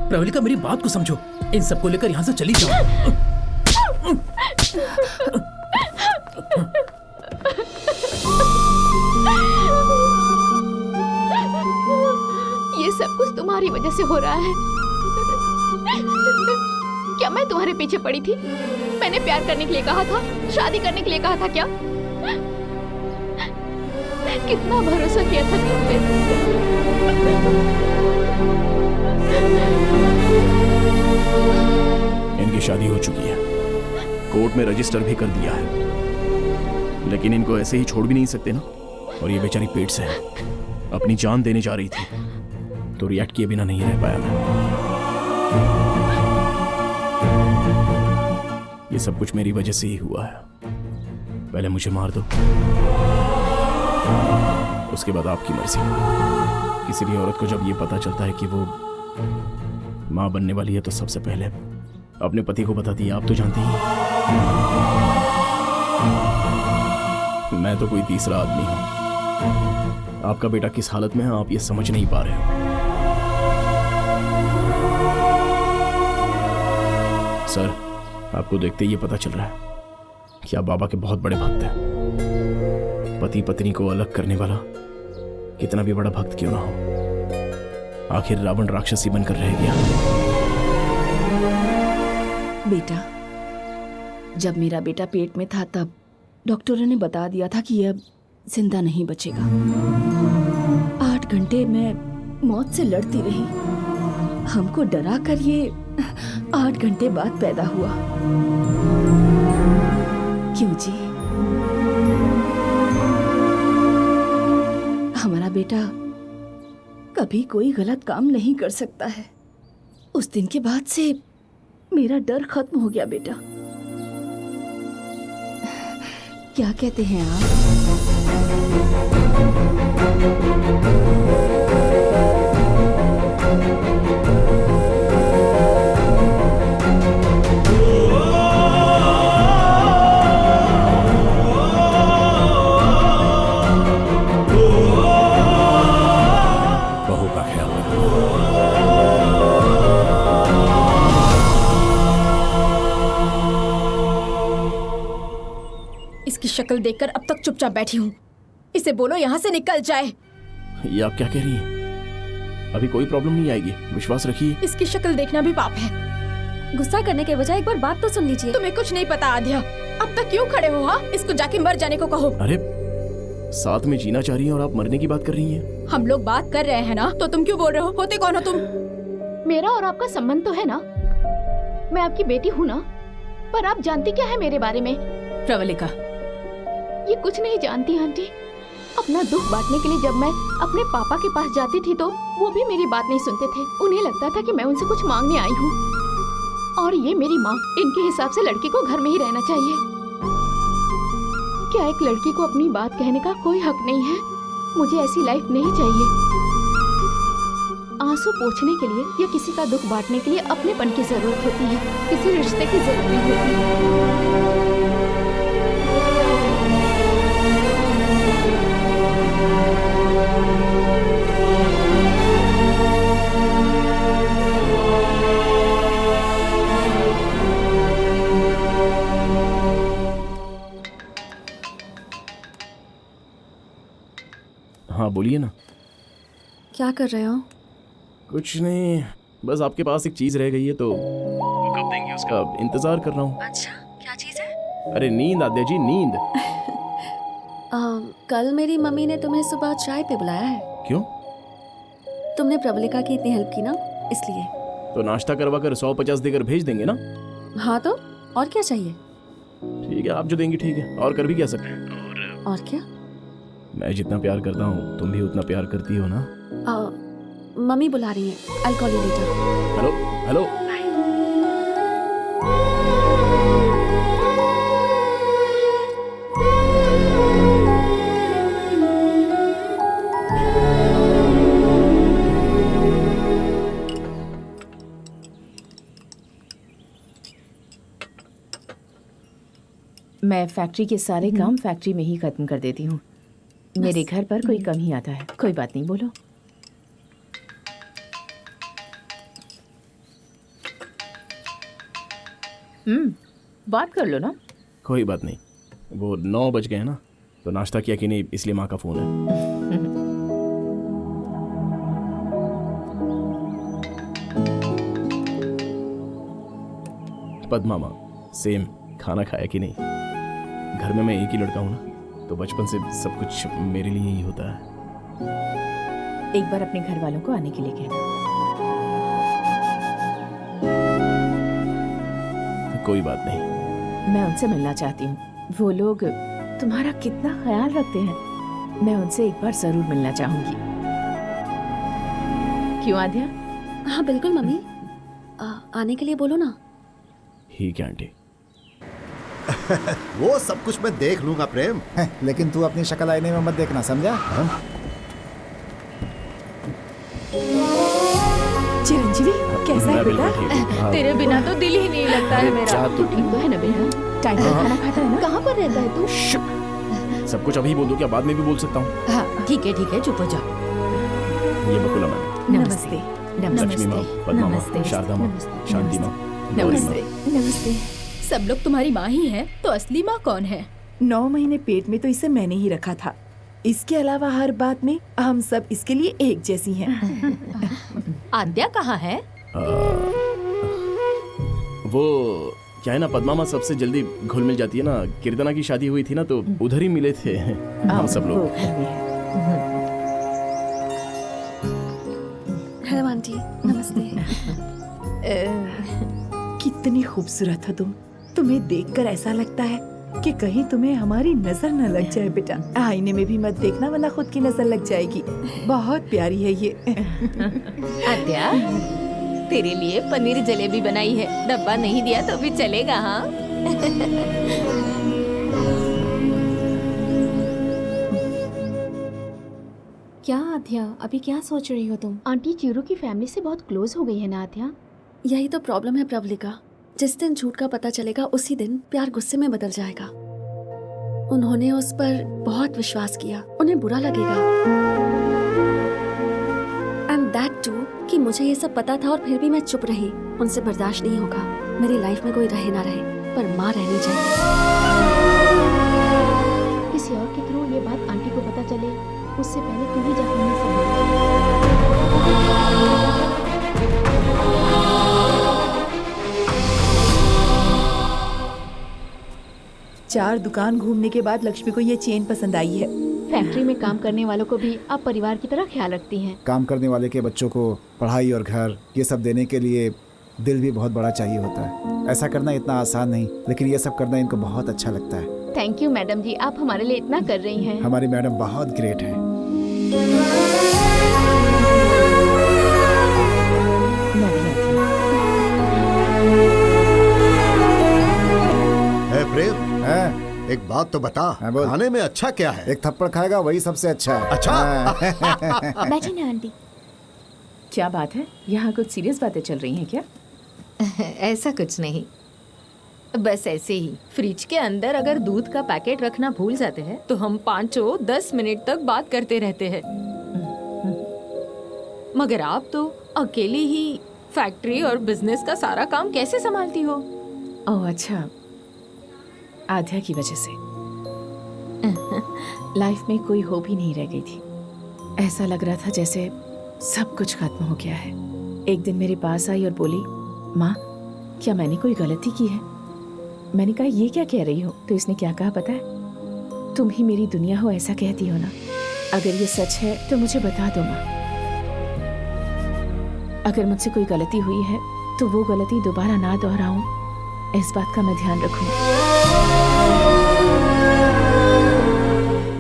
प्रवलिका, मेरी बात को समझो, इन सबको लेकर यहाँ से चली जाओ। ये सब कुछ तुम्हारी वजह से हो रहा है। क्या मैं तुम्हारे पीछे पड़ी थी? मैंने प्यार करने के लिए कहा था, शादी करने के लिए कहा था क्या? कितना भरोसा किया था तुम पे। इनकी शादी हो चुकी है, कोर्ट में रजिस्टर भी कर दिया है, लेकिन इनको ऐसे ही छोड़ भी नहीं सकते ना। और ये बेचारी पेट से है, अपनी जान देने जा रही थी, तो रिएक्ट किए बिना नहीं रह पाया मैं। ये सब कुछ मेरी वजह से ही हुआ है। पहले मुझे मार दो, उसके बाद आपकी मर्जी। किसी भी औरत को जब ये पता चलता है कि वो मां बनने वाली है, तो सबसे पहले अपने पति को बताती है। आप तो जानती ही, मैं तो कोई तीसरा आदमी हूं। आपका बेटा किस हालत में है आप ये समझ नहीं पा रहे हो। सर, आपको देखते ही ये पता चल रहा है कि आप बाबा के बहुत बड़े भक्त हैं। पति पत्नी को अलग करने वाला कितना भी बड़ा भक्त क्यों ना हो, आखिर रावण राक्षसी बनकर रह गया। बेटा, जब मेरा बेटा पेट में था तब डॉक्टरों ने बता दिया था कि यह अब जिंदा नहीं बचेगा। 8 घंटे मैं मौत से लड़ती रही। हमको डरा कर ये 8 घंटे बाद पैदा हुआ। क्यों जी? हमारा बेटा कभी कोई गलत काम नहीं कर सकता है। उस दिन के बाद से मेरा डर खत्म हो गया बेटा। क्या कहते हैं आप? शक्ल देखकर अब तक चुपचाप बैठी हूँ। इसे बोलो यहाँ से निकल जाए। ये आप क्या कह रही हैं? अभी कोई प्रॉब्लम नहीं आएगी, विश्वास रखिए। इसकी शक्ल देखना भी पाप है। गुस्सा करने के बजाय एक बार बात तो सुन लीजिए। तुम्हें कुछ नहीं पता आध्या, अब तक क्यों खड़े हो? हाँ, इसको जाके मर जाने को कहो। अरे साथ में जीना चाह रही हैं और आप मरने की बात कर रही हैं। हम लोग बात कर रहे हैं ना, तो तुम क्यों बोल रहे हो? होते कौन हो तुम? मेरा और आपका संबंध तो है ना, मैं आपकी बेटी हूँ ना, पर आप जानती क्या है मेरे बारे में? प्रवलिका, ये कुछ नहीं जानती आंटी। अपना दुख बांटने के लिए जब मैं अपने पापा के पास जाती थी तो वो भी मेरी बात नहीं सुनते थे। उन्हें लगता था कि मैं उनसे कुछ मांगने आई हूँ, और ये मेरी माँ, इनके हिसाब से लड़की को घर में ही रहना चाहिए। क्या एक लड़की को अपनी बात कहने का कोई हक नहीं है? मुझे ऐसी लाइफ नहीं चाहिए। आंसू पोंछने के लिए या किसी का दुख बांटने के लिए अपनेपन की जरूरत होती है, किसी रिश्ते की जरूरत नहीं होती। हाँ बोलिए ना। क्या कर रहे हो? कुछ नहीं, बस आपके पास एक चीज रह गई है तो वो कब देंगे उसका इंतजार कर रहा हूँ। अच्छा, क्या चीज है? अरे नींद आद्या जी, नींद। कल मेरी मम्मी ने तुम्हें सुबह चाय पे बुलाया है। क्यों? तुमने प्रवलिका की इतनी हेल्प की ना, इसलिए। तो नाश्ता करवा कर 150 देकर भेज देंगे ना? हाँ तो और क्या चाहिए? ठीक है, आप जो देंगी ठीक है, और कर भी क्या सकते हैं। और क्या? मैं जितना प्यार करता हूँ तुम भी उतना प्यार करती हो ना? मम्मी बुला रही है, I'll call you later। Hello hello. मैं फैक्ट्री के सारे काम फैक्ट्री में ही खत्म कर देती हूँ। मेरे घर पर कोई कम ही आता है। कोई बात नहीं, बोलो। बात कर लो ना। कोई बात नहीं, वो 9 बज गए हैं ना, तो नाश्ता किया कि नहीं इसलिए माँ का फोन है। पद्मा माँ, सेम खाना खाया कि नहीं? घर में मैं एक ही लड़का हूँ ना, तो बचपन से सब कुछ मेरे लिए ही होता है। एक बार अपने घर वालों को आने के लिए कहना। कोई बात नहीं, मैं उनसे मिलना चाहती हूँ। वो लोग तुम्हारा कितना ख्याल रखते हैं। मैं उनसे एक बार जरूर मिलना चाहूंगी। क्यों आद्या? हाँ बिल्कुल मम्मी, आने के लिए बोलो ना। ठीक है आंटी। वो सब कुछ मैं देख लूंगा प्रेम। लेकिन तू अपनी शक्ल आईने में मत देखना, समझा? चिरंजीवी कैसा है बेटा? तेरे बिना तो दिल ही नहीं लगता है मेरा। तू ठीक तो है ना बेटा? टाइम पर खाना खाता है ना? कहाँ पर रहता है तू? सब कुछ अभी बोल दो क्या बाद में भी बोल सकता हूँ? हाँ ठीक है, चुप हो जाओ। ये बकुला मैम, नमस्ते। लक्ष्मी माँ, पद्मा माँ, शारदा माँ, शांति माँ, नमस्ते। नमस्ते। सब लोग तुम्हारी माँ ही हैं, तो असली माँ कौन है? 9 महीने पेट में तो इसे मैंने ही रखा था। इसके अलावा हर बात में हम सब इसके लिए एक जैसी हैं। आद्या कहाँ है? वो क्या है ना, पद्मा माँ सबसे जल्दी घुल मिल जाती है ना। कीर्तना की शादी हुई थी ना, तो उधर ही मिले थे हम सब लोग। हेलो आंटी, नमस्ते। कितनी खूबसूरत हो तुम। तुम्हें देखकर ऐसा लगता है कि कहीं तुम्हें हमारी नजर न लग जाए बेटा। आईने में भी मत देखना वरना खुद की नजर लग जाएगी। बहुत प्यारी है ये। आद्या, तेरे लिए पनीर जलेबी बनाई है। डब्बा नहीं दिया तो भी चलेगा। हाँ क्या आध्या, अभी क्या सोच रही हो तुम? आंटी चीरू की फैमिली से बहुत क्लोज हो गई है ना आध्या? यही तो प्रॉब्लम है प्रवलिका। जिस दिन झूठ का पता चलेगा उसी दिन प्यार गुस्से में बदल जाएगा। उन्होंने उस पर बहुत विश्वास किया, उन्हें बुरा लगेगा। एंड दैट टू कि मुझे ये सब पता था और फिर भी मैं चुप रही। उनसे बर्दाश्त नहीं होगा। 「 मेरी लाइफ में कोई रहे ना रहे पर माँ रहनी चाहिए। उससे पहले तू ही जा मम्मी से मिल। चार दुकान घूमने के बाद लक्ष्मी को ये चेन पसंद आई है। फैक्ट्री में काम करने वालों को भी आप परिवार की तरह ख्याल रखती हैं। काम करने वाले के बच्चों को पढ़ाई और घर ये सब देने के लिए दिल भी बहुत बड़ा चाहिए होता है। ऐसा करना इतना आसान नहीं, लेकिन ये सब करना इनको बहुत अच्छा लगता है। थैंक यू मैडम जी, आप हमारे लिए इतना कर रही हैं। हमारी मैडम बहुत ग्रेट है। प्रेम, एक बात तो बता, खाने में अच्छा क्या है? एक थप्पड़ खाएगा वही सबसे अच्छा है। अच्छा। बैठिए ना आंटी। क्या बात है, यहाँ कुछ सीरियस बातें चल रही हैं क्या? ऐसा कुछ नहीं, बस ऐसे ही। फ्रिज के अंदर अगर दूध का पैकेट रखना भूल जाते हैं तो हम 5-10 मिनट तक बात करते रहते हैं। मगर आप तो अकेली ही फैक्ट्री और बिजनेस का सारा काम कैसे संभालती हो? ओह अच्छा, आध्या की वजह से लाइफ में कोई होप ही नहीं रह गई थी। ऐसा लग रहा था जैसे सब कुछ खत्म हो गया है। एक दिन मेरे पास आई और बोली, माँ क्या मैंने कोई गलती की है? मैंने कहा ये क्या कह रही हो? तो इसने क्या कहा पता है? तुम ही मेरी दुनिया हो, ऐसा कहती हो ना। अगर ये सच है तो मुझे बता दो माँ। अगर मुझसे कोई गलती हुई है तो वो गलती दोबारा ना दोहराऊं, इस बात का मैं ध्यान रखूं।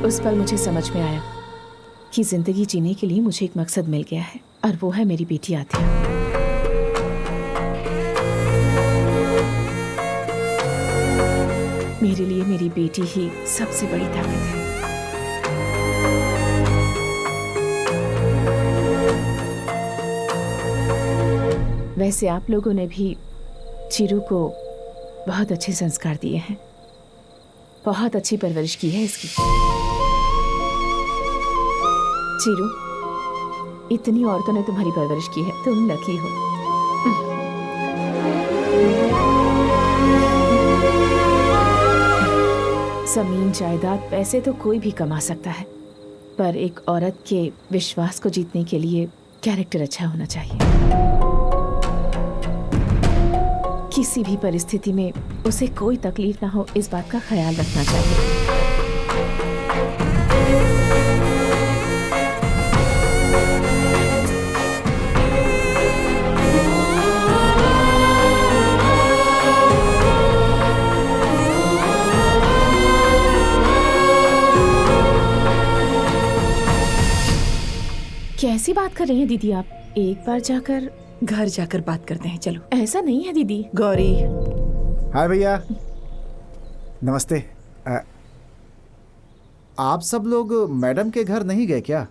उस पल मुझे समझ में आया कि जिंदगी जीने के लिए मुझे एक मकसद मिल गया है, और वो है मेरी बेटी आध्या। मेरे लिए मेरी बेटी ही सबसे बड़ी ताकत है। वैसे आप लोगों ने भी चिरू को बहुत अच्छे संस्कार दिए हैं, बहुत अच्छी परवरिश की है इसकी। चिरू, इतनी औरतों ने तुम्हारी परवरिश की है, तुम लकी हो। जमीन जायदाद पैसे तो कोई भी कमा सकता है, पर एक औरत के विश्वास को जीतने के लिए कैरेक्टर अच्छा होना चाहिए। किसी भी परिस्थिति में उसे कोई तकलीफ ना हो, इस बात का ख्याल रखना चाहिए। कैसी बात कर रही हैं दीदी आप? एक बार जाकर घर जाकर बात करते हैं, चलो। ऐसा नहीं है दीदी। गौरी। हाय भैया, नमस्ते। आप सब लोग मैडम के घर नहीं गए क्या?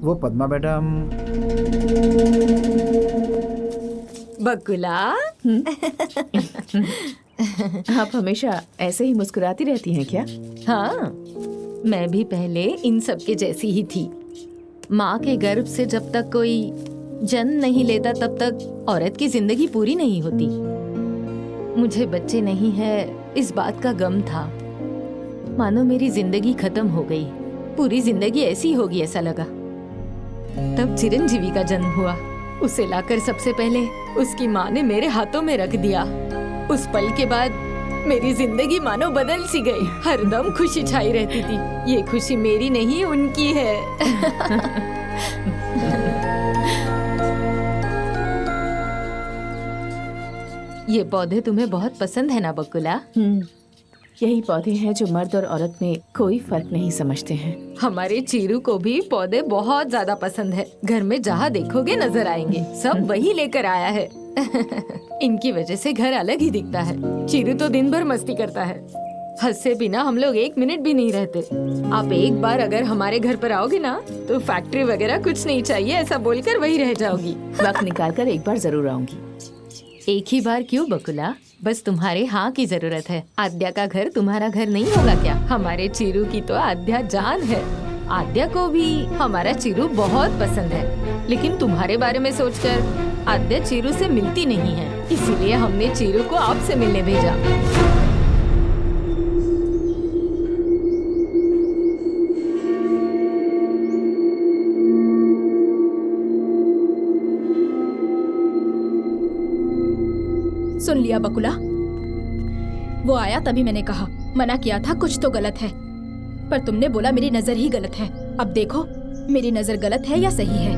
वो पद्मा मैडम। बकुला। आप हमेशा ऐसे ही मुस्कुराती रहती हैं क्या? हाँ, मैं भी पहले इन सब के जैसी ही थी। माँ के गर्भ से जब तक कोई जन्म नहीं लेता तब तक औरत की जिंदगी पूरी नहीं होती। मुझे बच्चे नहीं है इस बात का गम था। मानो मेरी जिंदगी खत्म हो गई, पूरी जिंदगी ऐसी होगी ऐसा लगा। तब चिरंजीवी का जन्म हुआ। उसे लाकर सबसे पहले उसकी माँ ने मेरे हाथों में रख दिया। उस पल के बाद मेरी जिंदगी मानो बदल सी गई। हरदम खुशी छाई रहती थी। ये खुशी मेरी नहीं उनकी है। ये पौधे तुम्हें बहुत पसंद है ना बकुला? यही पौधे हैं जो मर्द और औरत में कोई फर्क नहीं समझते हैं। हमारे चीरू को भी पौधे बहुत ज्यादा पसंद है। घर में जहाँ देखोगे नजर आएंगे, सब वही लेकर आया है। इनकी वजह से घर अलग ही दिखता है। चीरू तो दिन भर मस्ती करता है। हंसे बिना हम लोग एक मिनट भी नहीं रहते। आप एक बार अगर हमारे घर पर आओगे ना तो फैक्ट्री वगैरह कुछ नहीं चाहिए ऐसा बोलकर वही रह जाओगी। वक्त निकाल कर एक बार जरूर आऊंगी। एक ही बार क्यों बकुला? बस तुम्हारे हाँ की जरूरत है। आद्या का घर तुम्हारा घर नहीं होगा क्या? हमारे चीरू की तो आद्या जान है। आद्या को भी हमारा चीरू बहुत पसंद है, लेकिन तुम्हारे बारे में सोचकर आद्या चीरू से मिलती नहीं है। इसीलिए हमने चीरू को आपसे मिलने भेजा। सुन लिया बकुला, वो आया तभी मैंने कहा, मना किया था कुछ तो गलत है, पर तुमने बोला मेरी नजर ही गलत है। अब देखो मेरी नजर गलत है या सही है।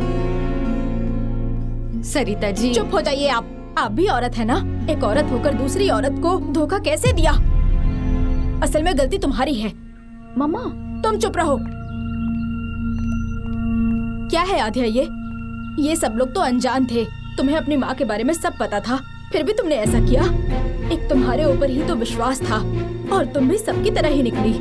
सरिता जी चुप हो जाइए आप भी औरत है ना। एक औरत होकर दूसरी औरत को धोखा कैसे दिया? असल में गलती तुम्हारी है। मम्मा तुम चुप रहो। क्या है आध्या ये सब लोग तो अनजान थे, तुम्हें अपनी माँ के बारे में सब पता था, फिर भी तुमने ऐसा किया। एक तुम्हारे ऊपर ही तो विश्वास था और तुम भी सबकी तरह ही निकली।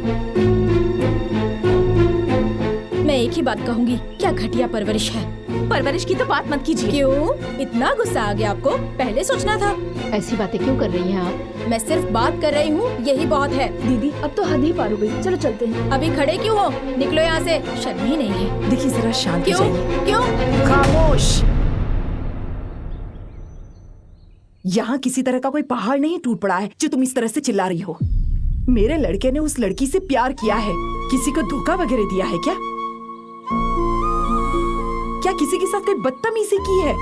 मैं एक ही बात कहूंगी, क्या घटिया परवरिश है। परवरिश की तो बात मत कीजिए। क्यों इतना गुस्सा आ गया आपको? पहले सोचना था। ऐसी बातें क्यों कर रही हैं आप? मैं सिर्फ बात कर रही हूँ, यही बहुत है। दीदी अब तो हद ही पार हो गई, चलो चलते हैं। अभी खड़े क्यों हो? निकलो यहाँ से, शर्म ही नहीं है। देखिए जरा शांत हो क्यों जाइए। क्यों? खामोश। यहाँ किसी तरह का कोई पहाड़ नहीं टूट पड़ा है जो तुम इस तरह से चिल्ला रही हो। मेरे लड़के ने उस लड़की से प्यार किया है, किसी को धोखा वगैरह दिया है क्या? क्या किसी के साथ कोई बदतमीजी की है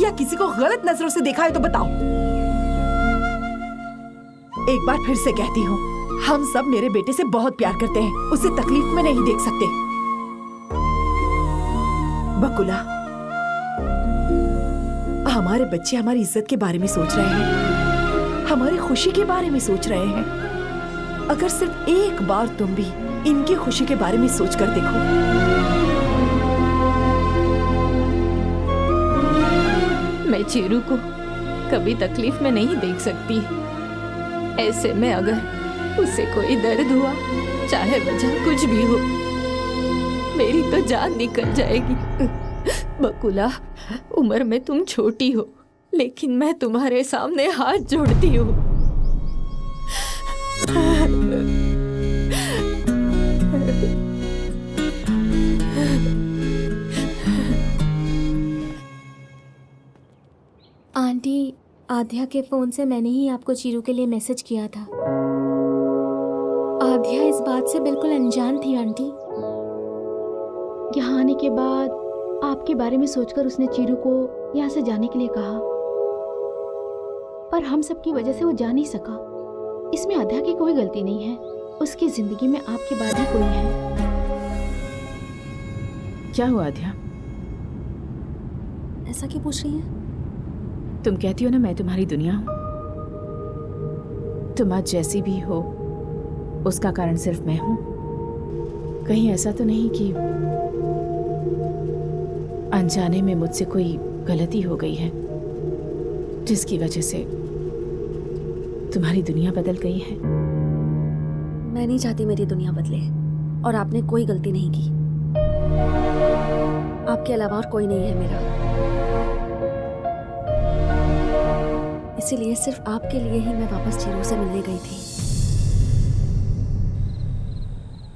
या किसी को गलत नजरों से देखा है तो बताओ। एक बार फिर से कहती हूँ, हम सब मेरे बेटे से बहुत प्यार करते हैं, उसे तकलीफ में नहीं देख सकते। बकुला, हमारे बच्चे हमारी इज्जत के बारे में सोच रहे हैं, हमारी खुशी के बारे में सोच रहे हैं। अगर सिर्फ एक बार तुम भी इनकी खुशी के बारे में सोच कर देखो। मैं चीरू को कभी तकलीफ में नहीं देख सकती। ऐसे में अगर उसे कोई दर्द हुआ, चाहे वजह कुछ भी हो, मेरी तो जान निकल जाएगी। बकुला, उम्र में तुम छोटी हो, लेकिन मैं तुम्हारे सामने हाथ जोड़ती हूँ। आंटी, आध्या के फोन से मैंने ही आपको चीरू के लिए मैसेज किया था। आध्या इस बात से बिल्कुल अनजान थी आंटी। यहाँ आने के बाद आपके बारे में सोचकर उसने चीरू को यहाँ से जाने के लिए कहा, पर हम सबकी वजह से वो जा नहीं सका। इसमें आध्या की कोई गलती नहीं है, उसकी जिंदगी में आपके बाद ही कोई है। क्या हुआ आध्या? ऐसा क्यों पूछ रही है? तुम कहती हो ना मैं तुम्हारी दुनिया हूं। तुम आज जैसी भी हो उसका कारण सिर्फ मैं हूं। कहीं ऐसा तो नहीं कि अनजाने में मुझसे कोई गलती हो गई है जिसकी वजह से तुम्हारी दुनिया बदल गई है? मैं नहीं चाहती मेरी दुनिया बदले, और आपने कोई गलती नहीं की। आपके अलावा और कोई नहीं है मेरा, इसीलिए सिर्फ आपके लिए ही मैं वापस चीरू से मिलने गई थी।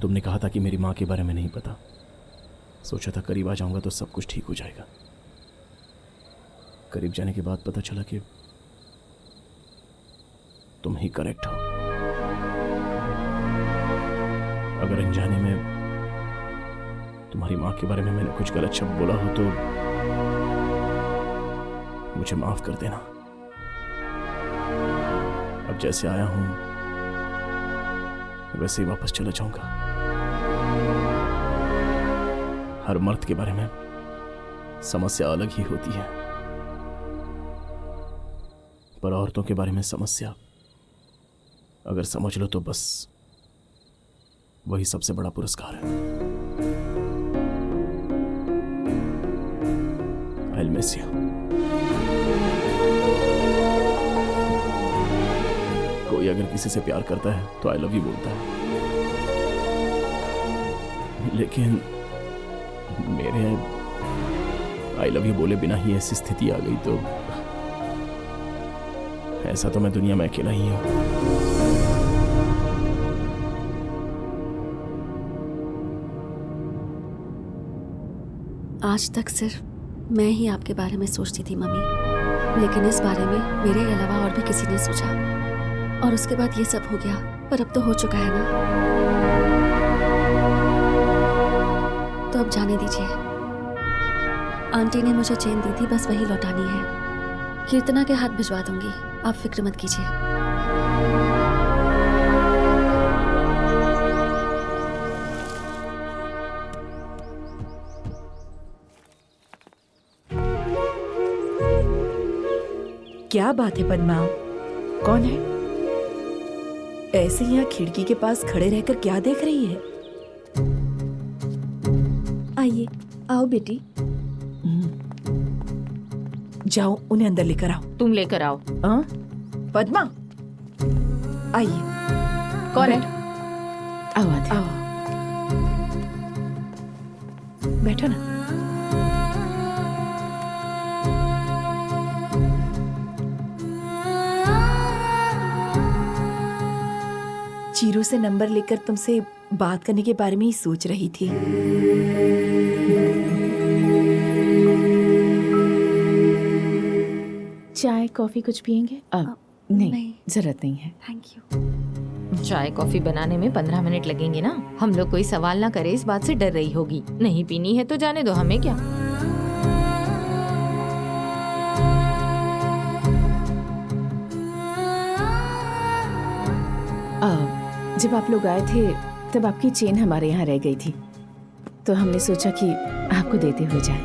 तुमने कहा था कि मेरी माँ के बारे में नहीं पता, सोचा था करीब आ जाऊंगा तो सब कुछ ठीक हो जाएगा। करीब जाने के बाद पता चला कि तुम ही करेक्ट हो। अगर अनजाने में तुम्हारी माँ के बारे में मैंने कुछ गलत शब्द बोला हो तो मुझे माफ कर देना। अब जैसे आया हूं वैसे ही वापस चला जाऊंगा। हर मर्द के बारे में समस्या अलग ही होती है, पर औरतों के बारे में समस्या अगर समझ लो तो बस वही सबसे बड़ा पुरस्कार है। I'll miss you. कोई अगर किसी से प्यार करता है तो आई लव यू बोलता है, लेकिन मेरे आई लव यू बोले बिना ही ऐसी स्थिति आ गई तो ऐसा तो मैं दुनिया में अकेला ही हूं। आज तक सिर्फ मैं ही आपके बारे में सोचती थी मम्मी, लेकिन इस बारे में मेरे अलावा और भी किसी ने सोचा, और उसके बाद ये सब हो गया। पर अब तो हो चुका है ना, तो अब जाने दीजिए। आंटी ने मुझे चैन दी थी, बस वही लौटानी है। कीर्तना के हाथ भिजवा दूंगी, आप फिक्र मत कीजिए। क्या बात है पद्मा? कौन है? ऐसे यहाँ खिड़की के पास खड़े रहकर क्या देख रही है? आइए, आओ बेटी। जाओ उन्हें अंदर लेकर आओ। तुम लेकर आओ। पद्मा आइए। कौन है? आओ आते। आओ बैठो ना। चीरू से नंबर लेकर तुमसे बात करने के बारे में ही सोच रही थी। चाय कॉफी कुछ पियेंगे? नहीं, जरूरत नहीं है। Thank you. चाय कॉफी बनाने में 15 मिनट लगेंगे ना। हम लोग कोई सवाल ना करे इस बात से डर रही होगी। नहीं पीनी है तो जाने दो, हमें क्या। जब आप लोग आए थे तब आपकी चेन हमारे यहाँ रह गई थी, तो हमने सोचा कि आपको देते हुए जाए।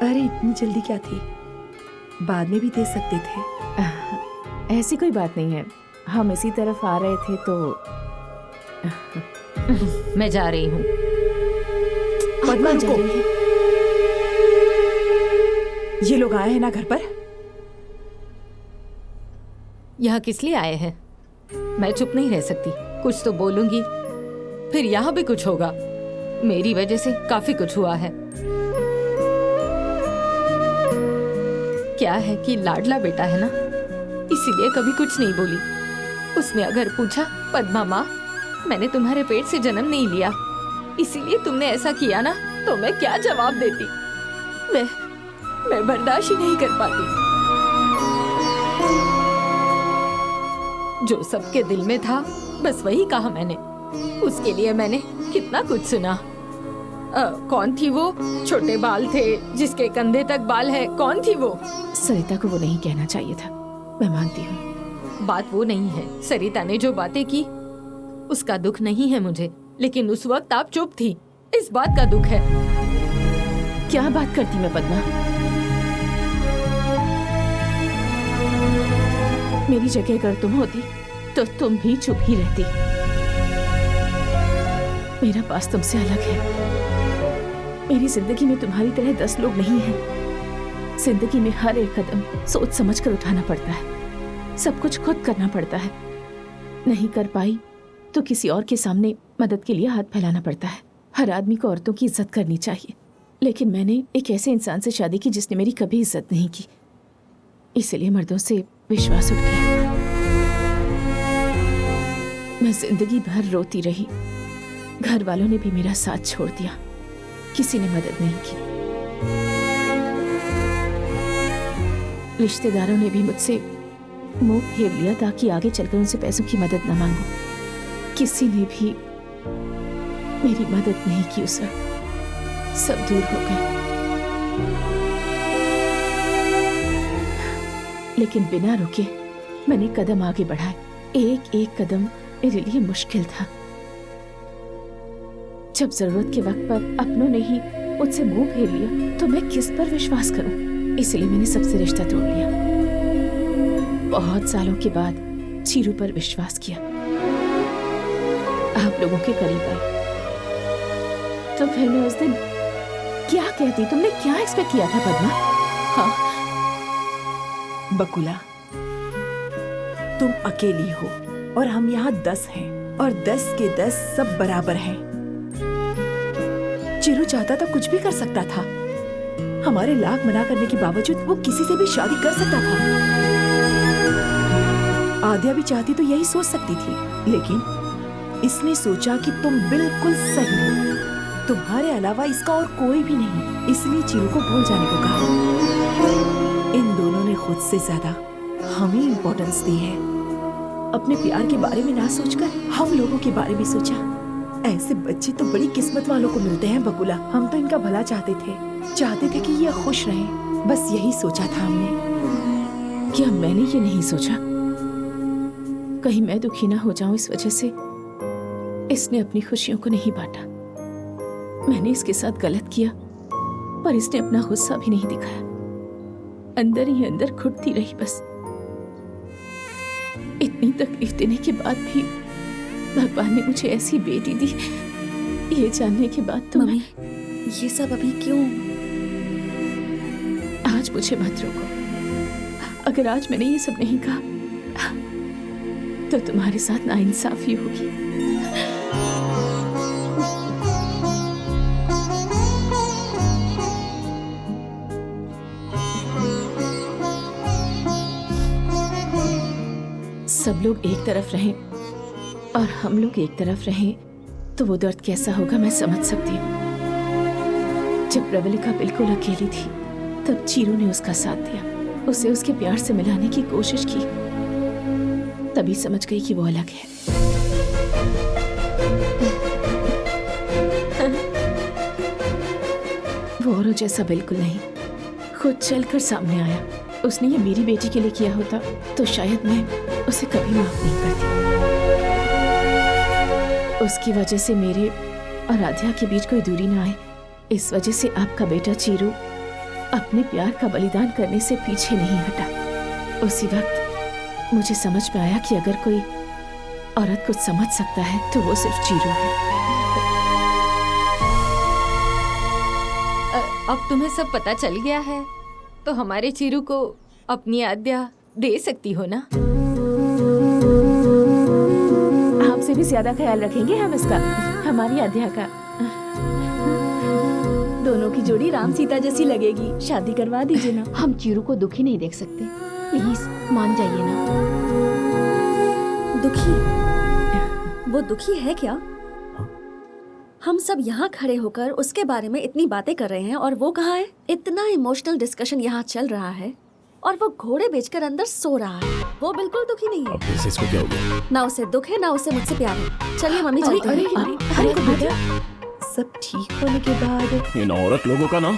अरे इतनी जल्दी क्या थी? बाद में भी दे सकते थे। ऐसी कोई बात नहीं है, हम इसी तरफ आ रहे थे तो मैं जा रही हूँ। पद्मा रुको। ये लोग आए हैं ना घर पर? यहाँ किस लिए आए हैं? मैं चुप नहीं रह सकती, कुछ तो बोलूंगी। फिर यहाँ भी कुछ होगा। मेरी वजह से काफी कुछ हुआ है। क्या है कि लाडला बेटा है ना, इसीलिए कभी कुछ नहीं बोली। उसने अगर पूछा, पद्मा माँ मैंने तुम्हारे पेट से जन्म नहीं लिया, इसीलिए तुमने ऐसा किया ना, तो मैं क्या जवाब देती? मैं बर्दाश्त ही नहीं कर पाती। जो सबके दिल में था बस वही कहा मैंने। उसके लिए मैंने कितना कुछ सुना। कौन थी वो? छोटे बाल थे जिसके कंधे तक बाल है, कौन थी वो? सरिता को वो नहीं कहना चाहिए था, मैं मानती हूँ। बात वो नहीं है। सरिता ने जो बातें की उसका दुख नहीं है मुझे, लेकिन उस वक्त आप चुप थी, इस बात का दुख है। क्या बात करती मैं पद्मा? मेरी जगह अगर तुम होती तो तुम भी चुप ही रहती। मेरा पास तुमसे अलग है। मेरी जिंदगी में तुम्हारी तरह 10 लोग नहीं हैं। जिंदगी में हर एक कदम सोच समझ कर उठाना पड़ता है, सब कुछ खुद करना पड़ता है। नहीं कर पाई तो किसी और के सामने मदद के लिए हाथ फैलाना पड़ता है। हर आदमी को औरतों की इज्जत करनी चाहिए, लेकिन मैंने एक ऐसे इंसान से शादी की जिसने मेरी कभी इज्जत नहीं की, इसलिए मर्दों से विश्वास उठ गया। मैं जिंदगी भर रोती रही। घर वालों ने भी मेरा साथ छोड़ दिया, किसी ने मदद नहीं की। रिश्तेदारों ने भी मुझसे मुंह फेर लिया ताकि आगे चलकर उनसे पैसों की मदद न मांगूं। किसी ने भी मेरी मदद नहीं की उस वक्त, सब दूर हो गए। लेकिन बिना रुके मैंने कदम आगे बढ़ाए। एक एक कदम मेरे लिए मुश्किल था। जब जरूरत के वक्त पर अपनों ने ही मुझसे मुंह फेर लिया तो मैं किस पर विश्वास करूं? इसलिए मैंने सबसे रिश्ता तोड़ लिया। बहुत सालों के बाद चीरू पर विश्वास किया, आप लोगों के करीब आई। तो फिर मैं उस दिन क्या कहती? तुमने क्या एक्सपेक्ट किया था पद्मा? हाँ बकुला, तुम अकेली हो और हम यहाँ 10 हैं और 10 के 10 सब बराबर हैं। चिरू चाहता तो कुछ भी कर सकता था। हमारे लाख मना करने के बावजूद वो किसी से भी शादी कर सकता था। आद्या भी चाहती तो यही सोच सकती थी, लेकिन इसने सोचा कि तुम बिल्कुल सही हो, तुम्हारे अलावा इसका और कोई भी नहीं, इसलिए चिरू को भूल जाने को कहा। इन दोनों ने खुद से ज्यादा हमें इम्पोर्टेंस दी है। अपने प्यार के बारे में ना सोचकर हम लोगों के बारे में सोचा। ऐसे बच्चे तो बड़ी किस्मत वालों को मिलते हैं बकुला। हम तो इनका भला चाहते थे कि ये खुश रहें। बस यही सोचा था हमने। क्या मैंने ये नहीं सोचा कहीं मैं दुखी ना हो जाऊं इस वजह से? इसने अपनी खुशियों को नहीं बांटा। मैंने इसके साथ गलत किया, पर इसने अपना गुस्सा भी नहीं दिखाया। अंदर ही अंदर घुटती रही बस। इतनी तकलीफ देने के बाद भी भगवान ने मुझे ऐसी बेटी दी, ये जानने के बाद तो मम्मी, ये सब अभी क्यों? आज मुझे मत रोको। अगर आज मैंने ये सब नहीं कहा तो तुम्हारे साथ नाइंसाफी होगी। सब लोग एक तरफ रहें और हम लोग एक तरफ रहें तो वो दर्द कैसा होगा मैं समझ सकती हूँ। जब प्रवलिका बिल्कुल अकेली थी तब चीरू ने उसका साथ दिया, उसे उसके प्यार से मिलाने की कोशिश की। तभी समझ गई कि वो अलग है। वो औरों जैसा बिल्कुल नहीं, खुद चलकर सामने आया। उसने ये मेरी बेटी के लिए किया होता तो शायद मैं उसे कभी माफ नहीं करती। उसकी वजह से मेरे और राधिया के बीच कोई दूरी ना आए, इस वजह से आपका बेटा चीरू अपने प्यार का बलिदान करने से पीछे नहीं हटा। उसी वक्त मुझे समझ में आया कि अगर कोई औरत कुछ समझ सकता है तो वो सिर्फ चीरू है। अब तुम्हें सब पता चल गया है तो हमारे चीरू को अपनी आज्ञा दे सकती हो ना? हमसे भी ज्यादा ख्याल रखेंगे हम इसका, हमारी आज्ञा का। दोनों की जोड़ी राम सीता जैसी लगेगी। शादी करवा दीजिए ना। हम चीरू को दुखी नहीं देख सकते, प्लीज मान जाइए ना। दुखी? वो दुखी है क्या? हम सब यहाँ खड़े होकर उसके बारे में इतनी बातें कर रहे हैं और वो कहाँ है? इतना इमोशनल डिस्कशन यहाँ चल रहा है और वो घोड़े बेचकर अंदर सो रहा है। वो बिल्कुल दुखी नहीं है। अब इसको क्या हो गया? ना उसे दुख है ना उसे मुझसे प्यार है। चलिए मम्मी चलते हैं। सब ठीक होने के बाद इन औरत लोगों का ना।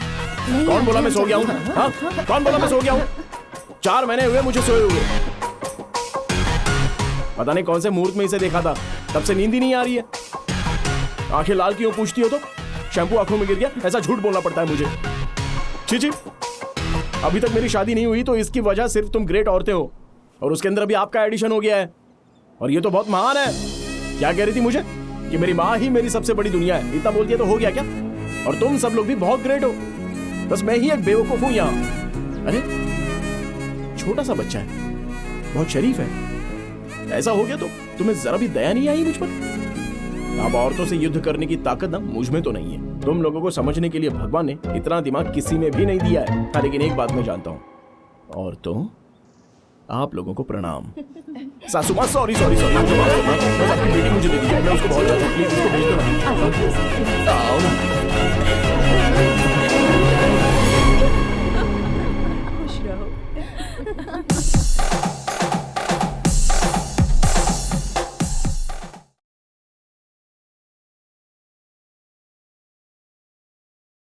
कौन बोला मैं सो गया हूँ? हाँ? कौन बोला मैं सो गया हूँ? 4 महीने हुए मुझे सोए हुए। पता नहीं कौन से मुहूर्त में इसे देखा था, तब से नींद ही नहीं आ रही है। आंखें लाल क्यों पूछती हो तो? शैम्पू आंखों में गिर गया, ऐसा झूठ बोलना पड़ता है मुझे। छी, अभी तक मेरी शादी नहीं हुई तो इसकी वजह सिर्फ तुम ग्रेट औरतें हो, और उसके अंदर अभी आपका एडिशन हो गया है, और ये तो बहुत महान है। क्या कह रही थी मुझे कि मेरी माँ ही मेरी सबसे बड़ी दुनिया है? इतना बोल दिया तो हो गया क्या? और तुम सब लोग भी बहुत ग्रेट हो, बस मैं ही एक बेवकूफ हूं यहाँ। अरे छोटा सा बच्चा है, बहुत शरीफ है, ऐसा हो गया तो तुम्हें जरा भी दया नहीं आई मुझ पर? अब औरतों से युद्ध करने की ताकत ना मुझ में तो नहीं है। तुम लोगों को समझने के लिए भगवान ने इतना दिमाग किसी में भी नहीं दिया है। हाँ, लेकिन एक बात मैं जानता हूँ, औरतों आप लोगों को प्रणाम। सासू माँ सॉरी, बस आपकी बेटी मुझे दे दीजिए, मैं उसको बहुत चाहता हूँ, प्लीज उसको भेज दो ना। आओ ना। खुश रहो।